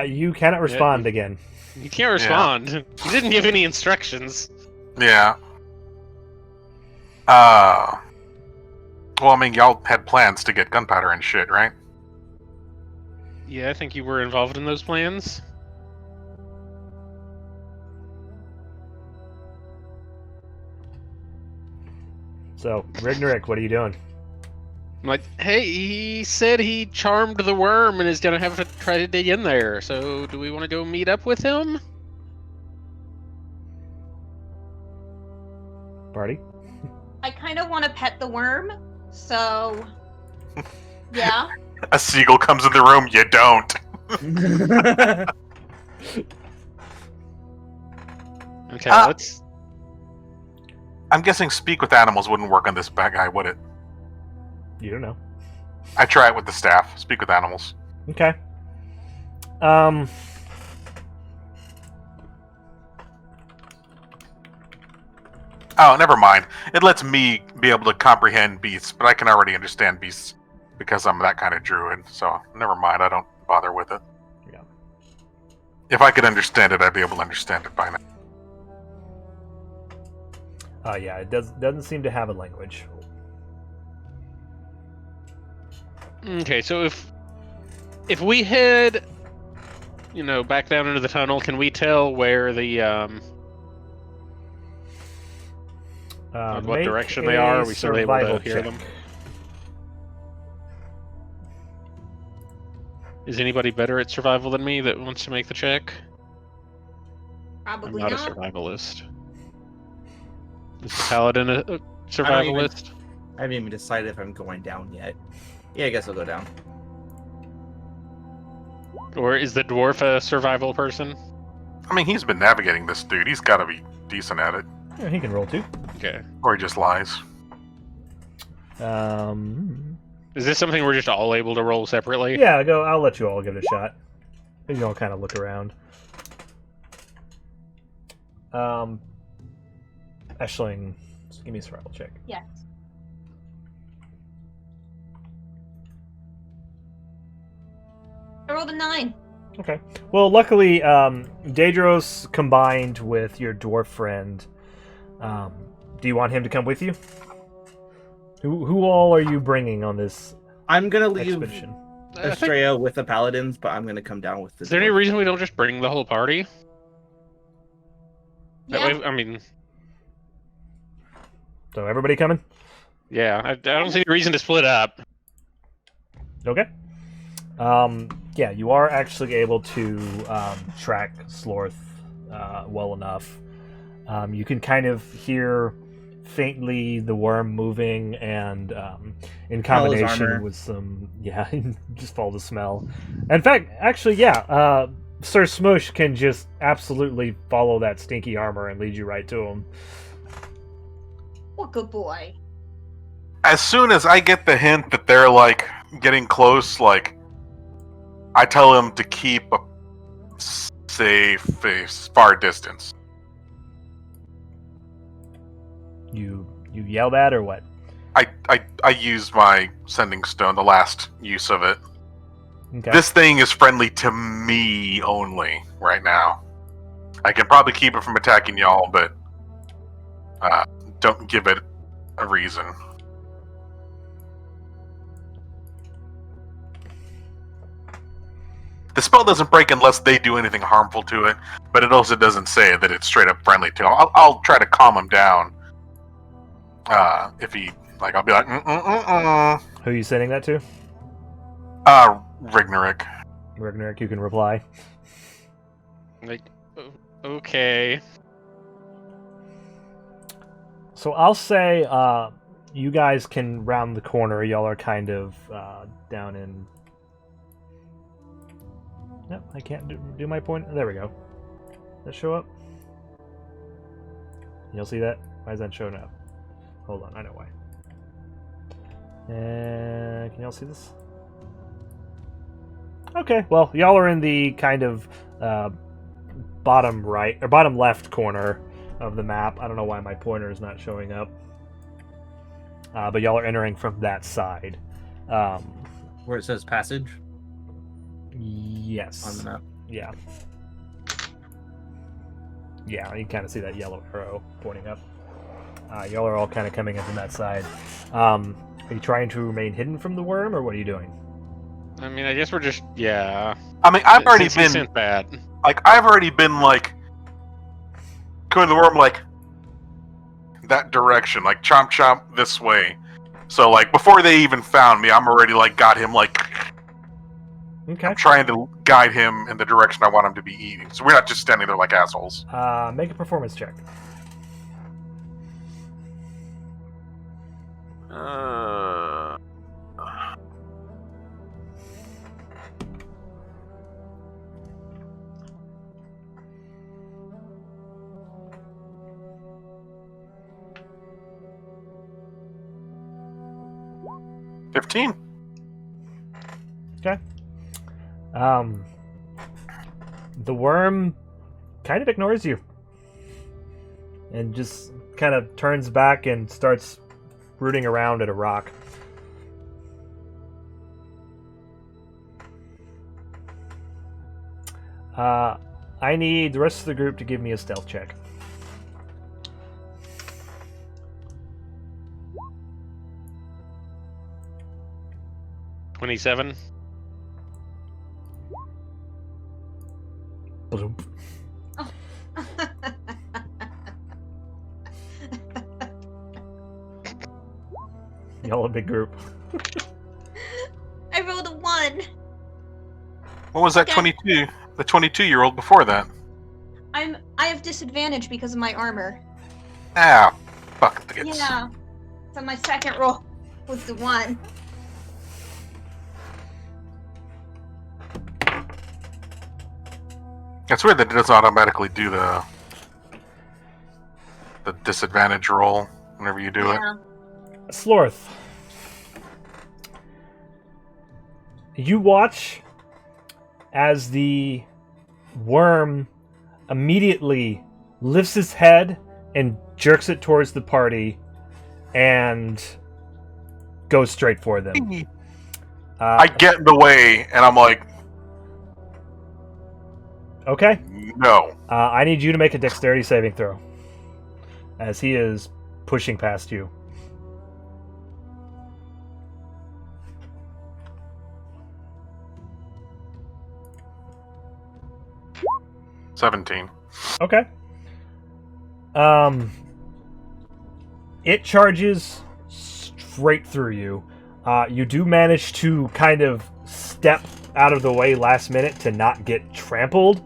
You cannot respond again. You can't respond. You didn't give any instructions. Yeah. Well, I mean, y'all had plans to get gunpowder and shit, right? Yeah, I think you were involved in those plans. So, Rygnerik, what are you doing? I'm like, hey, he said he charmed the worm and is gonna have to try to dig in there. So, do we want to go meet up with him? Party? I kind of want to pet the worm, so yeah. A seagull comes in the room, you don't. Okay, let's... I'm guessing speak with animals wouldn't work on this bad guy, would it? You don't know. I try it with the staff. Speak with animals. Okay. Oh, never mind. It lets me be able to comprehend beasts, but I can already understand beasts because I'm that kind of druid. So never mind. I don't bother with it. Yeah. If I could understand it, I'd be able to understand it by now. Yeah, it doesn't seem to have a language. Okay, so if we head, back down into the tunnel, can we tell where the what direction they are? Are we still able to hear them? Is anybody better at survival than me that wants to make the check? Probably I'm not a survivalist. Is the Paladin a survivalist? I haven't even decided if I'm going down yet. Yeah, I guess I'll go down. Or is the dwarf a survival person? I mean, he's been navigating this dude. He's got to be decent at it. Yeah, he can roll too. Okay. Or he just lies. Is this something we're just all able to roll separately? Yeah, I'll let you all give it a shot. You can all kind of look around. Aisling, just give me a survival check. Yes. I rolled a 9. Okay. Well, luckily, Dadrios combined with your dwarf friend. Do you want him to come with you? Who all are you bringing on this I'm gonna leave expedition? Estrella with the paladins, but I'm gonna come down with the. Is there any reason we don't just bring the whole party? That Yeah. way, I mean, So everybody coming? yeah, I don't see any reason to split up. Okay. Yeah, you are actually able to track Slorth well enough. You can kind of hear faintly the worm moving, and in Smell his combination armor. with some, just follow the smell. In fact, actually, Sir Smush can just absolutely follow that stinky armor and lead you right to him. What good boy. As soon as I get the hint that they're like getting close, like I tell him to keep a safe, far distance. You yell that or what? I use my sending stone, the last use of it. Okay. This thing is friendly to me only right now. I can probably keep it from attacking y'all, but don't give it a reason. The spell doesn't break unless they do anything harmful to it, but it also doesn't say that it's straight up friendly to him. I'll try to calm him down. If he, like, I'll be like, Who are you sending that to? Rygnerik. Rygnerik, you can reply. Like, okay. So I'll say you guys can round the corner. Y'all are kind of down in... No, I can't do my point. There we go. Does that show up? You'll see that? Why is that showing up? Hold on, I know why. Can y'all see this? Okay, well, y'all are in the kind of bottom right or bottom left corner of the map. I don't know why my pointer is not showing up. But y'all are entering from that side. Where it says passage Yes. on the map. Yeah. Yeah, you kind of see that yellow arrow pointing up. Y'all are all kind of coming in from that side. Are you trying to remain hidden from the worm, or what are you doing? I mean, I guess we're just, yeah. I mean, I've already Since he been sent that. I've already been like going to the worm like that direction, like chomp chomp this way. So like before they even found me, I'm already like got him like Okay. I'm trying to guide him in the direction I want him to be eating. So we're not just standing there like assholes. Make a performance check. Uh... $15. Okay. The worm kind of ignores you and just kind of turns back and starts rooting around at a rock. I need the rest of the group to give me a stealth check. $27. Y'all a big group. I rolled a 1. What was that? Okay. 22. The 22-year-old before that. I have disadvantage because of my armor. Ah, buckets. Yeah. So my second roll was the 1. It's weird that it doesn't automatically do the disadvantage roll whenever you do it. Slorth. You watch as the worm immediately lifts his head and jerks it towards the party and goes straight for them. I get in the way, and I'm like, Okay. no. I need you to make a dexterity saving throw, as he is pushing past you. $17. Okay. It charges straight through you. You do manage to kind of step out of the way last minute to not get trampled.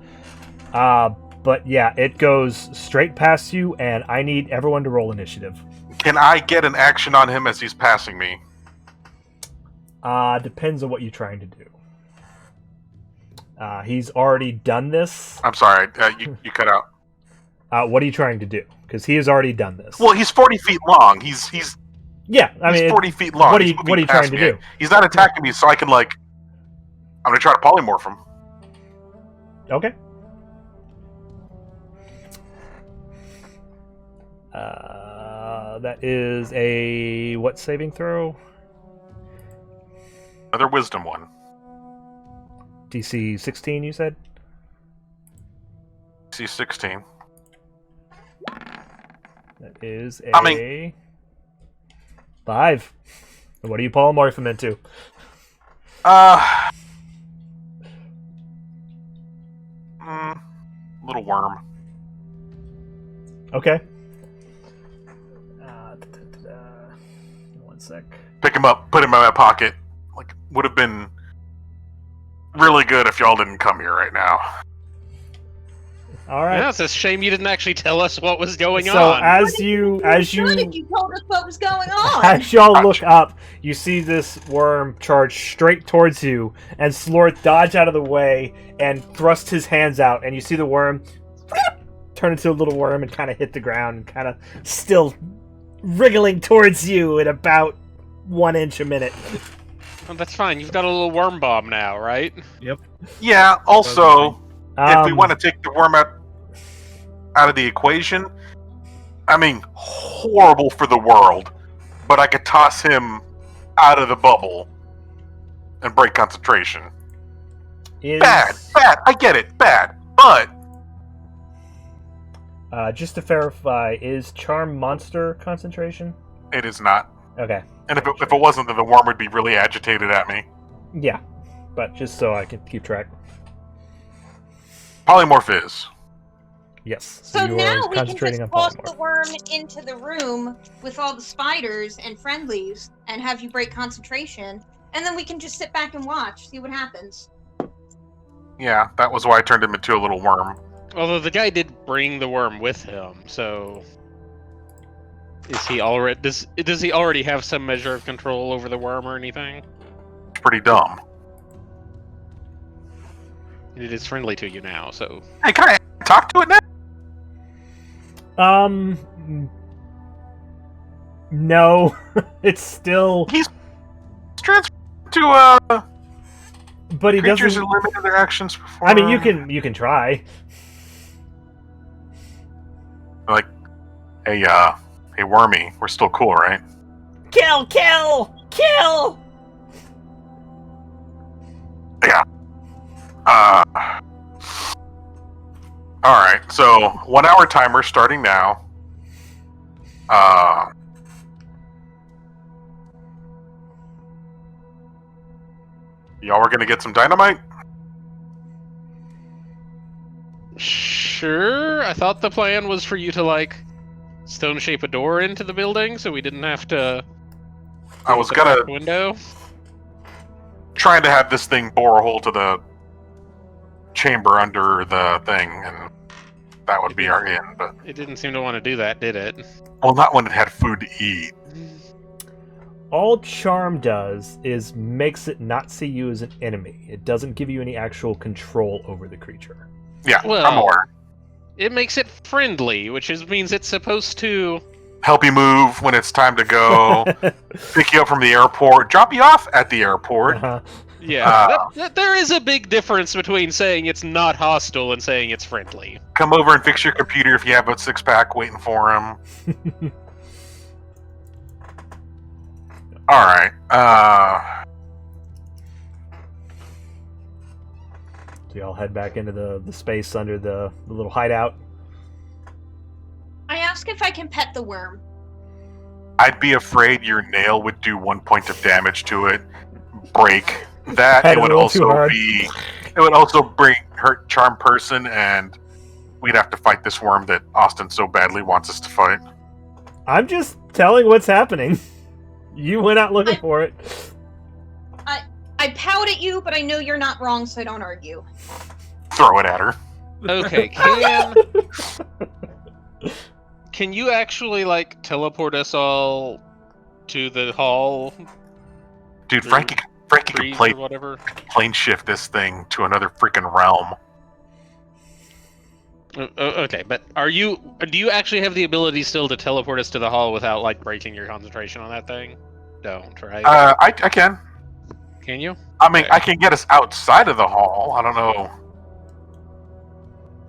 But yeah, it goes straight past you, and I need everyone to roll initiative. Can I get an action on him as he's passing me? Depends on what you're trying to do. He's already done this. I'm sorry, you cut out. What are you trying to do? Because he has already done this. Well, he's 40 feet long. He's yeah. I mean, 40 feet long. What are you trying to do? He's not attacking me, so I can I'm gonna try to polymorph him. Okay. That is a what saving throw? Another wisdom one. DC 16, you said? DC 16. That is a 5. What do you polymorph him into? Little worm. Okay. One sec. Pick him up, put him in my pocket. Would have been really good if y'all didn't come here right now. All right. Yeah, it's a shame you didn't actually tell us what was going on. So as you told us what was going on. as y'all look up, you see this worm charge straight towards you, and Slorth dodge out of the way and thrust his hands out, and you see the worm turn into a little worm and kind of hit the ground, and kind of still wriggling towards you at about 1 inch a minute. Oh, that's fine. You've got a little worm bomb now, right? Yep. Yeah. Also, if we Um, want to take the worm out of the equation, I mean, horrible for the world, but I could toss him out of the bubble and break concentration. Bad. I get it. Bad, but just to verify, is Charm Monster concentration? it is not. Okay. And if it wasn't, then the worm would be really agitated at me. Yeah, but just so I can keep track. Polymorph is. Yes. So you are now we can concentrating just on toss polymorph. the worm into the room with all the spiders and friendlies and have you break concentration, and then we can just sit back and watch, see what happens. Yeah, that was why I turned him into a little worm. Although the guy did bring the worm with him, so is he already does he already have some measure of control over the worm or anything? It's pretty dumb. It is friendly to you now, so Hey, can I talk to it now? No, it's still. He's transferred to But he creatures doesn't. who limit their actions before. I mean, you can try. Hey, Wormy, we're still cool, right? Kill! Yeah. Alright, so 1 hour timer starting now. Y'all were gonna get some dynamite? sure. I thought the plan was for you to stone shape a door into the building, so we didn't have to. I was the gonna back window. trying to have this thing bore a hole to the chamber under the thing, and that would be our in, but It didn't seem to want to do that, did it? well, not when it had food to eat. All Charm does is makes it not see you as an enemy. It doesn't give you any actual control over the creature. Yeah, Well- I'm aware. It makes it friendly, which means it's supposed to. Help you move when it's time to go, pick you up from the airport, drop you off at the airport. Uh-huh. Yeah, there is a big difference between saying it's not hostile and saying it's friendly. Come over and fix your computer if you have a 6-pack waiting for him. Alright, So y'all head back into the space under the little hideout. I ask if I can pet the worm. I'd be afraid your nail would do 1 point of damage to it, break. That Pet it it a would little too also hard. it would also hurt charm person, and we'd have to fight this worm that Austin so badly wants us to fight. I'm just telling what's happening. You went out looking for it. I pout at you, but I know you're not wrong, so I don't argue. can you actually like teleport us all to the hall? Dude, Through Frankie can trees or whatever. plane shift this thing to another freaking realm. Okay, but do you actually have the ability still to teleport us to the hall without like breaking your concentration on that thing? Don't, right? I can. Can you? I mean, Okay. I can get us outside of the hall. I don't know.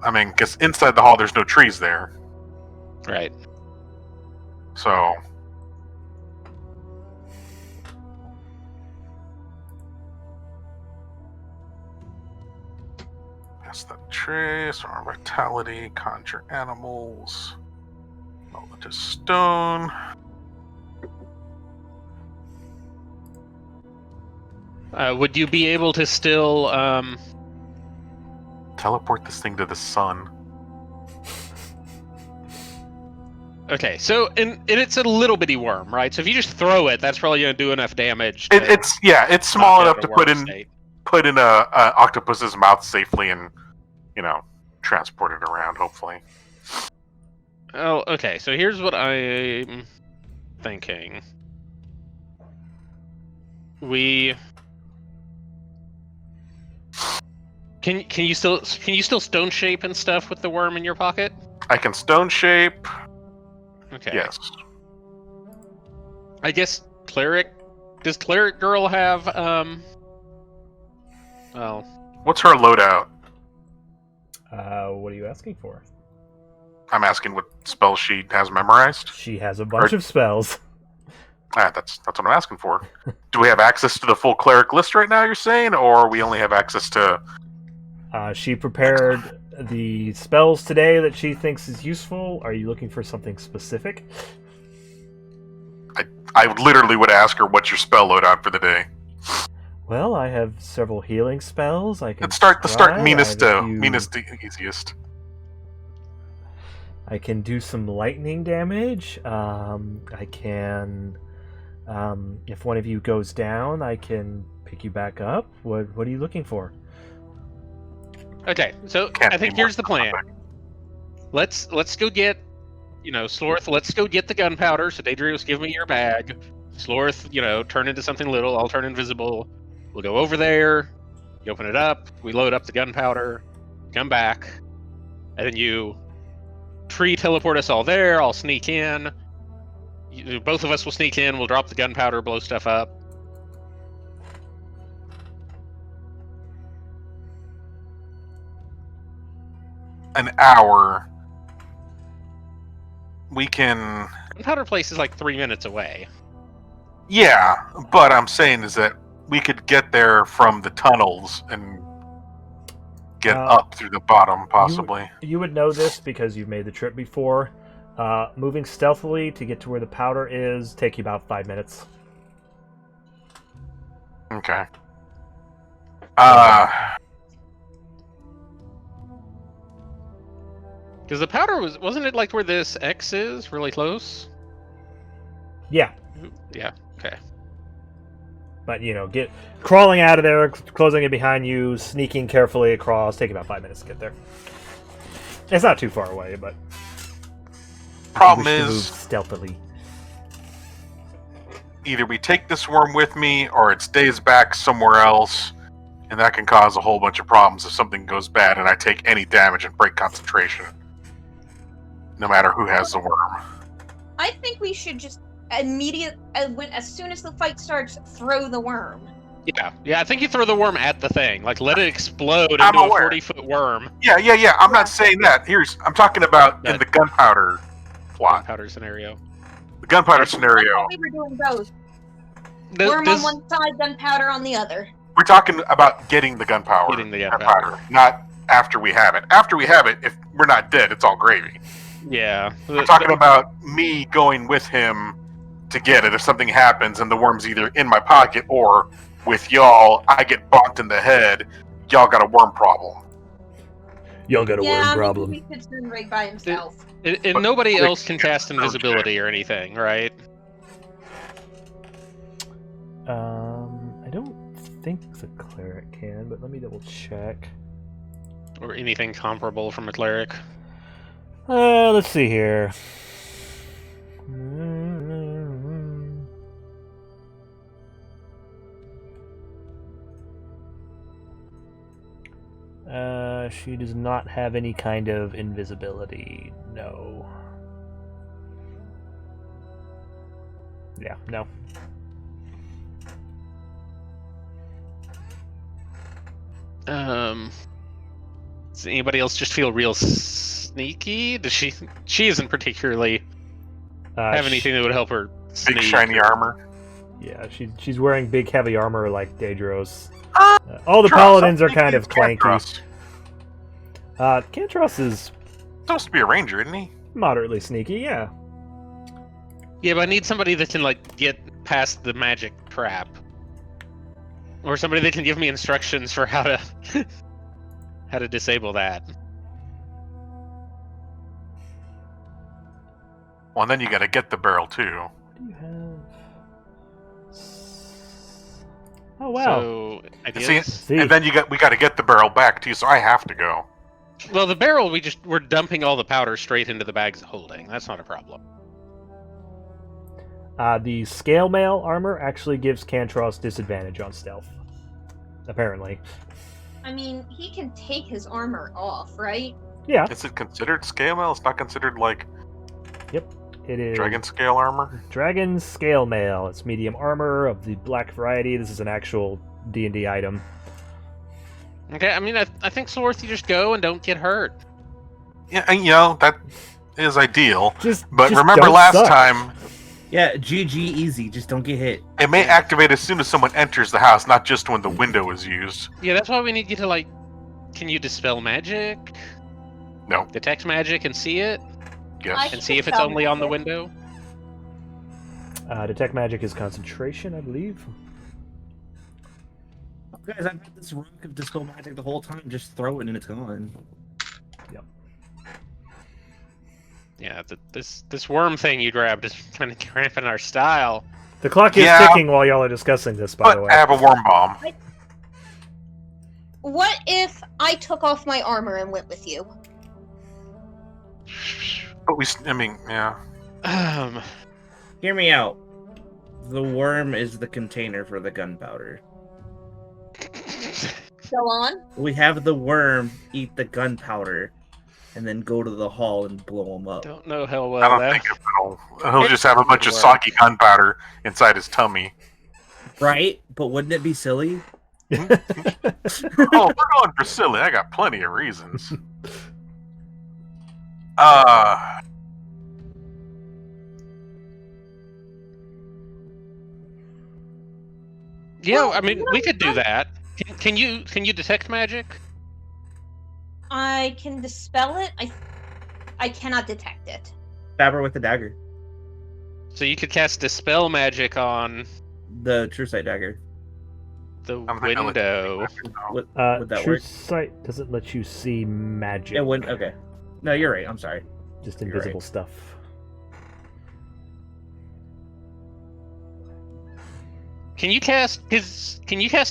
I mean, because inside the hall, there's no trees there. Right. So. That's the trace, or vitality, conjure animals. Roll it to stone. Would you be able to still Teleport this thing to the sun. Okay, so and it's a little bitty worm, right? So if you just throw it, that's probably gonna do enough damage. It's small knock enough out to a worm state. put in a octopus's mouth safely and, transport it around, hopefully. Oh, okay. So here's what I'm thinking. Can you still stone shape and stuff with the worm in your pocket? I can stone shape. Okay. Yes. I guess cleric. Does cleric girl have Well, What's her loadout? What are you asking for? I'm asking what spell she has memorized. She has a bunch of spells. That's what I'm asking for. Do we have access to the full cleric list right now, you're saying, or we only have access to... She prepared the spells today that she thinks is useful. Are you looking for something specific? I literally would ask her, what's your spell loadout for the day? Well, I have several healing spells. I can Let's start try. meanest I have a to few- meanest to easiest. I can do some lightning damage. I can, if one of you goes down, I can pick you back up. What are you looking for? okay. So Can't I think be more here's the plan. specific. Let's go get, Slorth. Let's go get the gunpowder. So Dadrios, give me your bag. Slorth, turn into something little. I'll turn invisible. We'll go over there. You open it up. We load up the gunpowder. Come back, and then you tree teleport us all there. I'll sneak in. Both of us will sneak in. We'll drop the gunpowder, blow stuff up. An hour. We can... Gunpowder place is like 3 minutes away. Yeah, but I'm saying is that we could get there from the tunnels and get up through the bottom, possibly. You would know this because you've made the trip before. Moving stealthily to get to where the powder is take you about 5 minutes. Okay. Because the powder wasn't it like where this X is, really close? Yeah, Yeah. Okay. but get crawling out of there, closing it behind you, sneaking carefully across. Take about 5 minutes to get there. It's not too far away, but Problem you wish to move is, stealthily. either we take this worm with me, or it stays back somewhere else, and that can cause a whole bunch of problems if something goes bad and I take any damage and break concentration. No matter who has the worm. I think we should just as soon as the fight starts, throw the worm. Yeah. I think you throw the worm at the thing, like let it explode I'm into a aware. 40-foot worm. Yeah. I'm not saying that. I'm talking about in That- the gunpowder plot. Gunpowder scenario. The gunpowder I scenario. thought we were doing both. Does- Worm does- on one side, gunpowder on the other. We're talking about getting the gunpowder. Getting the gunpowder. Not after we have it. After we have it, if we're not dead, it's all gravy. Yeah. We're talking about me going with him to get it if something happens and the worm's either in my pocket or with y'all, I get bonked in the head, y'all got a worm problem. Y'all got a Yeah, worm maybe problem. we could send Ray by himself. And nobody But- else can cast invisibility or anything, right? I don't think the cleric can, but let me double check. Or anything comparable from a cleric. Let's see here. She does not have any kind of invisibility. No. Yeah, no. Does anybody else just feel real sneaky? Does she? She isn't particularly have anything that would help her sneak. Big shiny armor. Yeah, she's wearing big heavy armor like Dadrios. All the paladins are kind of clanky. Kantros is supposed to be a ranger, isn't he? moderately sneaky, yeah. Yeah, but I need somebody that can like get past the magic trap, or somebody that can give me instructions for how to how to disable that. Well, and then you got to get the barrel too. You have... Oh wow! So, ideas? And then we got to get the barrel back too. So I have to go. Well, the barrel we're dumping all the powder straight into the bags of holding. That's not a problem. The scale mail armor actually gives Kantros disadvantage on stealth. Apparently. I mean, he can take his armor off, right? Yeah. Is it considered scale mail? It's not considered like. Yep. It is. Dragon scale armor? Dragon scale mail. It's medium armor of the black variety. This is an actual D&D item. Okay, I mean, I think Slorth, you just go and don't get hurt. Yeah, that is ideal. Just remember don't last suck. time, Yeah, GG easy. Just don't get hit. it may activate as soon as someone enters the house, not just when the window is used. Yeah, that's why we need you to, like... Can you dispel magic? No. Detect magic and see it? Yes. And see if it's only on the window? Detect magic is concentration, I believe. Guys, I've had this rock of dispel magic the whole time. Just throw it and it's gone. Yep. Yeah, this worm thing you grabbed is kind of cramping our style. The clock is ticking while y'all are discussing this, by the way. I have a worm bomb. What if I took off my armor and went with you? But yeah. Hear me out. The worm is the container for the gunpowder. Go on. We have the worm eat the gunpowder, and then go to the hall and blow him up. Don't know how well I don't that... think he'll just have a bunch of soggy gunpowder inside his tummy. Right? But wouldn't it be silly? Oh, we're going for silly. I got plenty of reasons. Yeah, I mean, we could do that. Can you detect magic? I can dispel it. I cannot detect it. Stab her with the dagger. So you could cast dispel magic on The true sight dagger. the I'm thinking window. Would that True work? sight doesn't let you see magic. It wouldn't. Okay. No, you're right. I'm sorry. Just You're invisible right. stuff. Can you cast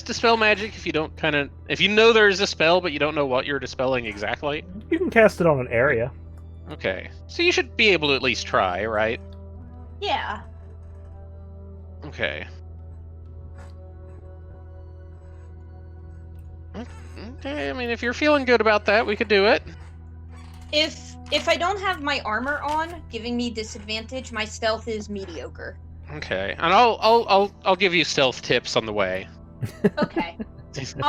dispel magic if you don't if you know there is a spell but you don't know what you're dispelling exactly? You can cast it on an area. Okay, so you should be able to at least try, right? Yeah. Okay. Okay, I mean, if you're feeling good about that, we could do it. If I don't have my armor on, giving me disadvantage, my stealth is mediocre. Okay, and I'll give you stealth tips on the way. Okay. Can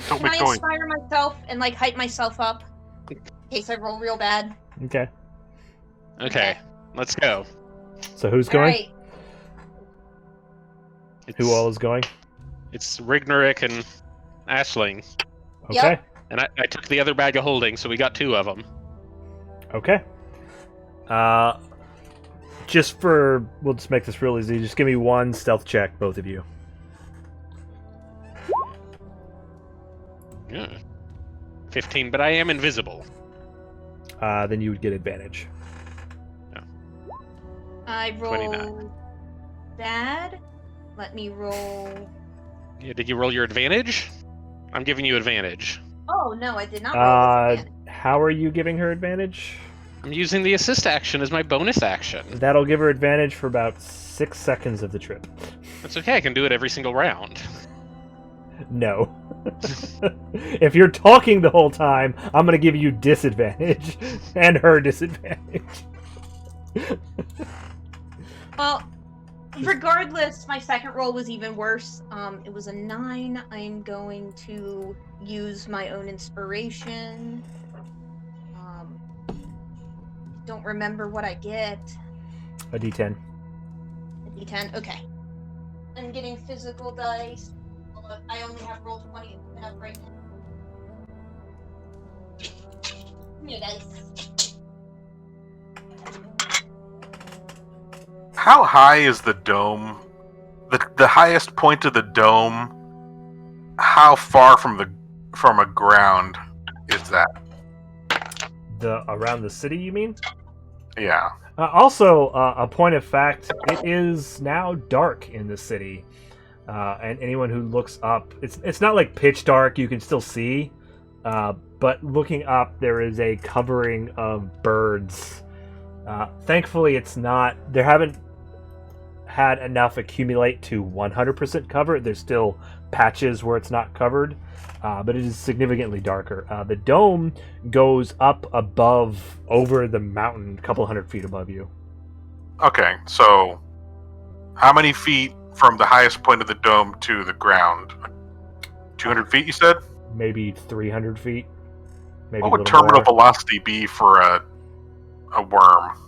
Don't be I going. inspire myself and like hype myself up in case I roll real bad? Okay. Okay, let's go. So who's going? Alright. Who all is going? It's Rygnerik and Ashling, Okay. Yep. and I took the other bag of holding, so we got 2 of them. Okay. We'll just make this real easy. Just give me one stealth check, both of you. Yeah. 15, but I am invisible. Then you would get advantage. I 29. roll bad. Let me roll. Yeah, did you roll your advantage? I'm giving you advantage. Oh no, I did not roll with advantage. How are you giving her advantage? I'm using the assist action as my bonus action. That'll give her advantage for about 6 seconds of the trip. That's okay, I can do it every single round. No. If you're talking the whole time, I'm going to give you disadvantage. And her disadvantage. Well, regardless, my second roll was even worse. It was a 9. I'm going to use my own inspiration. Don't remember what I get. A D10. A D10, okay. I'm getting physical dice. I only have roll 20 enough right now. New dice. How high is the dome? The highest point of the dome. How far from a ground is that? Around the city, you mean? Yeah. Also, a point of fact, it is now dark in the city. And anyone who looks up, it's not like pitch dark, you can still see. But looking up, there is a covering of birds. Thankfully, there haven't had enough accumulate to 100% cover. There's still patches where it's not covered, but it is significantly darker. The dome goes up over the mountain, a couple hundred feet above you. Okay, so how many feet from the highest point of the dome to the ground? 200 feet, you said? Maybe 300 feet. Maybe What a would little terminal more. velocity be for a worm?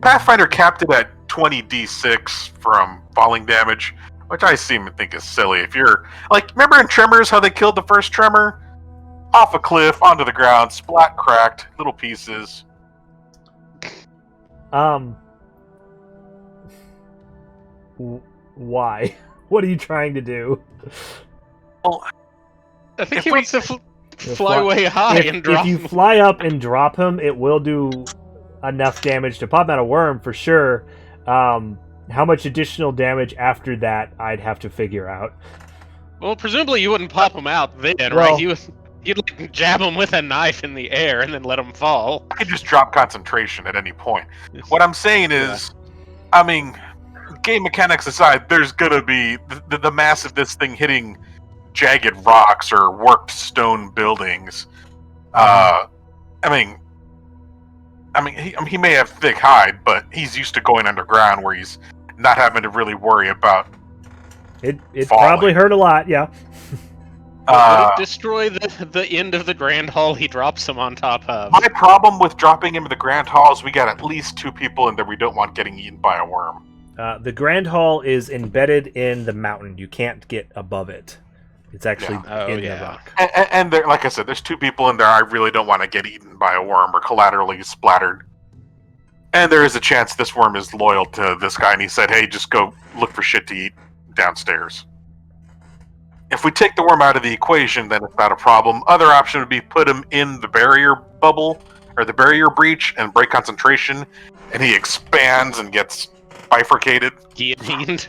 Pathfinder capped it at 20d6 from falling damage, which I seem to think is silly. If you're remember in Tremors how they killed the first Tremor? Off a cliff, onto the ground, splat cracked, little pieces. Why? What are you trying to do? Well, I think If he we- wants to fly way high and drop If you him. fly up and drop him, it will do enough damage to pop out a worm for sure. How much additional damage after that, I'd have to figure out. Well, presumably you wouldn't pop him out then, Well- right? You'd jab him with a knife in the air and then let him fall. I could just drop concentration at any point. What I'm saying is, I mean, game mechanics aside, there's gonna be the mass of this thing hitting jagged rocks or worked stone buildings. I mean, he may have thick hide, but he's used to going underground where he's not having to really worry about. It Falling. probably hurt a lot, yeah. Would it destroy the end of the Grand Hall he drops him on top of? My problem with dropping him in the Grand Hall is we got at least 2 people in there we don't want getting eaten by a worm. The Grand Hall is embedded in the mountain. You can't get above it. It's actually in the rock. And there, like I said, there's 2 people in there I really don't want to get eaten by a worm or collaterally splattered. And there is a chance this worm is loyal to this guy, and he said, hey, just go look for shit to eat downstairs. If we take the worm out of the equation, then it's not a problem. Other option would be put him in the barrier bubble, or the barrier breach, and break concentration, and he expands and gets bifurcated. Guillotined.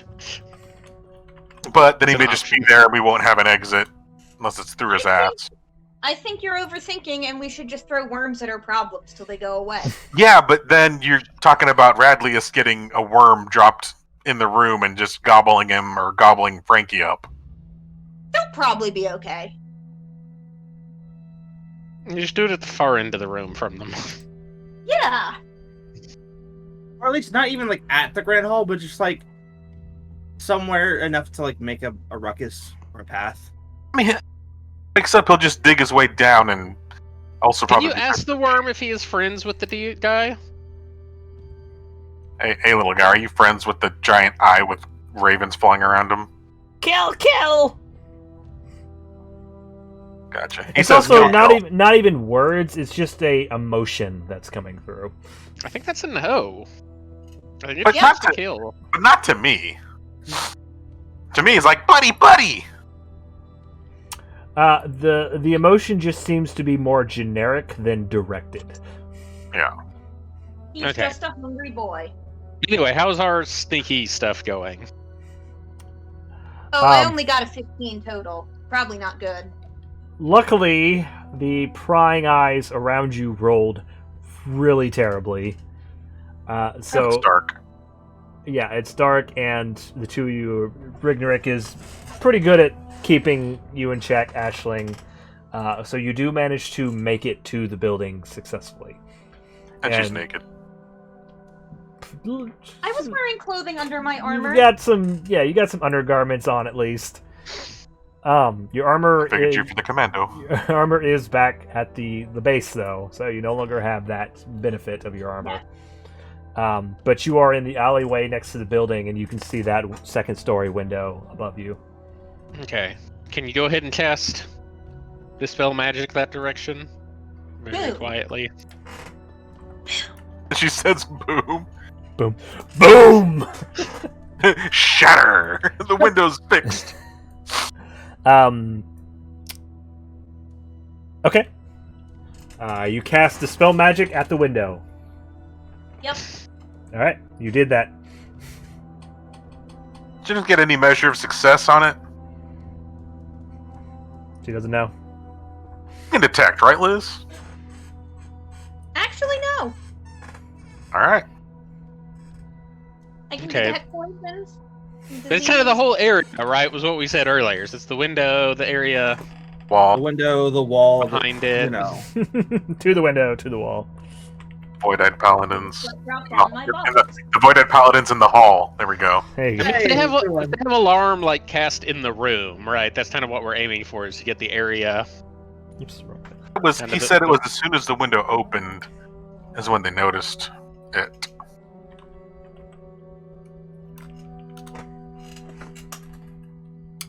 But then he It's may an just option. be there, and we won't have an exit, unless it's through his ass. I think you're overthinking, and we should just throw worms at our problems till they go away. Yeah, but then you're talking about Radlius getting a worm dropped in the room and just gobbling him or gobbling Frankie up. They'll probably be okay. You just do it at the far end of the room from them. Yeah. Or at least not even at the Grand Hall, but just somewhere enough to make a ruckus or a path. I mean, except he'll just dig his way down and also Can probably. you ask the worm if he is friends with the guy? Hey, little guy, are you friends with the giant eye with ravens flying around him? Kill! Gotcha. He It's says also no. not even words. It's just a emotion that's coming through. I think that's a no. I think But it's not just a to- kill. But not to me. To me, it's like, buddy! The emotion just seems to be more generic than directed. Yeah. He's Okay. just a hungry boy. Anyway, how's our sneaky stuff going? Oh, I Um, only got a 15 total. Probably not good. Luckily, the prying eyes around you rolled really terribly. That's So dark. Yeah, it's dark, and the two of you, Rygnerik is pretty good at keeping you in check, Ashling. So you do manage to make it to the building successfully. And she's naked. I was wearing clothing under my armor. You got some undergarments on at least. Your armor Figured you for the commando. Your armor is back at the base though, so you no longer have that benefit of your armor. But you are in the alleyway next to the building, and you can see that second story window above you. Okay. Can you go ahead and cast Dispel Magic that direction? Very Boom. quietly. She says boom. Boom. Boom! Shatter! The window's fixed. Okay. You cast Dispel Magic at the window. Yep. Alright, you did that. Did you just get any measure of success on it? She doesn't know. You can detect, right, Liz? Actually, no. Alright. I can Okay. detect poisons. But it's kind of the whole area, right? Was what we said earlier. So it's the window, the area The Wall. window, the wall, behind it. you know. To the window, to the wall. Void-Eyed Paladins. Drop No, down my and box. the Void-Eyed Paladins in the hall. There we go. There you go. I mean, Hey, they have good one. they have alarm like cast in the room, right? That's kind of what we're aiming for, is to get the area. Oops, wrong button. He said it was as soon as the window opened is when they noticed it.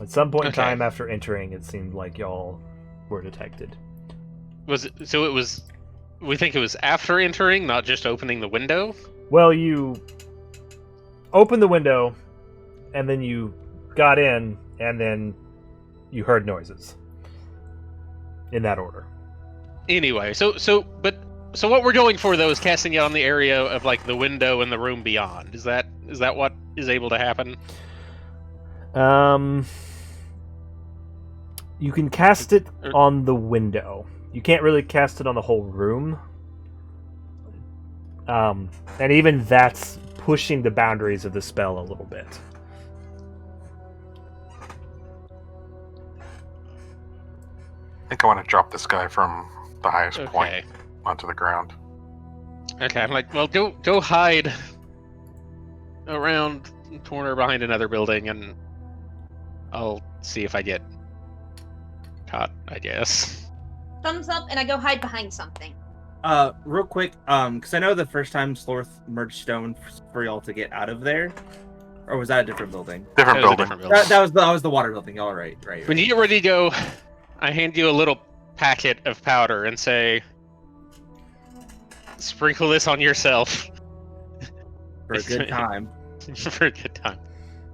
At some point in Okay. time after entering, it seemed like y'all were detected. Was it, so it was. We think it was after entering, not just opening the window. Well, you opened the window, and then you got in, and then you heard noises. In that order. Anyway, so what we're going for though is casting it on the area of like the window and the room beyond. Is that what is able to happen? You can cast it on the window. You can't really cast it on the whole room. And even that's pushing the boundaries of the spell a little bit. I think I want to drop this guy from the highest point Okay. onto the ground. Okay, I'm like, well, go hide around the corner behind another building, and I'll see if I get caught, I guess. Thumbs up, and I go hide behind something. Real quick, because I know the first time Slorth merged stone for y'all to get out of there, or was that a different building? Different That was a building. different building. That was the water building. All right. When you get ready to go, I hand you a little packet of powder and say, sprinkle this on yourself For a good time. for a good time.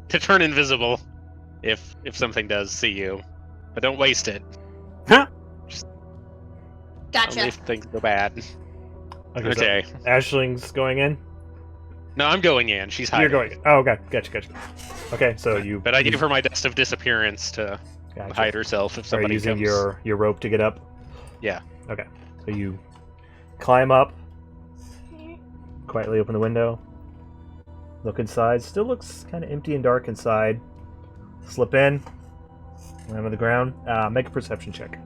To turn invisible if something does see you. But don't waste it. Gotcha. Only if things go bad. Okay. So Ashling's going in? No, I'm going in. She's hiding. You're going in. Oh, okay. Gotcha. Okay, so you... But I gave her my dust of disappearance to Gotcha. hide herself if Are you somebody using comes. your rope to get up? Yeah. Okay. So you climb up, quietly open the window, look inside. Still looks kind of empty and dark inside. Slip in, land on the ground. Make a perception check.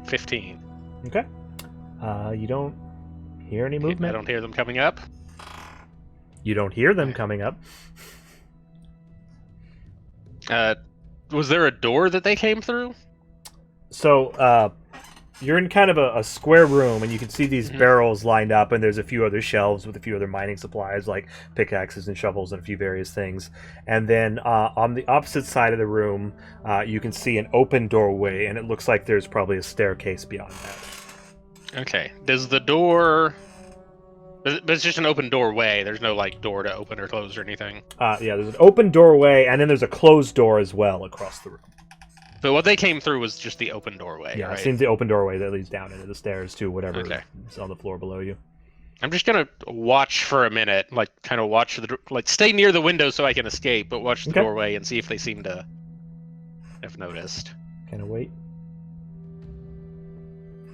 15. Okay. You don't hear any movement. I don't hear them coming up. You don't hear them coming up. Was there a door that they came through? So, you're in kind of a square room, and you can see these Mhm. barrels lined up, and there's a few other shelves with a few other mining supplies, like pickaxes and shovels and a few various things. And then on the opposite side of the room, you can see an open doorway, and it looks like there's probably a staircase beyond that. Okay. Does the door... But it's just an open doorway. There's no, like, door to open or close or anything. Yeah, there's an open doorway, and then there's a closed door as well across the room. But what they came through was just the open doorway, Yeah, right? it seems the open doorway that leads down into the stairs to whatever Okay. is on the floor below you. I'm just gonna watch for a minute, like, kind of watch stay near the window so I can escape, but watch the Okay. doorway and see if they seem to have noticed. Kind of wait.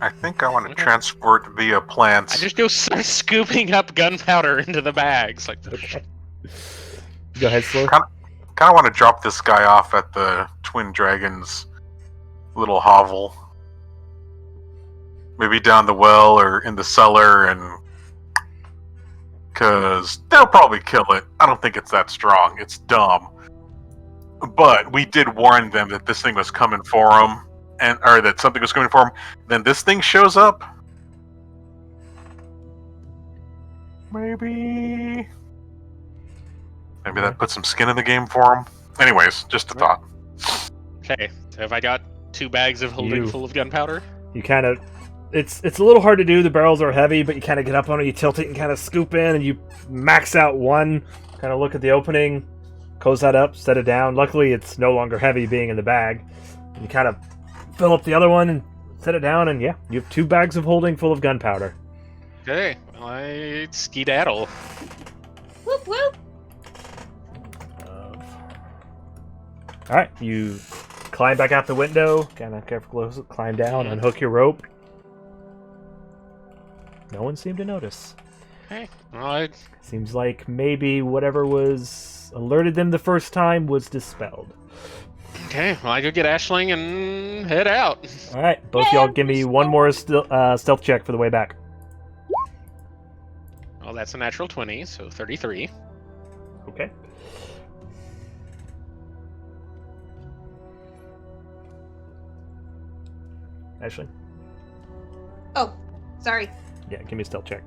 I think I want to transport via plants. I just go start scooping up gunpowder into the bags. Like, Okay. Go ahead, Slorth. Kind of want to drop this guy off at the Twin Dragons little hovel. Maybe down the well or in the cellar, and because they'll probably kill it. I don't think it's that strong. It's dumb. But we did warn them that this thing was coming for them, or that something was coming for them. Then this thing shows up. Maybe that puts some skin in the game for them. Anyways, just a thought. okay, so have I got 2 bags of holding full of gunpowder? You kind of... It's a little hard to do. The barrels are heavy, but you kind of get up on it, you tilt it, and kind of scoop in, and you max out one, kind of look at the opening, close that up, set it down. Luckily, it's no longer heavy being in the bag. You kind of fill up the other one and set it down, and yeah, you have 2 bags of holding full of gunpowder. Okay, well, I skedaddle. Whoop whoop. All right, you climb back out the window, kind of careful, climb down, unhook your rope. No one seemed to notice. Okay, well, Seems like maybe whatever was alerted them the first time was dispelled. okay, well, I go get Ashling and head out. All right, both y'all give me one more stealth check for the way back. Well, that's a natural 20, so 33. Okay. Ashley? Oh, sorry. Yeah, give me a stealth check.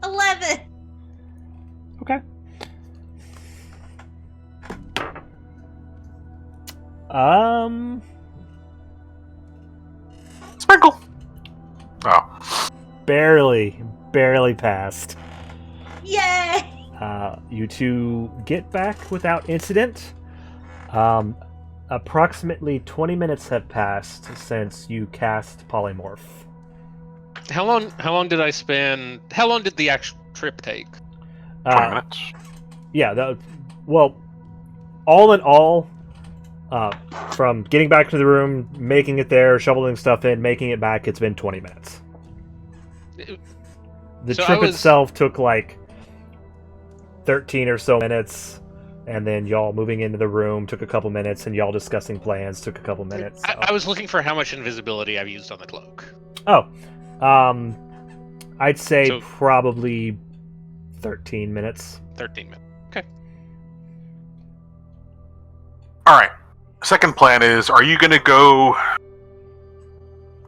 11. Okay. Sprinkle. Oh, Barely passed. Yay! You two get back without incident. Approximately 20 minutes have passed since you cast Polymorph. How long did I spend? How long did the actual trip take? 20 minutes. Yeah, well, all in all, from getting back to the room, making it there, shoveling stuff in, making it back, it's been 20 minutes. The So trip itself took like 13 or so minutes, and then y'all moving into the room took a couple minutes, and y'all discussing plans took a couple minutes. So. I was looking for how much invisibility I've used on the cloak. Oh, I'd say So- probably 13 minutes. 13 minutes. Okay. All right. Second plan is: are you gonna go?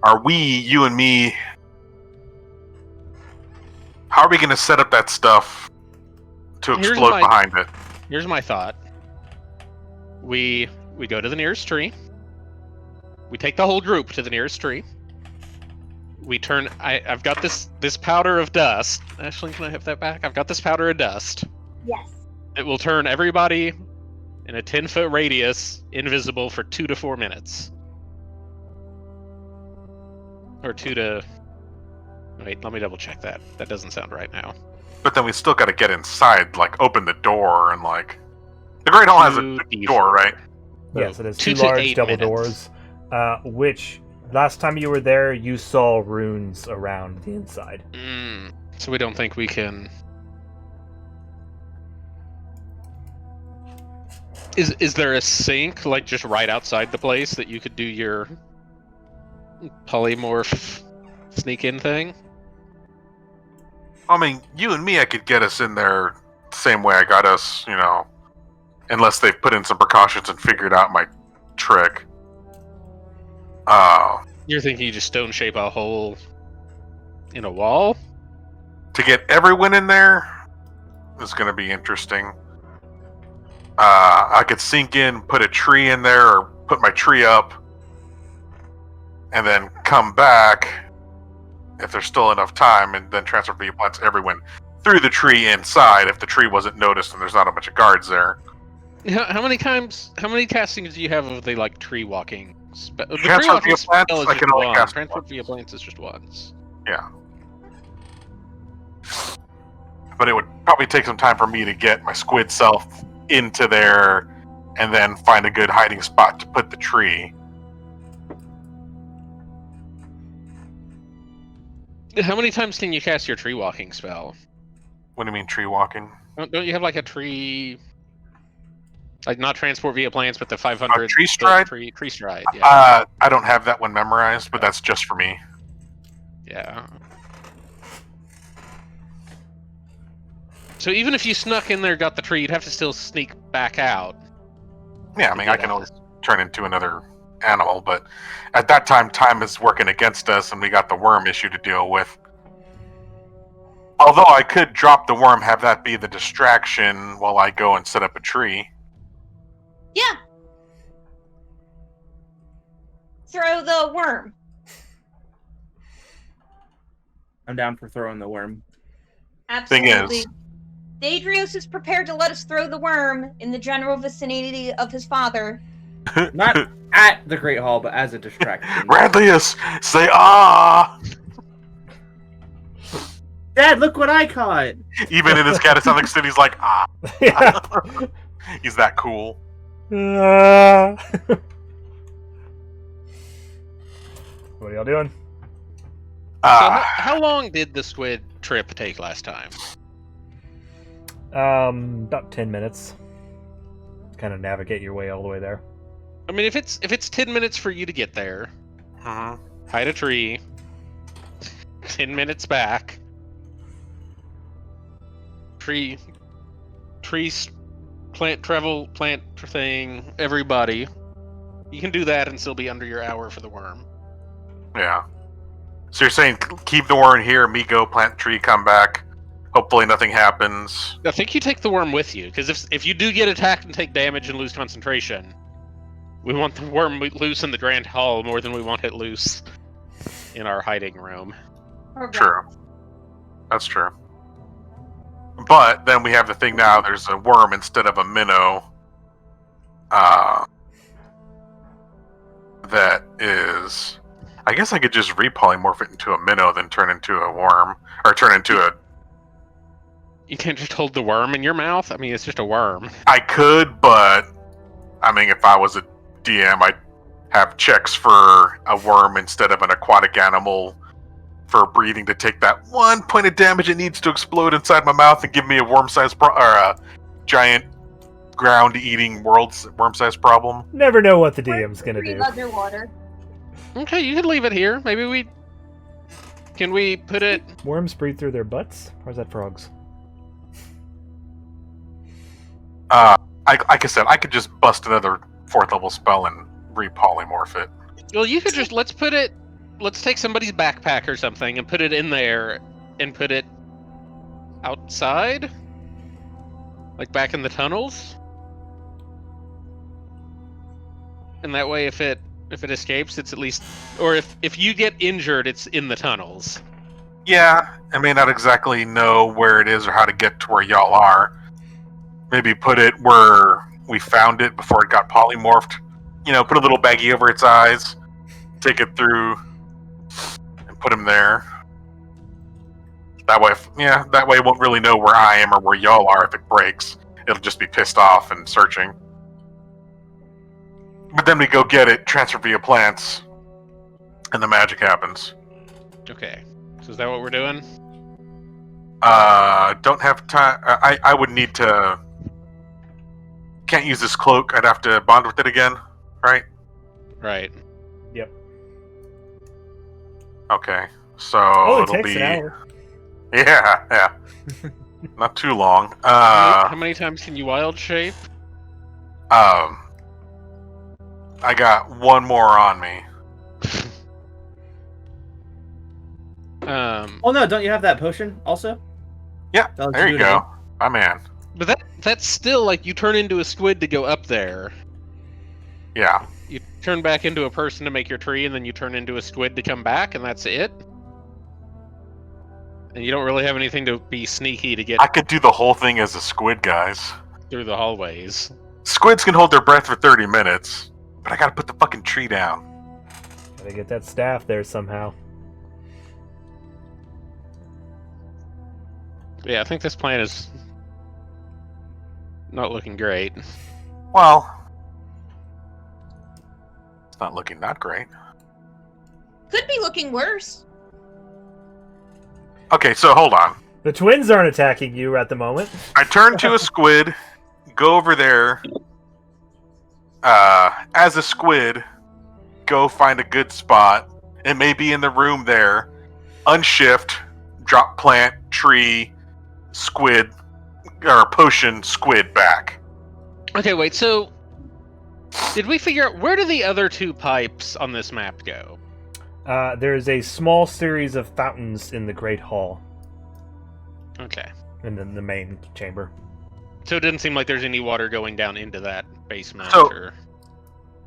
Are we, you and me? How are we gonna set up that stuff to Here's explode my- behind it? Here's my thought. We go to the nearest tree. We take the whole group to the nearest tree. We turn. I've got this powder of dust. Ashley, can I have that back? I've got this powder of dust. Yes. It will turn everybody in a 10-foot radius invisible for 2 to 4 minutes. Or 2 to. Wait, let me double check that. That doesn't sound right now. But then we still got to get inside, like open the door, and like the Great Hall has a 2 big door, right? Yes, it has 2 two to large 8 double minutes. doors, which last time you were there, you saw runes around the inside. So we don't think we can. Is there a sink like just right outside the place that you could do your polymorph sneak in thing? I mean, you and me, I could get us in there the same way I got us, you know, unless they've put in some precautions and figured out my trick. You're thinking you just stone shape a hole in a wall? To get everyone in there is going to be interesting. I could sink in, put a tree in there, or put my tree up, and then come back if there's still enough time, and then transfer the plants everyone through the tree inside if the tree wasn't noticed and there's not a bunch of guards there. How many castings do you have of the like tree walking? The tree Transfer walking via plants, spell is I just can only one. cast Transfer once. via plants is just once. Yeah. But it would probably take some time for me to get my squid self into there, and then find a good hiding spot to put the tree. How many times can you cast your tree walking spell? What do you mean tree walking? Don't you have like a tree, like not transport via plants, but the 500 tree stride? Tree stride. Yeah. I don't have that one memorized, but that's just for me. Yeah. So even if you snuck in there, got the tree, you'd have to still sneak back out. Yeah, I mean, I can always turn into another animal, but at that time is working against us, and we got the worm issue to deal with. Although I could drop the worm, have that be the distraction while I go and set up a tree. Yeah. Throw the worm. I'm down for throwing the worm. Absolutely. Thing Dadrios is prepared to let us throw the worm in the general vicinity of his father. Not at the Great Hall, but as a distraction. Radlius, say ah! Dad, look what I caught! Even in his catatonic state, he's like, ah. Yeah. He's that cool. What are y'all doing? So how long did the squid trip take last time? About 10 minutes. Kind of navigate your way all the way there. I mean, if it's 10 minutes for you to get there, Mhm. hide a tree, 10 minutes back, trees, plant thing, everybody. You can do that and still be under your hour for the worm. Yeah. So you're saying keep the worm here, me go plant tree, come back. Hopefully nothing happens. I think you take the worm with you, because if you do get attacked and take damage and lose concentration, we want the worm loose in the Grand Hall more than we want it loose in our hiding room. True. That's true. But then we have the thing now, there's a worm instead of a minnow. That is... I guess I could just repolymorph it into a minnow, then turn into a worm. Or turn into a... You can't just hold the worm in your mouth? I mean, it's just a worm. I could, but... I mean, if I was a DM, I'd have checks for a worm instead of an aquatic animal for breathing to take that 1 point of damage it needs to explode inside my mouth and give me a worm-sized or a giant ground-eating worm-sized problem. Never know what the DM's gonna Breathe do. underwater. Okay, you could leave it here. Maybe can we put it... Worms breathe through their butts? Or is that frogs? Like I said, I could just bust another 4th level spell and repolymorph it. Well, you could just... Let's take somebody's backpack or something and put it in there and put it outside? Like back in the tunnels? And that way if it escapes, it's at least... Or if you get injured, it's in the tunnels. Yeah, I may not exactly know where it is or how to get to where y'all are. Maybe put it where we found it before it got polymorphed. You know, put a little baggie over its eyes, take it through, and put him there. That way, it won't really know where I am or where y'all are if it breaks. It'll just be pissed off and searching. But then we go get it, transfer via plants, and the magic happens. Okay. So is that what we're doing? Don't have time. I would need to... Can't use this cloak. I'd have to bond with it again, right? Right. Yep. Okay. So Oh, it it'll takes be... an hour. Yeah. Not too long. How many times can you wild shape? I got one more on me. Oh no, don't you have that potion also? Yeah, That'll there do you it go. again. My man. But that's still like you turn into a squid to go up there. Yeah. You turn back into a person to make your tree, and then you turn into a squid to come back, and that's it? And you don't really have anything to be sneaky to get I could do the whole thing as a squid, guys. through the hallways. Squids can hold their breath for 30 minutes, but I gotta put the fucking tree down. Gotta get that staff there somehow. Yeah, I think this plan is not looking great. Well, not looking that great. Could be looking worse. Okay, so hold on. The twins aren't attacking you at the moment. I turn to a squid, go over there. As a squid, go find a good spot. It may be in the room there. Unshift, drop plant, tree, squid, or potion, squid back. Okay, wait, so... Did we figure out... Where do the other 2 pipes on this map go? There's a small series of fountains in the Great Hall. Okay. And then the main chamber. So it didn't seem like there's any water going down into that basement. So- or...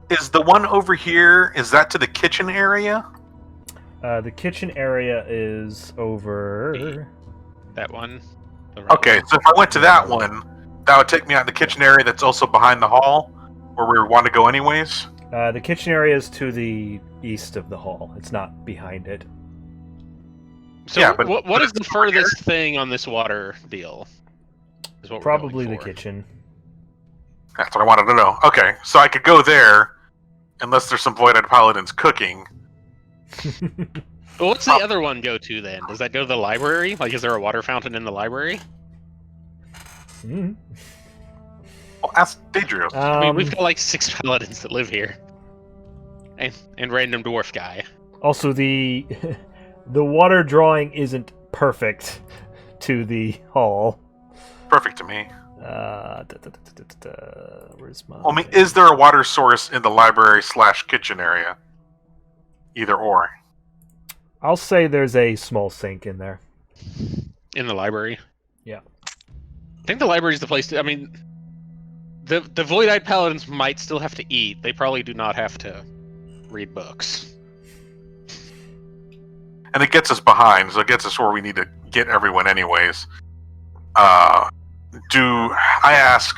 Is the one over here, is that to the kitchen area? The kitchen area is over... That one? Okay, so if I went to that one, that would take me out in the kitchen area that's also behind the hall, where we want to go anyways. The kitchen area is to the east of the hall. It's not behind it. So Yeah, but- what is the furthest thing on this water deal? Is what we're Probably going the for. kitchen. That's what I wanted to know. Okay, so I could go there, unless there's some Void-Eyed Paladins cooking. Well, what's the other one go to then? Does that go to the library? Like, is there a water fountain in the library? Mhm. Well, ask Dadrios. I mean, we've got like 6 paladins that live here. And random dwarf guy. Also, the water drawing isn't perfect to the hall. Perfect to me. Where's my... I mean, is there a water source in the library / kitchen area? Either or. I'll say there's a small sink in there. In the library? Yeah. I think the library's the place to... I mean, the Void-Eyed Paladins might still have to eat. They probably do not have to read books. And it gets us behind, so it gets us where we need to get everyone anyways. Do I ask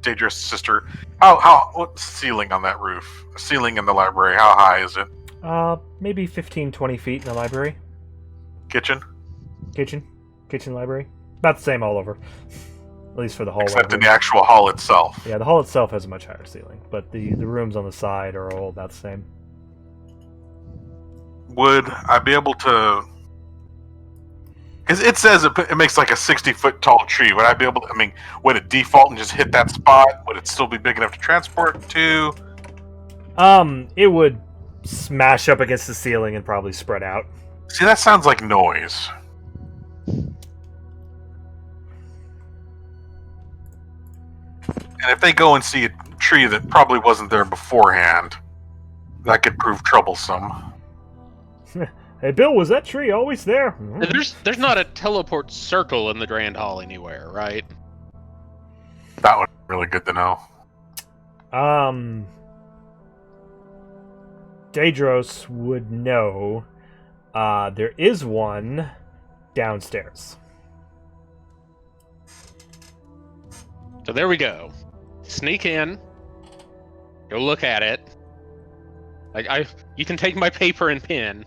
Dadrios' sister, what's the ceiling on that roof? The ceiling in the library, how high is it? Maybe 15, 20 feet in the library. Kitchen? Kitchen library. About the same all over. At least for the hallway. Except in the actual hall itself. Yeah, the hall itself has a much higher ceiling, but the rooms on the side are all about the same. Would I be able to... Because it says it makes like a 60-foot tall tree. Would I be able to... I mean, would it default and just hit that spot? Would it still be big enough to transport to? It would smash up against the ceiling and probably spread out. See, that sounds like noise. And if they go and see a tree that probably wasn't there beforehand, that could prove troublesome. Hey, Bill, was that tree always there? There's not a teleport circle in the Grand Hall anywhere, right? That would be really good to know. Dadrios would know. There is one downstairs. So there we go. Sneak in. Go look at it. You can take my paper and pen.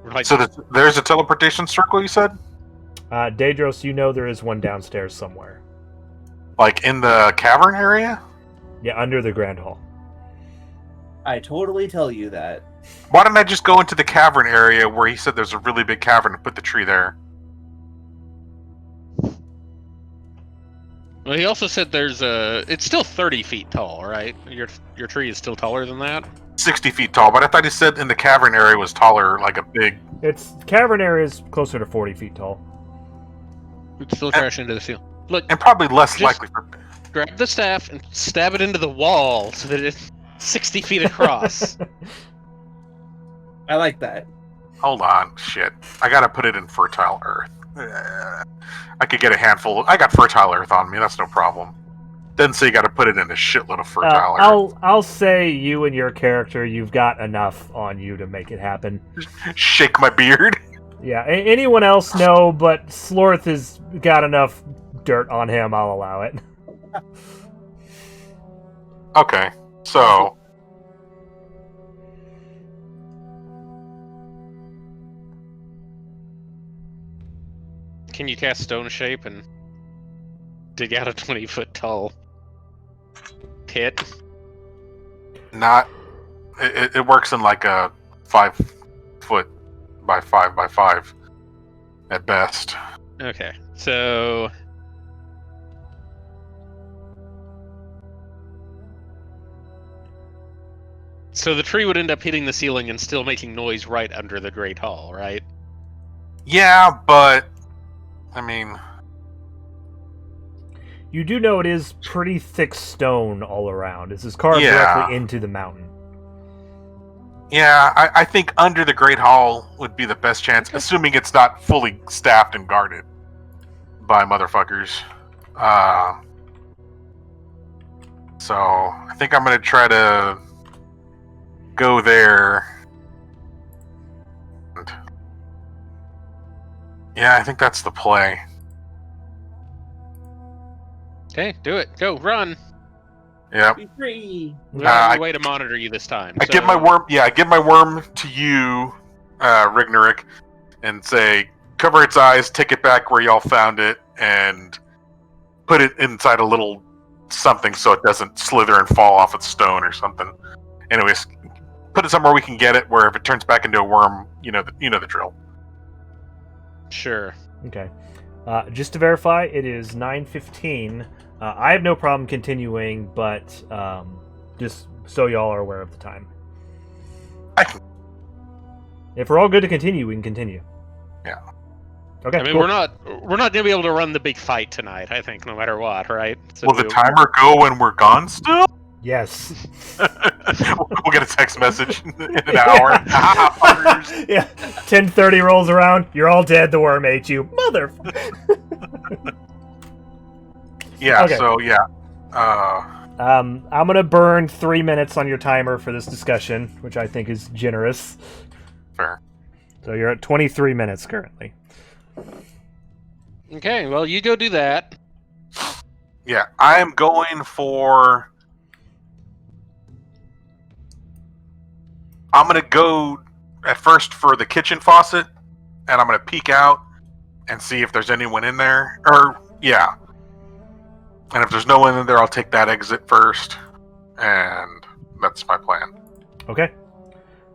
Like, So there's a teleportation circle, you said? Dadrios, you know there is one downstairs somewhere. Like in the cavern area? Yeah, under the Grand Hall. I totally tell you that. Why didn't I just go into the cavern area where he said there's a really big cavern and put the tree there? well, he also said it's still 30 feet tall, right? Your tree is still taller than that? 60 feet tall, but I thought he said in the cavern area was taller, like a big... Its cavern area is closer to 40 feet tall. It's still crash into the ceiling. Look, And probably less Just- likely for... grab the staff and stab it into the wall so that it's 60 feet across. I like that. Hold on, shit. I gotta put it in fertile earth. I could get a handful. I got fertile earth on me, that's no problem. Doesn't say you gotta put it in a shitload of fertile earth. I'll say you and your character, you've got enough on you to make it happen. Shake my beard. Yeah, anyone else, no, but Slorth has got enough dirt on him, I'll allow it. Okay, so... Can you cast Stone Shape and dig out a 20-foot tall hit? Not. It works in like a 5 foot by 5 by 5 at best. Okay, so the tree would end up hitting the ceiling and still making noise right under the Great Hall, right? Yeah, but I mean, You do know it is pretty thick stone all around. This is carved Yeah. directly into the mountain. yeah, I think under the Great Hall would be the best chance, assuming it's not fully staffed and guarded by motherfuckers. So I think I'm gonna try to go there. And yeah, I think that's the play. Okay, do it. Go, run. Yep. Be free. We have I- a way to monitor you this time. I give my worm. Yeah, I give my worm to you, Rygnerik, and say, cover its eyes, take it back where y'all found it, and put it inside a little something so it doesn't slither and fall off its stone or something. Anyways, put it somewhere we can get it. Where if it turns back into a worm, you know the drill. Sure. Okay. Just to verify, it is 9:15. I have no problem continuing, but just so y'all are aware of the time. If we're all good to continue, we can continue. Yeah. Okay. I mean, cool. we're not gonna be able to run the big fight tonight. I think, no matter what, right? So Will the timer go when we're gone still? Yes. We'll get a text message in an hour. Ah, fuckers. Yeah. 10:30 rolls around. You're all dead. The worm ate you, motherfucker. Yeah. Okay. So yeah. I'm gonna burn 3 minutes on your timer for this discussion, which I think is generous. Fair. So you're at 23 minutes currently. Okay, well, you go do that. Yeah, I am going for. I'm gonna go at first for the kitchen faucet, and I'm gonna peek out and see if there's anyone in there. Or yeah, and if there's no one in there, I'll take that exit first, and that's my plan. Okay.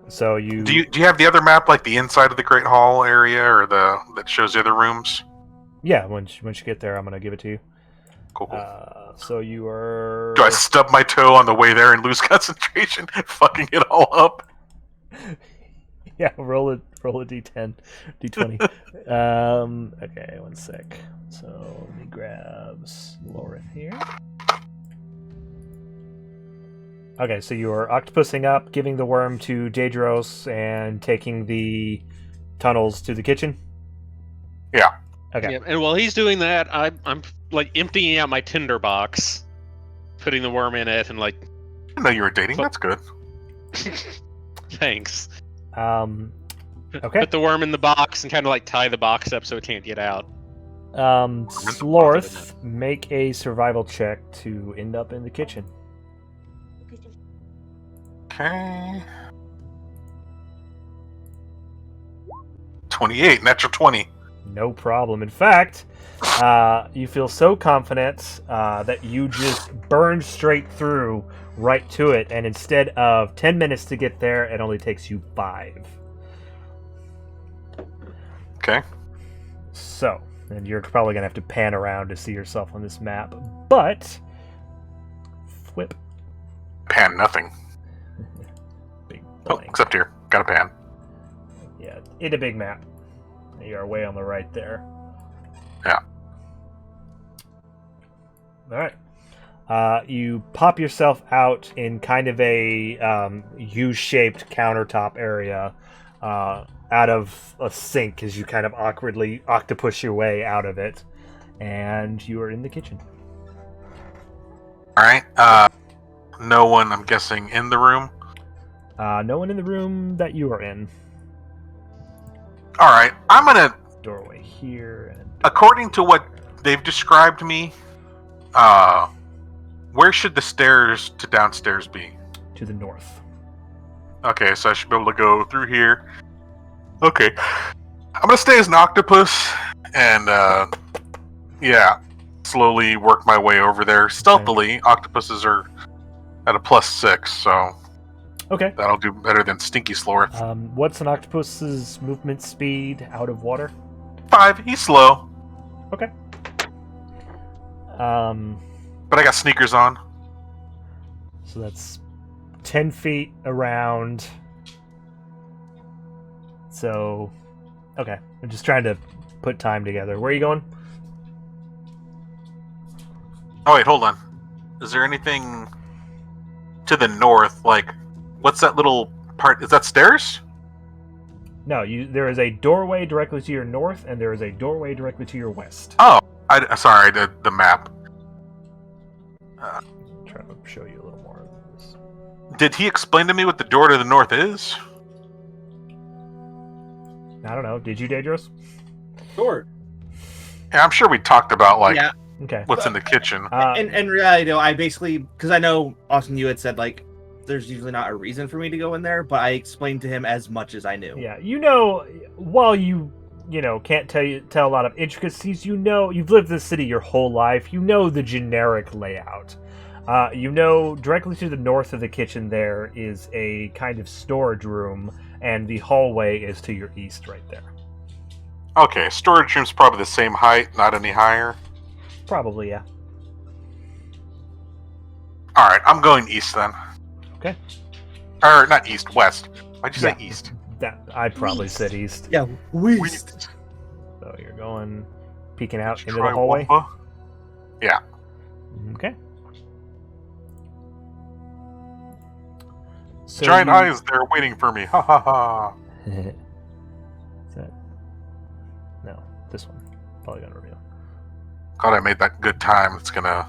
So you Do you have the other map, like the inside of the Great Hall area, or that shows the other rooms? Yeah, once you get there, I'm gonna give it to you. Cool. So you are. Do I stub my toe on the way there and lose concentration, fucking it all up? Yeah, roll a d10, d20. Okay, one sec. So let me grab Slorth here. Okay, so you are octopusing up, giving the worm to Dadrios, and taking the tunnels to the kitchen. Yeah. Okay. Yeah, and while he's doing that, I'm like emptying out my tinder box, putting the worm in it, and like. I didn't know you were dating. That's good. Thanks. Okay. Put the worm in the box and kind of like tie the box up so it can't get out. Slorth, make a survival check to end up in the kitchen. Okay. 28, natural 20. No problem. In fact, you feel so confident that you just burn straight through right to it, and instead of 10 minutes to get there, it only takes you 5. Okay. So, and you're probably going to have to pan around to see yourself on this map, but flip. Pan nothing. Big Oh, blank. except here. Got a pan. Yeah, in a big map. You are way on the right there. Yeah. Alright. You pop yourself out in kind of a U-shaped countertop area out of a sink as you kind of awkwardly octopus your way out of it. And you are in the kitchen. Alright. No one, I'm guessing, in the room. No one in the room that you are in. Alright. I'm gonna, Doorway here. And according to what they've described me, where should the stairs to downstairs be? to the north. Okay, so I should be able to go through here. Okay. I'm gonna stay as an octopus, and, yeah. slowly work my way over there stealthily. Octopuses are at a +6, so Okay. that'll do better than Stinky Slorth. What's an octopus's movement speed out of water? 5. He's slow, Okay. but I got sneakers on. So that's 10 feet around. So, okay. I'm just trying to put time together. Where are you going? Oh wait, hold on. Is there anything to the north? Like, what's that little part? Is that stairs? No, there is a doorway directly to your north, and there is a doorway directly to your west. Oh, sorry, the map. I'm trying to show you a little more of this. Did he explain to me what the door to the north is? I don't know. Did you, Dadrios? Sure. Yeah, I'm sure we talked about like Yeah. Okay. what's in the kitchen. And really, I basically, because I know, Austin, you had said, like, there's usually not a reason for me to go in there, but I explained to him as much as I knew. Yeah, while you can't tell a lot of intricacies, you've lived in the city your whole life. You know the generic layout. Directly to the north of the kitchen there is a kind of storage room, and the hallway is to your east right there. Okay, storage room's probably the same height, not any higher. Probably, yeah. Alright, I'm going east then. Okay. Or, not east, west. Why'd you say Yeah. east? That I probably East. said east. Yeah, West. So you're going, peeking out into Try the hallway. Wumpa. Okay. So Giant eyes there waiting for me. Ha ha ha. Is that? No, this one. Polygon reveal. God, I made that good time. It's gonna.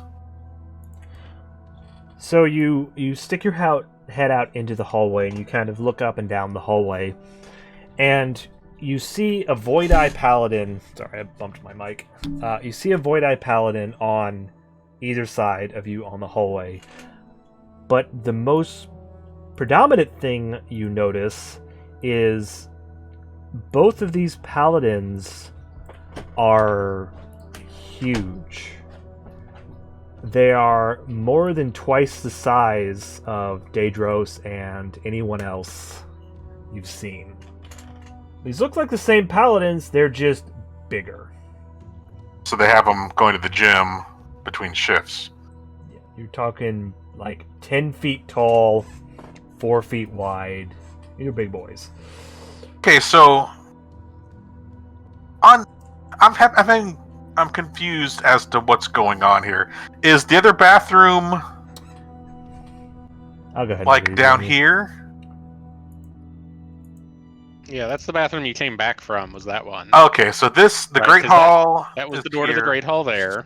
So you stick your head out into the hallway, and you kind of look up and down the hallway, and you see a Void Eye Paladin. Sorry, I bumped my mic. You see a Void Eye Paladin on either side of you on the hallway, but the most predominant thing you notice is both of these paladins are huge. They are more than twice the size of Dadrios and anyone else you've seen. These look like the same paladins, they're just bigger. So they have them going to the gym between shifts. Yeah, you're talking like 10 feet tall, 4 feet wide. These are big boys. Okay, so I'm confused as to what's going on here. Is the other bathroom I'll go ahead. like and down read it. here? Yeah, that's the bathroom you came back from. Was that one? Okay, so the Right, Great 'cause Hall. that was is the door to the here. Great Hall there.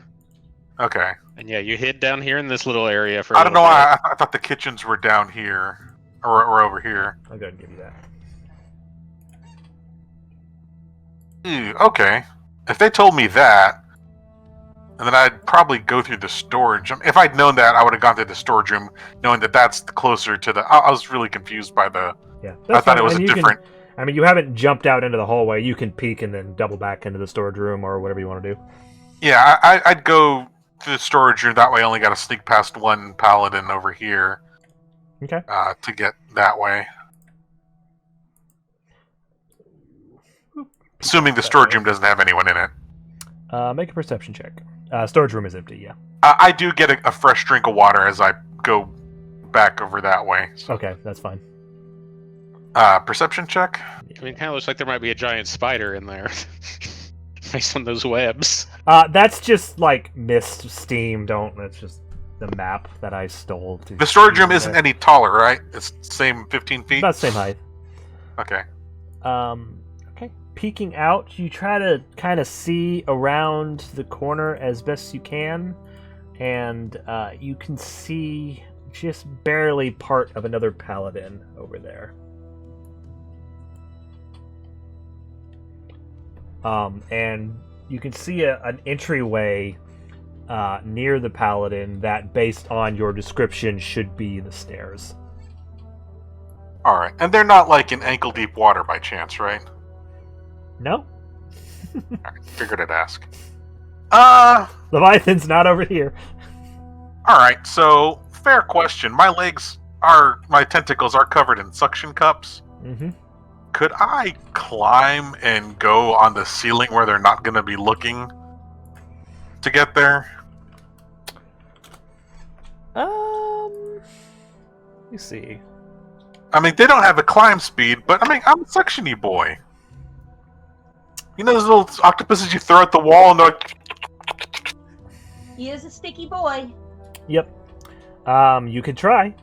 Okay. And yeah, you hid down here in this little area for. I don't know why I thought the kitchens were down here or over here. I'll go ahead and give you that. Ooh, okay. If they told me that, and then I'd probably go through the storage. If I'd known that, I would have gone to the storage room, knowing that that's closer to the. I was really confused by the. Yeah, I thought it was and a you different. you haven't jumped out into the hallway. You can peek and then double back into the storage room or whatever you want to do. Yeah, I'd go to the storage room. That way, I only got to sneak past one paladin over here. Okay. To get that way. Assuming the storage room doesn't have anyone in it. Make a perception check. Storage room is empty, yeah. I do get a fresh drink of water as I go back over that way. So. Okay, that's fine. Perception check? I mean, it kind of looks like there might be a giant spider in there, based on those webs. That's just like mist, steam. That's just the map that I stole. The storage room isn't any taller, right? It's the same 15 feet? About the same height. Okay. Okay. Peeking out, you try to kind of see around the corner as best you can, and you can see just barely part of another paladin over there. And you can see an entryway near the paladin that, based on your description, should be the stairs. Alright. And they're not like in ankle-deep water by chance, right? No? Alright, figured I'd ask. Leviathan's not over here. All right. So, fair question. My tentacles are covered in suction cups. Mm-hmm. Could I climb and go on the ceiling where they're not going to be looking to get there? Let me see. I mean, they don't have a climb speed, but I mean, I'm a suction-y boy. You know those little octopuses you throw at the wall and they're like... He is a sticky boy. Yep. You could try.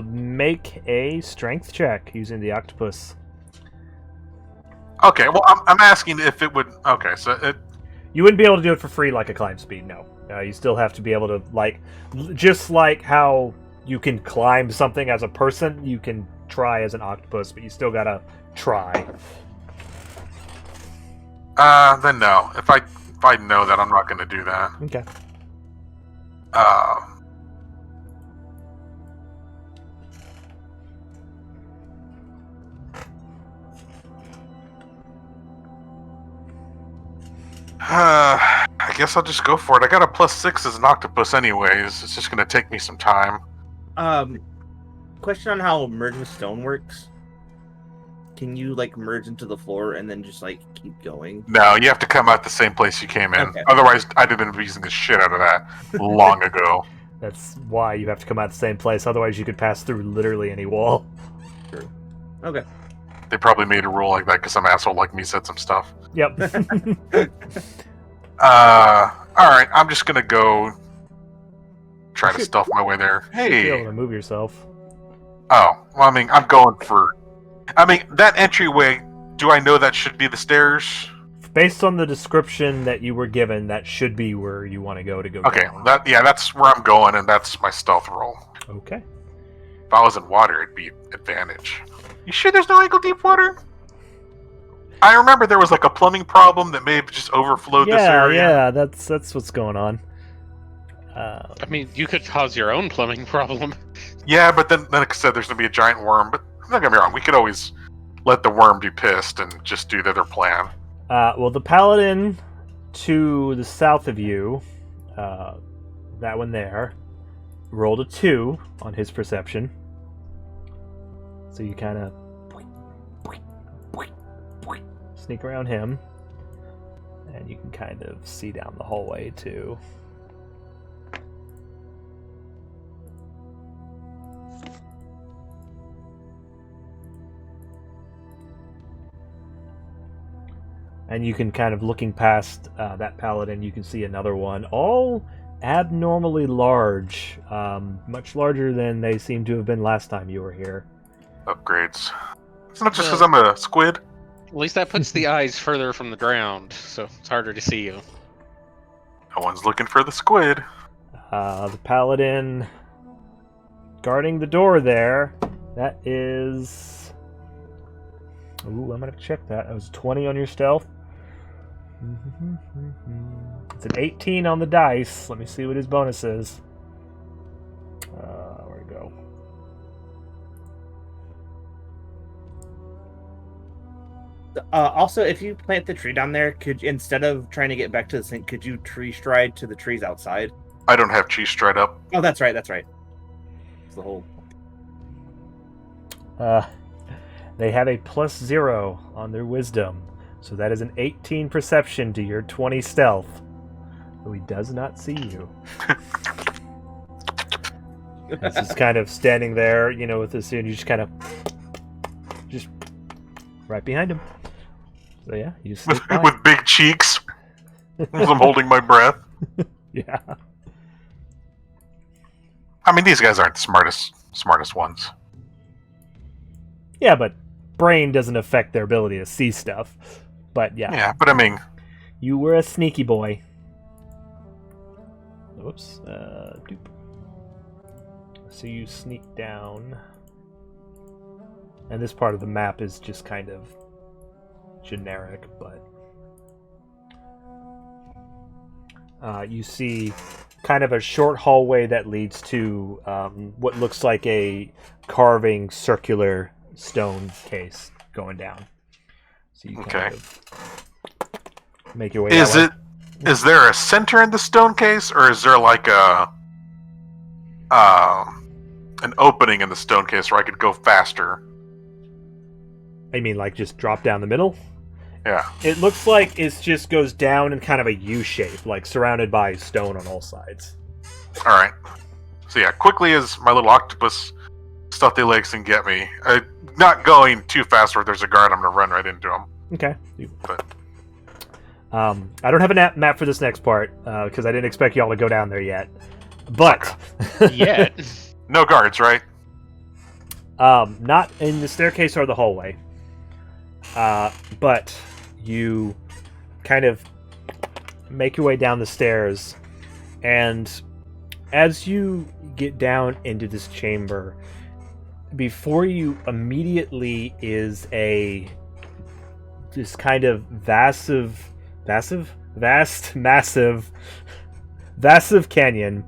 Make a strength check using the octopus. Okay, well, I'm asking if it would... Okay, so it... You wouldn't be able to do it for free like a climb speed, no. You still have to be able to, like... Just like how you can climb something as a person, you can try as an octopus, but you still gotta try. Then no. If I know that, I'm not going to do that. Okay. I guess I'll just go for it. I got a +6 as an octopus anyways. It's just going to take me some time. Question on how merge with stone works. Can you like merge into the floor and then just like keep going? No, you have to come out the same place you came in. Okay. Otherwise, I'd have been using the shit out of that long ago. That's why you have to come out the same place, otherwise you could pass through literally any wall. True. Okay. They probably made a rule like that because some asshole like me said some stuff. Yep. Alright, I'm just gonna go try to stealth my way there. Be able Hey! to move yourself. Oh, well, I mean, I'm going for... I mean, that entryway, do I know that should be the stairs? Based on the description that you were given, that should be where you want to go Okay, down. that's where I'm going, and that's my stealth roll. Okay. If I was in water, it'd be advantage. You sure there's no ankle deep water? I remember there was like a plumbing problem that may have just overflowed this area. Yeah, that's what's going on. I mean, you could cause your own plumbing problem. Yeah, but then like I said, there's gonna be a giant worm. But don't get me wrong, we could always let the worm be pissed and just do the other plan. Well, the paladin to the south of you, that one there, rolled a 2 on his perception. So you kind of sneak around him, and you can kind of see down the hallway too. And you can kind of, looking past that paladin, you can see another one, all abnormally large, much larger than they seem to have been last time you were here. Upgrades. It's not just because I'm a squid. At least that puts the eyes further from the ground, so it's harder to see you. No one's looking for the squid. The paladin guarding the door there, that is... Ooh, I'm going to check that. That was 20 on your stealth. It's an 18 on the dice. Let me see what his bonus is. Where'd it go? Also, if you plant the tree down there, could instead of trying to get back to the sink, could you tree stride to the trees outside? I don't have cheese straight up. Oh, that's right. That's right. It's the whole. They have a +0 on their wisdom, so that is an 18 perception to your 20 stealth. Though he does not see you. He's just kind of standing there, you know, with this, and you just kind of right behind him. So yeah, you sneak by. With big cheeks. As I'm holding my breath. Yeah. I mean, these guys aren't the smartest ones. Yeah, but brain doesn't affect their ability to see stuff. But yeah. Yeah, but I mean... You were a sneaky boy. Whoops. Doop. So you sneak down. And this part of the map is just kind of generic, but... you see kind of a short hallway that leads to what looks like a carving circular stone case going down. So you kind of make your way. Is it Is there a center in the stone case, or is there like an opening in the stone case where I could go faster? I mean, like just drop down the middle? Yeah. It looks like it just goes down in kind of a U shape, like surrounded by stone on all sides. All right. So yeah, quickly as my little octopus stuffy legs can get me. Not going too fast where there's a guard, I'm going to run right into him. Okay. But I don't have a map for this next part, because I didn't expect y'all to go down there yet. But... Yet. no guards, right? Not in the staircase or the hallway. But you kind of make your way down the stairs, and as you get down into this chamber, before you immediately is this kind of massive canyon,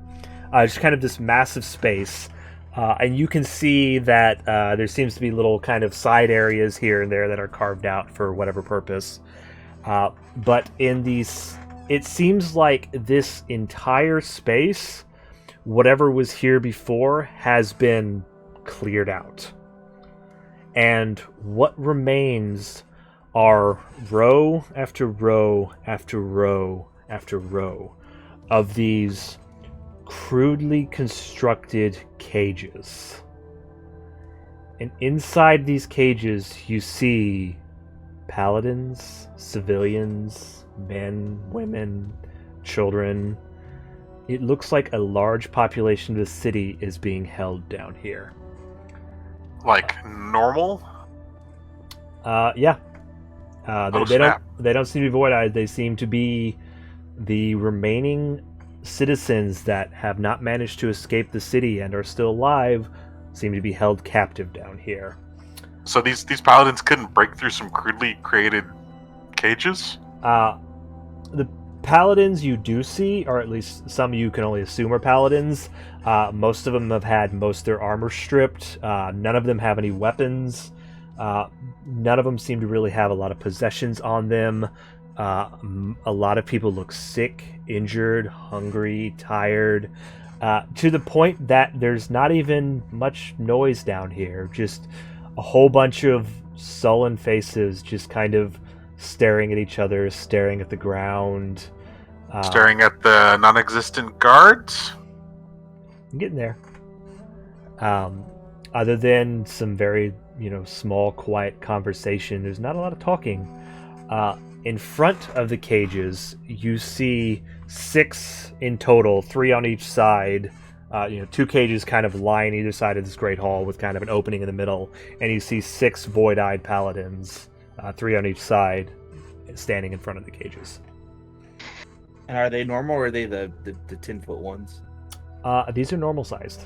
just kind of this massive space. And you can see that there seems to be little kind of side areas here and there that are carved out for whatever purpose. But in these, it seems like this entire space, whatever was here before, has been cleared out. And what remains are row after row after row after row of these crudely constructed cages. And inside these cages you see paladins, civilians, men, women, children. It looks like a large population of the city is being held down here. Like normal? Yeah. They snap. don't seem to be void-eyed. They seem to be the remaining citizens that have not managed to escape the city and are still alive. Seem to be held captive down here. So these paladins couldn't break through some crudely created cages? The paladins you do see, or at least some you can only assume are paladins. Most of them have had most of their armor stripped. None of them have any weapons. None of them seem to really have a lot of possessions on them. A lot of people look sick, injured, hungry, tired, to the point that there's not even much noise down here. Just a whole bunch of sullen faces just kind of staring at each other, staring at the ground. Staring at the non-existent guards? I'm getting there. Other than some very, small, quiet conversation, there's not a lot of talking. In front of the cages, you see 6 in total, 3 on each side. 2 cages kind of line either side of this great hall with kind of an opening in the middle. And you see 6 void-eyed paladins, 3 on each side, standing in front of the cages. And are they normal, or are they the 10-foot ones? These are normal sized.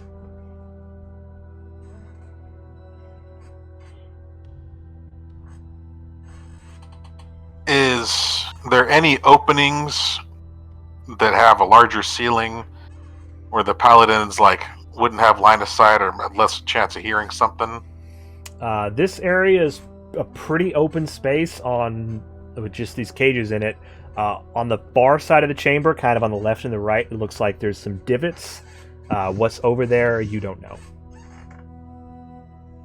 Is there any openings that have a larger ceiling where the paladins wouldn't have line of sight or less chance of hearing something? This area is a pretty open space with just these cages in it. On the far side of the chamber, kind of on the left and the right, it looks like there's some divots. What's over there, you don't know.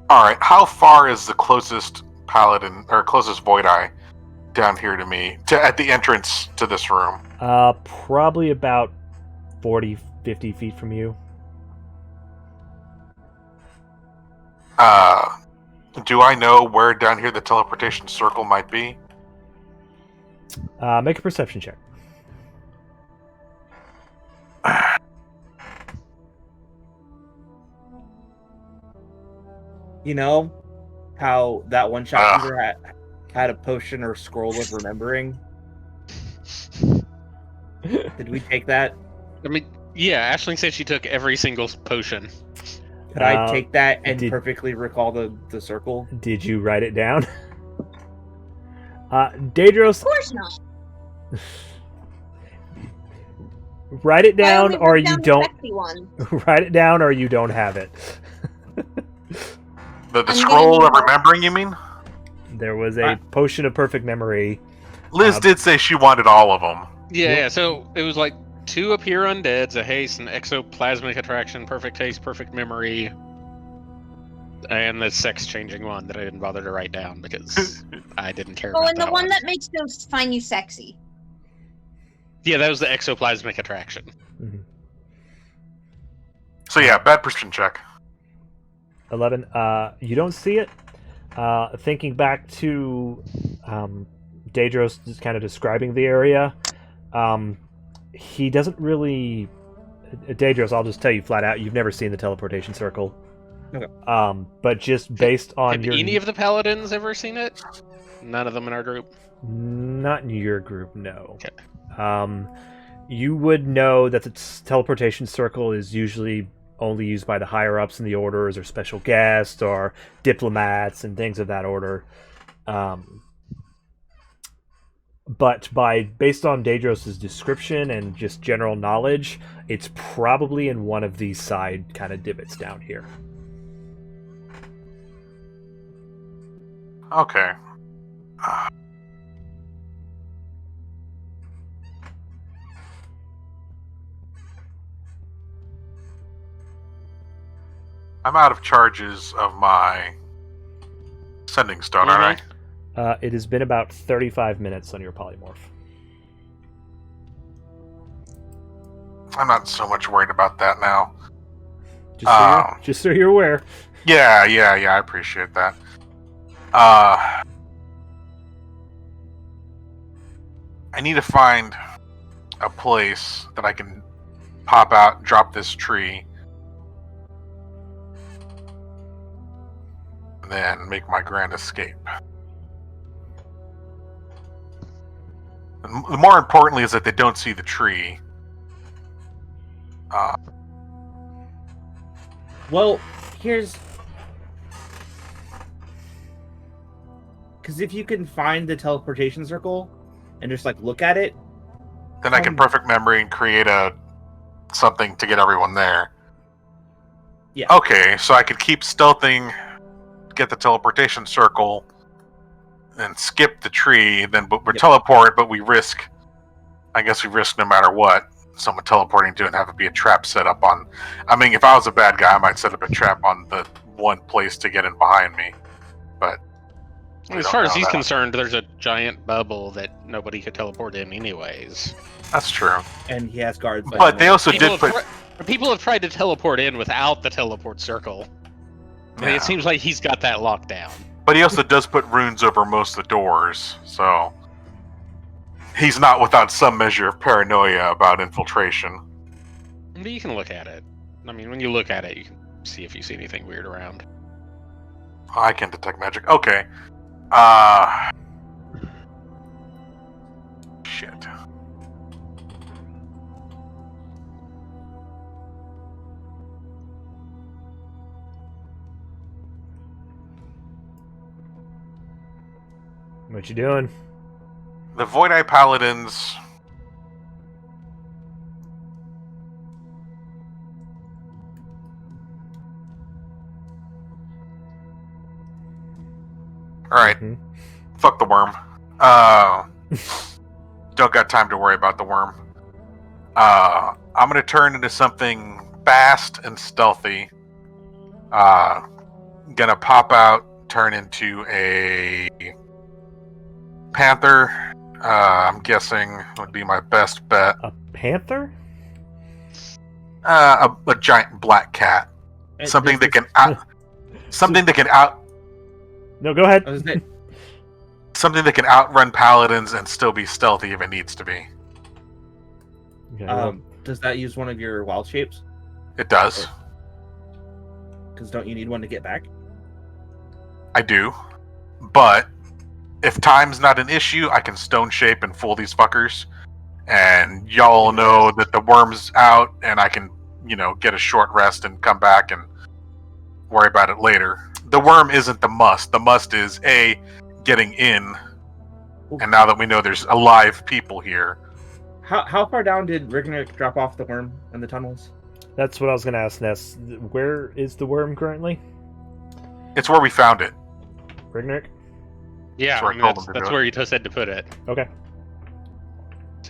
All right, how far is the closest paladin or closest void eye down here to me, at the entrance to this room? Probably about 40, 50 feet from you. Do I know where down here the teleportation circle might be? Make a perception check. You know how that one shopkeeper had a potion or scroll of remembering? Did we take that? I mean, yeah, Aisling said she took every single potion. Could I take that and perfectly recall the circle? Did you write it down? Dadrios, Of course not. write it down, or you down don't. The one. Write it down, or you don't have it. The scroll of remembering, you mean? There was a potion of perfect memory. Liz did say she wanted all of them. Yeah, so it was like 2 appear undeads, a haste, an exoplasmic attraction, perfect haste, perfect memory, and the sex-changing one that I didn't bother to write down because I didn't care Oh, about and the that one that makes them find you sexy. Yeah, that was the exoplasmic attraction. Mm-hmm. So yeah, bad perception check. 11. You don't see it. Thinking back to Dadrios just kind of describing the area, he doesn't really. Dadrios, I'll just tell you flat out, you've never seen the teleportation circle. Okay. But just based on Have your. any of the paladins ever seen it? None of them in our group? Not in your group, no. Okay. You would know that the teleportation circle is usually only used by the higher ups in the orders, or special guests, or diplomats, and things of that order. But based on Dadrios' description and just general knowledge, it's probably in one of these side kind of divots down here. Okay. I'm out of charges of my sending stone, aren't I? It has been about 35 minutes on your polymorph. I'm not so much worried about that now. Just so you're aware. Yeah, I appreciate that. I need to find a place that I can pop out and drop this tree. And then make my grand escape. And more importantly is that they don't see the tree. Well, here's... Because if you can find the teleportation circle and just, like, look at it... Then I can perfect memory and create something to get everyone there. Yeah. Okay, so I could keep stealthing, get the teleportation circle, and skip the tree, then we're teleport, but we risk... I guess we risk no matter what. Someone teleporting to it and have it be a trap set up on... I mean, if I was a bad guy, I might set up a trap on the one place to get in behind me. But... As far as he's concerned, there's a giant bubble that nobody could teleport in anyways. That's true. And he has guards. But they also did put... People have tried to teleport in without the teleport circle. I mean, it seems like he's got that locked down. But he also does put runes over most of the doors, so... He's not without some measure of paranoia about infiltration. But you can look at it. I mean, when you look at it, you can see if you see anything weird around. I can detect magic. Okay. Shit. What you doing? The Void Eye Paladins... Alright. Mm-hmm. Fuck the worm. Don't got time to worry about the worm. I'm gonna turn into something fast and stealthy. Gonna pop out, turn into a panther. I'm guessing would be my best bet. A panther? A giant black cat. Something that can out... Something that can out... No, go ahead. Something that can outrun paladins and still be stealthy if it needs to be. Okay, does that use one of your wild shapes? It does. Because don't you need one to get back? I do. But if time's not an issue, I can stone shape and fool these fuckers. And y'all know that the worm's out and I can, get a short rest and come back and worry about it later. The worm isn't the must. The must is A, getting in. And now that we know there's alive people here. How far down did Rygnerik drop off the worm in the tunnels? That's what I was going to ask, Ness. Where is the worm currently? It's where we found it. Rygnerik? Yeah, that's where where you just said to put it. Okay.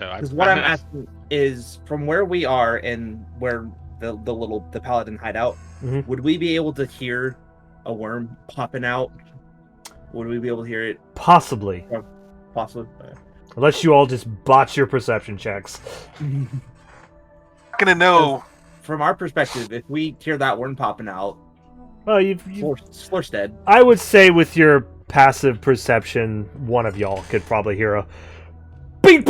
So Because what I'm asking is, from where we are and where the Paladin hideout, Mhm. would we be able to hear a worm popping out? Would we be able to hear it? Possibly. Possibly. Unless you all just botch your perception checks. Not gonna know. From our perspective, if we hear that worm popping out, Well, Slorth's dead. I would say with your passive perception, one of y'all could probably hear a beep.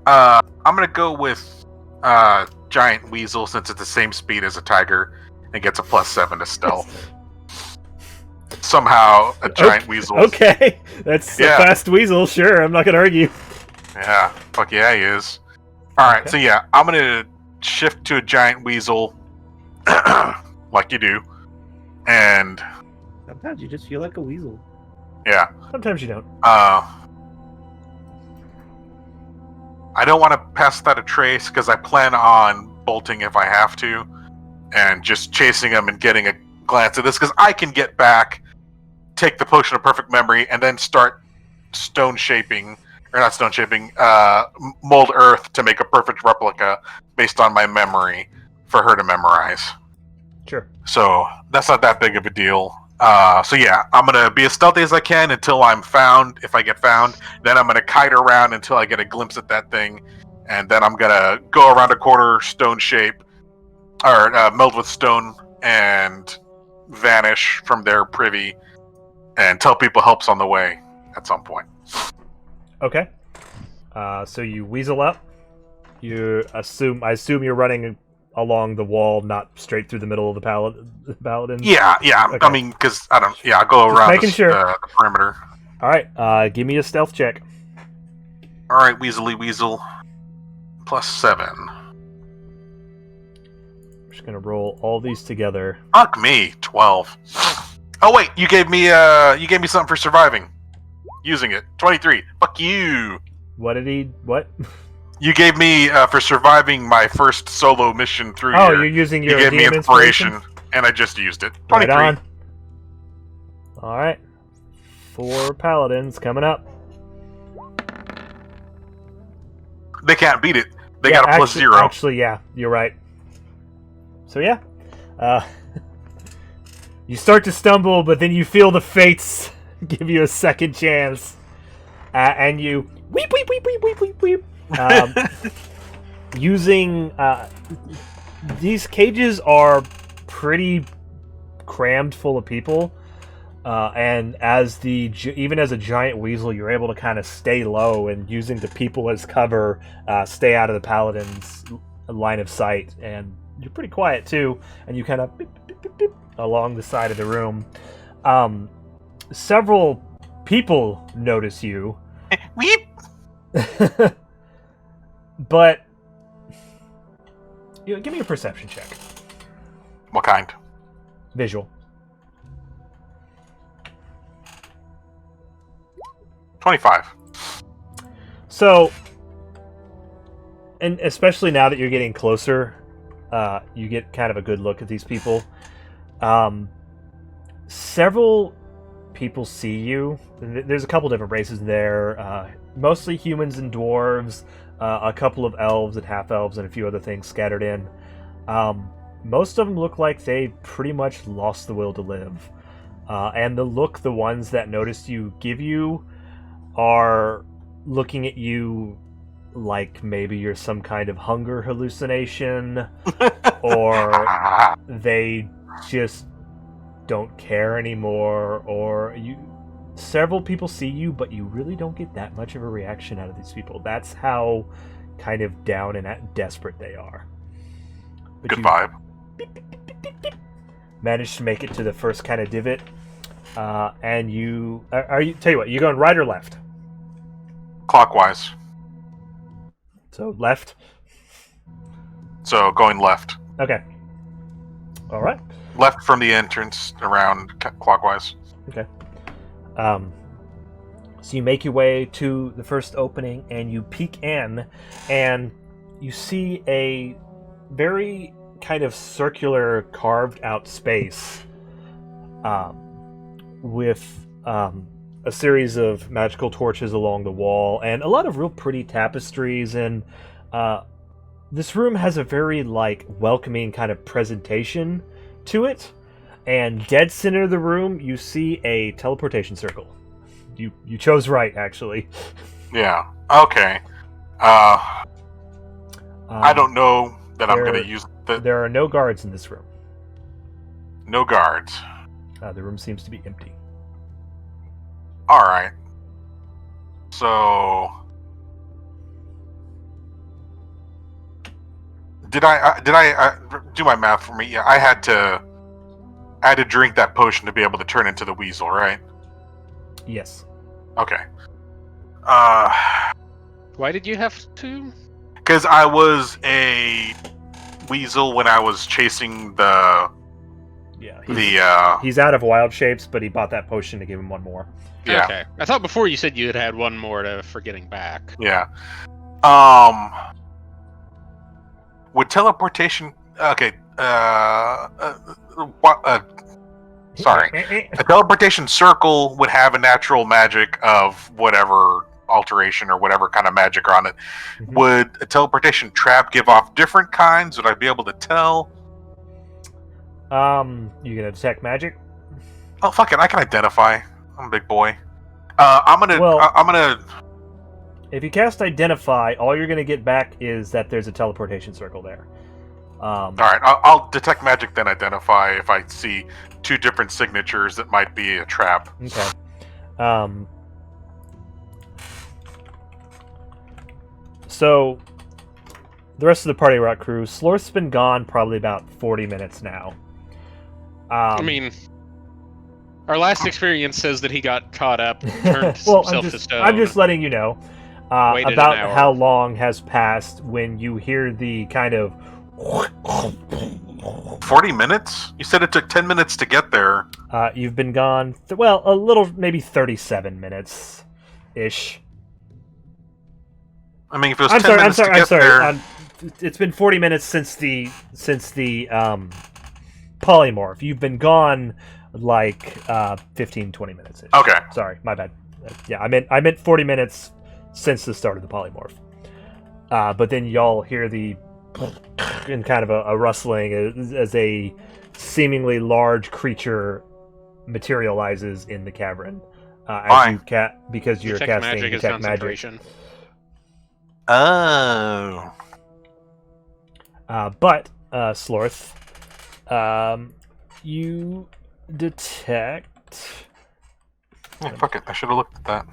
I'm gonna go with giant weasel since it's the same speed as a tiger and gets a +7 to stealth. Somehow a giant weasel. Okay, that's a fast weasel. Sure, I'm not gonna argue. Yeah, fuck yeah, he is. All right, Okay. so yeah, I'm gonna shift to a giant weasel, like you do, and Sometimes you just feel like a weasel. yeah. Sometimes you don't. I don't want to pass without a trace because I plan on bolting if I have to, and just chasing him and getting a glance at this because I can get back, take the potion of perfect memory, and then start mold earth to make a perfect replica based on my memory for her to memorize. Sure. So that's not that big of a deal. So yeah, I'm gonna be as stealthy as I can until I'm found. If I get found, then I'm gonna kite around until I get a glimpse at that thing, and then I'm gonna go around a corner, stone shape, or meld with stone, and vanish from their privy, and tell people help's on the way at some point. Okay. So you weasel up. I assume you're running along the wall, not straight through the middle of the paladin. Yeah. Okay. I mean, because I don't. Yeah, I'll go Just around making sure. the perimeter. All right. Give me a stealth check. All right, Weaselly Weasel, +7. I'm just gonna roll all these together. Fuck me, 12. Oh wait, you gave me something for surviving. Using it, 23. Fuck you. What? You gave me for surviving my first solo mission through Oh, here. you're using your You gave me DM inspiration, and I just used it. Right 23. on. All right. 4 paladins coming up. They can't beat it. They got a +0. Actually, yeah, you're right. So yeah, you start to stumble, but then you feel the fates give you a second chance, and you weep. Using these cages are pretty crammed full of people, and even as a giant weasel, you're able to kind of stay low and using the people as cover, stay out of the paladin's line of sight, and you're pretty quiet too, and you kind of beep, beep, beep, beep, along the side of the room. Several people notice you. Weep. But give me a perception check. What kind? Visual. 25. So, and especially now that you're getting closer, you get kind of a good look at these people. Several people see you. There's a couple different races there. Mostly humans and dwarves, a couple of elves and half-elves, and a few other things scattered in. Most of them look like they pretty much lost the will to live. And the look the ones that noticed you give you are looking at you like maybe you're some kind of hunger hallucination, or they just don't care anymore, or several people see you, but you really don't get that much of a reaction out of these people. That's how kind of down and desperate they are. But Good vibe. Managed to make it to the first kind of divot, and tell you what, you going right or left? Clockwise. So left. So going left. Okay. All right. Left from the entrance, around clockwise. Okay. So you make your way to the first opening, and you peek in, and you see a very kind of circular, carved-out space with a series of magical torches along the wall and a lot of real pretty tapestries, and this room has a very welcoming kind of presentation to it. And dead center of the room, you see a teleportation circle. You chose right, actually. Yeah. Okay. I don't know that I'm going to use the... There are no guards in this room. No guards. The room seems to be empty. All right. So... Did I do my math for me? Yeah, I had to drink that potion to be able to turn into the weasel, right? Yes. Okay. Why did you have to? Because I was a weasel when I was chasing the... Yeah, he's out of wild shapes, but he bought that potion to give him one more. Yeah. Okay. I thought before you said you had one more for getting back. Yeah. Would teleportation... Okay. Sorry. A teleportation circle would have a natural magic of whatever alteration or whatever kind of magic on it. Mm-hmm. Would a teleportation trap give off different kinds? Would I be able to tell? You gonna detect magic? Oh, fuck it. I can identify. I'm a big boy. I'm gonna... If you cast Identify, all you're gonna get back is that there's a teleportation circle there. Alright, I'll detect magic, then identify if I see two different signatures that might be a trap. Okay. So, the rest of the Party Rock crew, Slorth's been gone probably about 40 minutes now. I mean, our last experience says that he got caught up, turned well, himself to stone. I'm just letting you know Waited about an hour. how long has passed when you hear the kind of 40 minutes? You said it took 10 minutes to get there. You've been gone, a little, maybe 37 minutes-ish. I mean, if it was 10 minutes to get there... It's been 40 minutes since the polymorph. You've been gone 15, 20 minutes. Okay. Sorry, my bad. Yeah, I meant 40 minutes since the start of the polymorph. But then y'all hear the and kind of a rustling as a seemingly large creature materializes in the cavern. Because you're casting detect magic. Oh. But Slorth, you detect. Yeah, fuck it. I should have looked at that.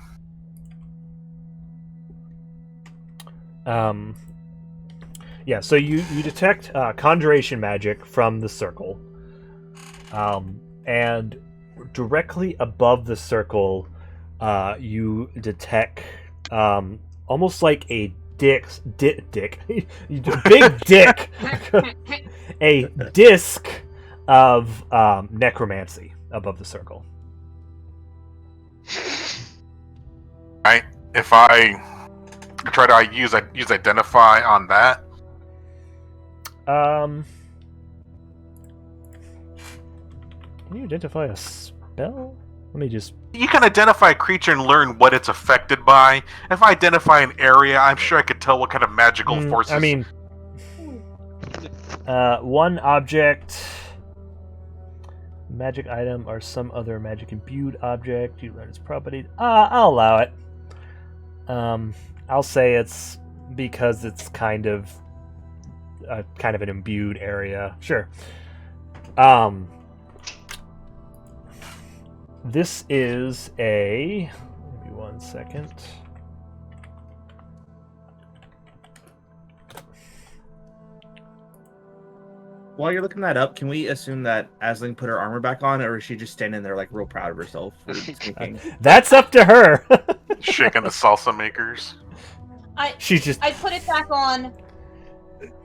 Yeah, so you detect conjuration magic from the circle. And directly above the circle, you detect almost like a big dick, a disc of necromancy above the circle. Right. If I try to use identify on that. Can you identify a spell? Let me just... You can identify a creature and learn what it's affected by. If I identify an area, I'm sure I could tell what kind of magical forces... I mean... one object... Magic item or some other magic-imbued object. You learn its properties. I'll allow it. I'll say it's because it's kind of an imbued area. Sure. This is a... Give me 1 second. While you're looking that up, can we assume that Aisling put her armor back on, or is she just standing there like real proud of herself for sneaking? That's up to her. Shaking the salsa makers. I put it back on,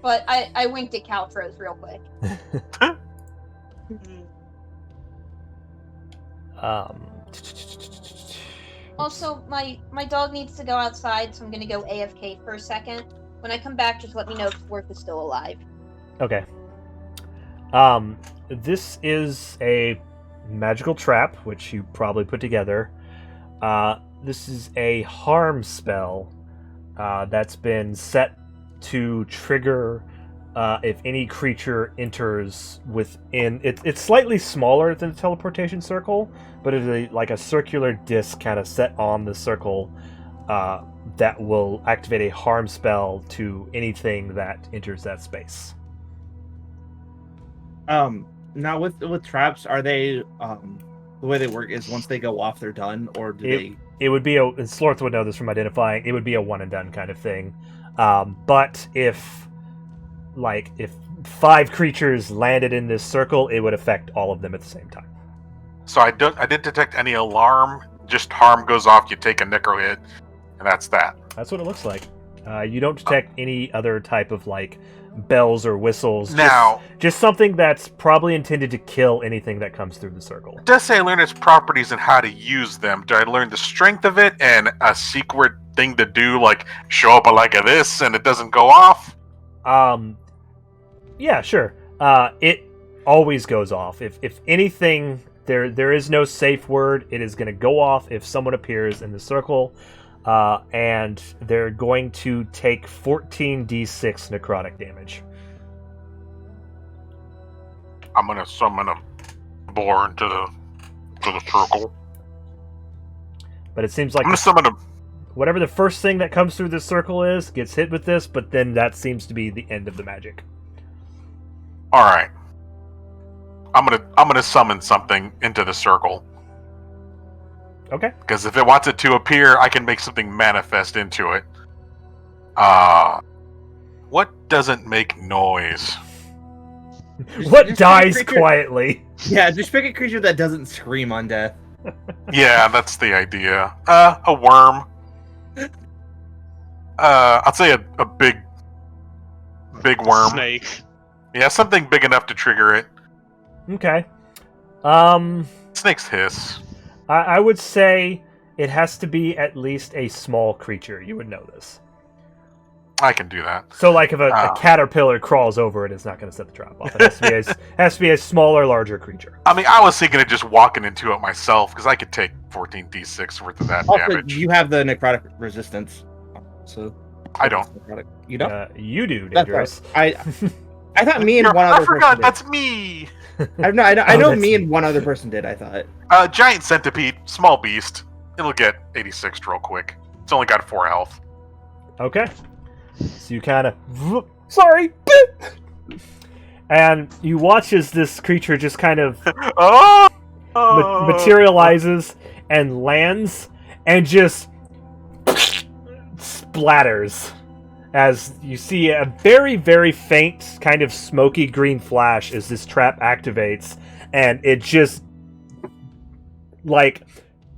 but I winked at Caltros real quick. Also, my dog needs to go outside, so I'm gonna go AFK for a second. When I come back, just let me know if Dwarf is still alive. Okay. This is a magical trap, which you probably put together. This is a harm spell that's been set to trigger if any creature enters within. It's slightly smaller than the teleportation circle, but it's like a circular disc kind of set on the circle that will activate a harm spell to anything that enters that space. Now with traps, are they the way they work is once they go off, they're done, or do they? It would be and Slorth would know this from identifying. It would be a one and done kind of thing. But if 5 creatures landed in this circle, it would affect all of them at the same time. So I didn't detect any alarm. Just harm goes off. You take a necro hit, and that's that. That's what it looks like. You don't detect any other type of bells or whistles. Now, just something that's probably intended to kill anything that comes through the circle. It does say I learn its properties and how to use them. Do I learn the strength of it and a secret thing to do, like show up like a this and it doesn't go off? Yeah, sure. It always goes off. If anything, there is no safe word. It is going to go off if someone appears in the circle, and they're going to take 14d6 necrotic damage. I'm going to summon a boar into the circle. But it seems like I'm going to summon a... whatever the first thing that comes through this circle is gets hit with this, but then that seems to be the end of the magic. All right. I'm gonna summon something into the circle. Okay. Because if it wants it to appear, I can make something manifest into it. What doesn't make noise? What dies quietly? Yeah, just pick a creature that doesn't scream on death. Yeah, that's the idea. A worm. I'll say a big worm. Snake. Yeah, something big enough to trigger it. Okay. Snakes hiss. I would say it has to be at least a small creature. You would know this. I can do that. So, if a caterpillar crawls over it, it's not going to set the trap off. It has to be a smaller, larger creature. I mean, I was thinking of just walking into it myself, because I could take 14d6 worth of that damage. You have the necrotic resistance, so... I don't. You don't? You do, Dadrios. I thought me and one other person forgot, did. that's me! I know me and one other person did, I thought. Giant centipede, small beast. It'll get 86 real quick. It's only got 4 health. Okay. So you kind of... Sorry! And you watch as this creature just kind of materializes and lands and just splatters. As you see a very, very faint kind of smoky green flash as this trap activates, and it just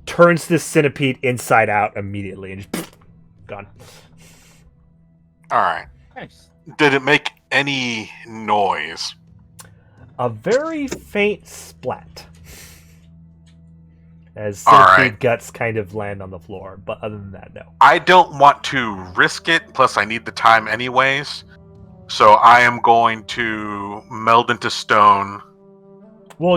turns this centipede inside out immediately and just gone. Alright. Nice. Did it make any noise? A very faint splat. As centipede guts kind of land on the floor, but other than that, no. I don't want to risk it, plus I need the time anyways. So I am going to meld into stone. Well,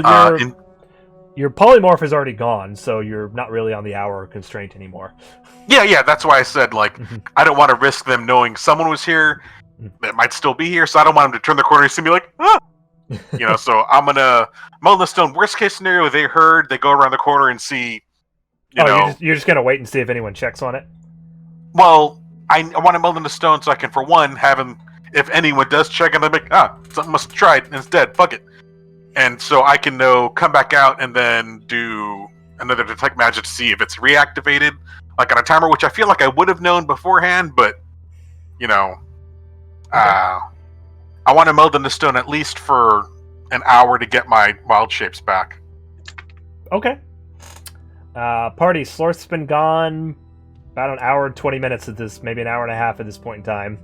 your polymorph is already gone, so you're not really on the hour constraint anymore. Yeah, that's why I said, I don't want to risk them knowing someone was here that might still be here, so I don't want them to turn the corner and see me ah! So I'm gonna meld the stone. Worst case scenario, they heard, they go around the corner and see, you're just gonna wait and see if anyone checks on it? Well, I want to meld in the stone so I can, for one, have him, if anyone does check, and they're something must have tried, and it's dead, fuck it. And so I can come back out and then do another detect magic to see if it's reactivated, on a timer, which I feel like I would have known beforehand, but, I want to meld in the stone at least for an hour to get my wild shapes back. Okay. Party, Slorth's been gone about an hour and 20 minutes at this, maybe an hour and a half at this point in time.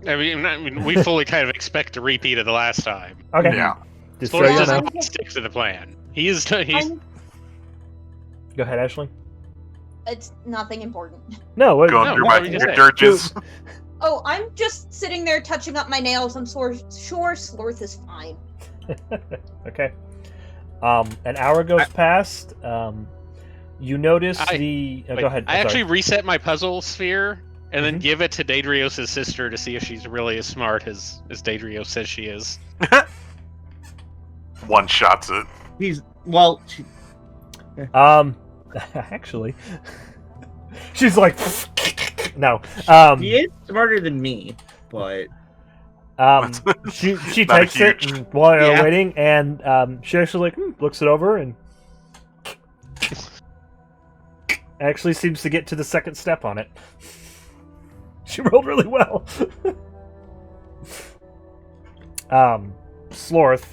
I mean we fully kind of expect a repeat of the last time. Okay. Yeah. Just Slorth so you does know. not stick to the plan. He's Go ahead, Ashley. It's nothing important. No, what? Going through my dirges. Oh, I'm just sitting there touching up my nails. I'm sure Slorth is fine. Okay. An hour goes past. You notice go ahead. I actually reset my puzzle sphere and then Mhm. give it to Dadrios' sister to see if she's really as smart as Dadrios says she is. One shots it. Actually, she's like, no. He is smarter than me, but she Not takes it huge. and, while you're Yeah. waiting, and she actually looks it over and actually seems to get to the second step on it. She rolled really well. Slorth,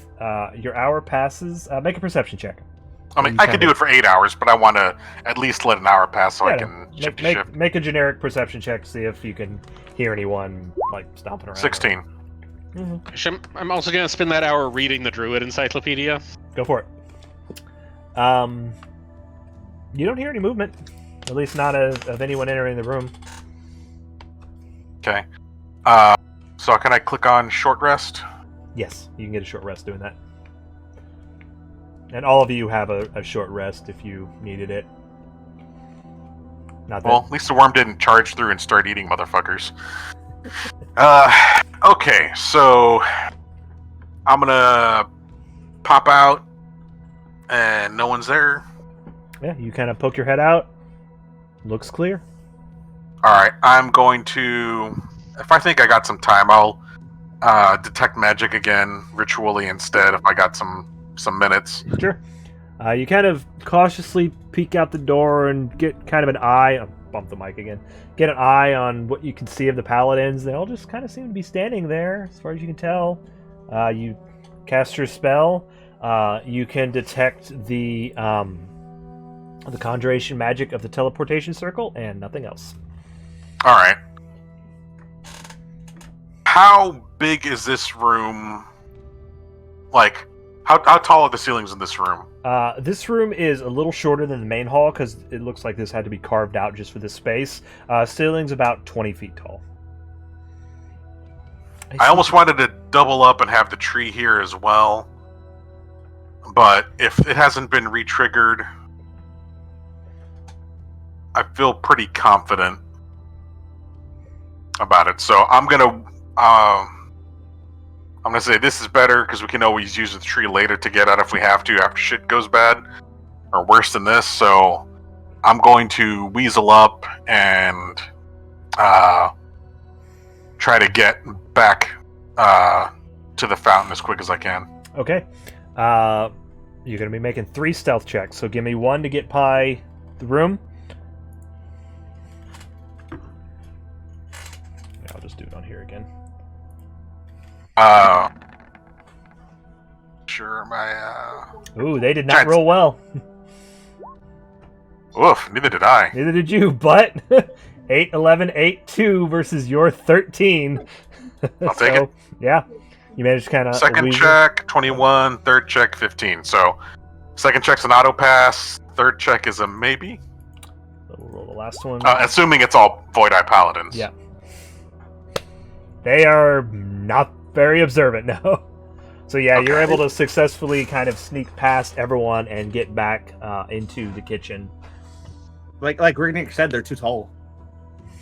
your hour passes. Make a perception check. I mean, You I could kinda- do it for 8 hours, but I want to at least let an hour pass so I Yeah, can shift to shift. make a generic perception check. See if you can hear anyone like stomping around. 16. Mhm. I'm also going to spend that hour reading the Druid Encyclopedia. Go for it. You don't hear any movement. At least not of anyone entering the room. Okay. So can I click on short rest? Yes, you can get a short rest doing that. And all of you have a short rest if you needed it. Not that. Well, at least the worm didn't charge through and start eating motherfuckers. Okay, so I'm gonna pop out, and no one's there. Yeah, you kind of poke your head out. Looks clear. All right, I'm going to. If I think I got some time, I'll detect magic again ritually instead. If I got some minutes. Sure. You kind of cautiously peek out the door and get kind of an eye. Bump the mic again. Get an eye on what you can see of the paladins. They all just kind of seem to be standing there, as far as you can tell. You cast your spell. You can detect the conjuration magic of the teleportation circle, and nothing else. All right. How big is this room? Like, how tall are the ceilings in this room? This room is a little shorter than the main hall because it looks like this had to be carved out just for this space. Ceiling's about 20 feet tall. I almost wanted to double up and have the tree here as well. But if it hasn't been re-triggered, I feel pretty confident about it. So I'm gonna say this is better because we can always use the tree later to get out if we have to after shit goes bad or worse than this. So I'm going to weasel up and try to get back to the fountain as quick as I can. Okay. You're going to be making 3 stealth checks, so give me 1 to get by the room. Yeah, I'll just do it on here again. Sure, my Ooh, they did not Chance. roll well. oof, neither did I. Neither did you, but 8, 11, 8, 2 versus your 13. I'll take it. Yeah, you managed to kind of... Second check, 21. Third check, 15. So, second check's an auto pass. Third check is a maybe. We'll roll the last one. Assuming it's all Void Eye Paladins. Yeah. They are not very observant, no. So yeah, you're Okay. able to successfully kind of sneak past everyone and get back into the kitchen. like Rygnerik said, they're too tall.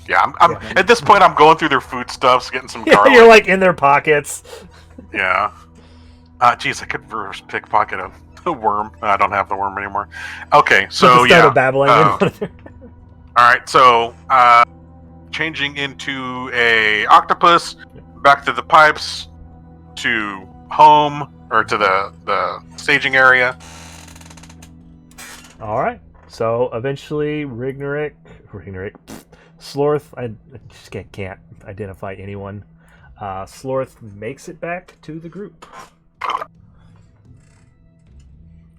Yeah, I'm at this point, I'm going through their foodstuffs, getting some Yeah, garlic. you're like in their pockets. Yeah. Geez, I could reverse pickpocket a worm. I don't have the worm anymore. Okay, so Started yeah. babbling. All right, so changing into a octopus, back to the pipes, to home or to the staging area. All right. So eventually, Rygnerik, Slorth. I just can't identify anyone. Slorth makes it back to the group.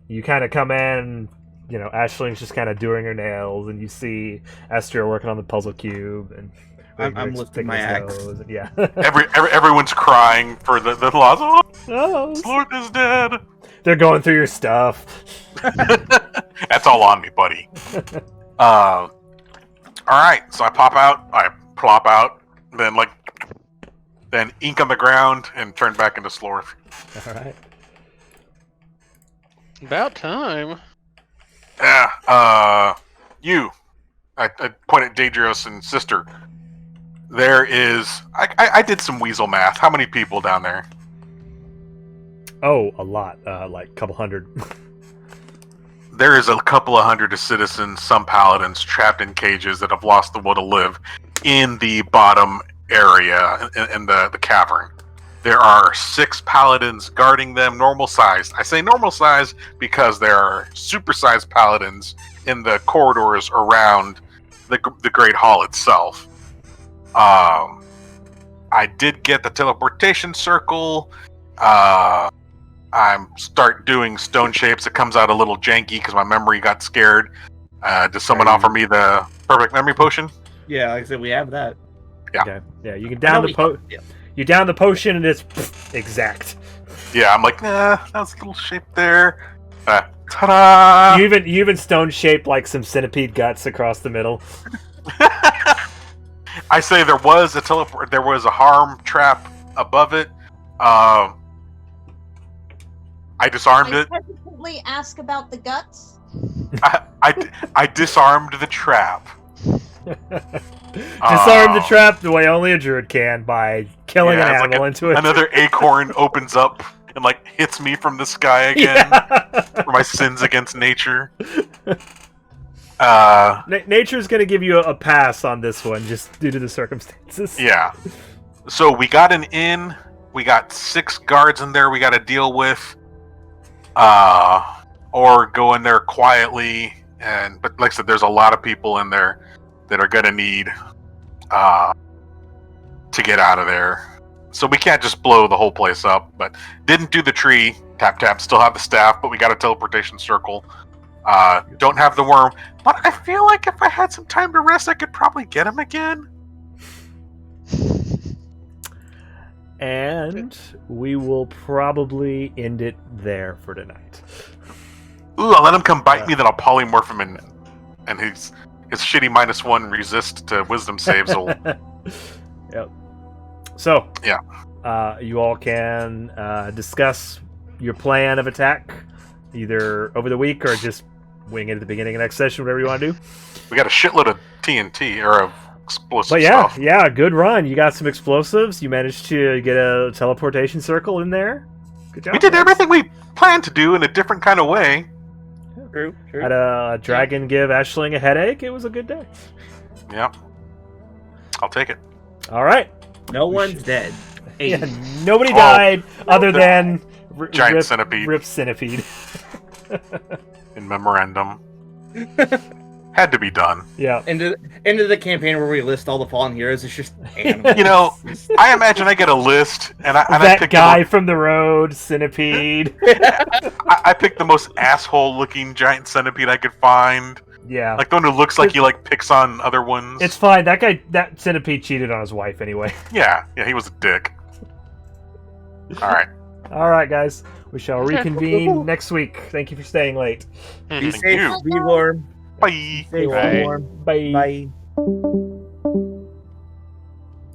You kind of come in, you know, Ashling's just kind of doing her nails, and you see Esther working on the puzzle cube, and I'm Rygnerik's lifting picking my his axe. nose, and yeah. Everyone's crying for the loss. Oh, Oh, Lord is dead. they're going through your stuff. That's all on me, buddy. All right, so I plop out, then ink on the ground and turn back into Slorth. All right. About time. Yeah. I point at Dadrios and sister. There is. I did some weasel math. How many people down there? Oh, a lot. Like a couple hundred. There is a couple of hundred citizens, some paladins, trapped in cages that have lost the will to live in the bottom area in the cavern. There are 6 paladins guarding them, normal sized. I say normal size because there are super-sized paladins in the corridors around the Great Hall itself. I did get the teleportation circle. I start doing stone shapes. It comes out a little janky because my memory got scared. Does someone offer me the perfect memory potion? Yeah, like I said, we have that. Yeah. Okay. Yeah, you can down the You down the potion and it's exact. Yeah, I'm like, nah, that was a little shape there. Ta-da! You even stone shaped like some centipede guts across the middle. I say there was a harm trap above it. I disarmed it. I hesitantly ask about the guts. I disarmed the trap. Disarm the trap the way only a druid can by killing an animal into it. Another acorn opens up and like hits me from the sky again for my sins against nature. Nature's going to give you a pass on this one just due to the circumstances. Yeah. So we got an inn. We got 6 guards in there we got to deal with. Or go in there quietly. But like I said, there's a lot of people in there that are going to need to get out of there. So we can't just blow the whole place up. But didn't do the tree. Tap, tap. Still have the staff, but we got a teleportation circle. Don't have the worm. But I feel like if I had some time to rest, I could probably get him again. And we will probably end it there for tonight. Ooh, I'll let him come bite me, then I'll polymorph him and his shitty -1 resist to wisdom saves will... Yep. So, yeah. You all can discuss your plan of attack either over the week or just wing it at the beginning of next session, whatever you want to do. We got a shitload of TNT, or of explosive But stuff. yeah, good run. You got some explosives. You managed to get a teleportation circle in there. Good job. We did everything we planned to do in a different kind of way. True. Had a dragon give Ashling a headache. It was a good day. Yeah. I'll take it. All right. No one's dead. Yeah, nobody died other than Giant centipede. Rip centipede. In memorandum. Had to be done. Yeah. Into the campaign where we list all the fallen heroes. It's just animals. You know, I imagine I get a list, and I that pick guy from the road, centipede. I picked the most asshole-looking giant centipede I could find. Yeah. Like the one who looks like he like picks on other ones. It's fine. That centipede cheated on his wife anyway. Yeah, he was a dick. All right, guys. We shall reconvene next week. Thank you for staying late. Be Thank safe, you. be warm. Bye. Stay Bye. warm. Bye. Bye.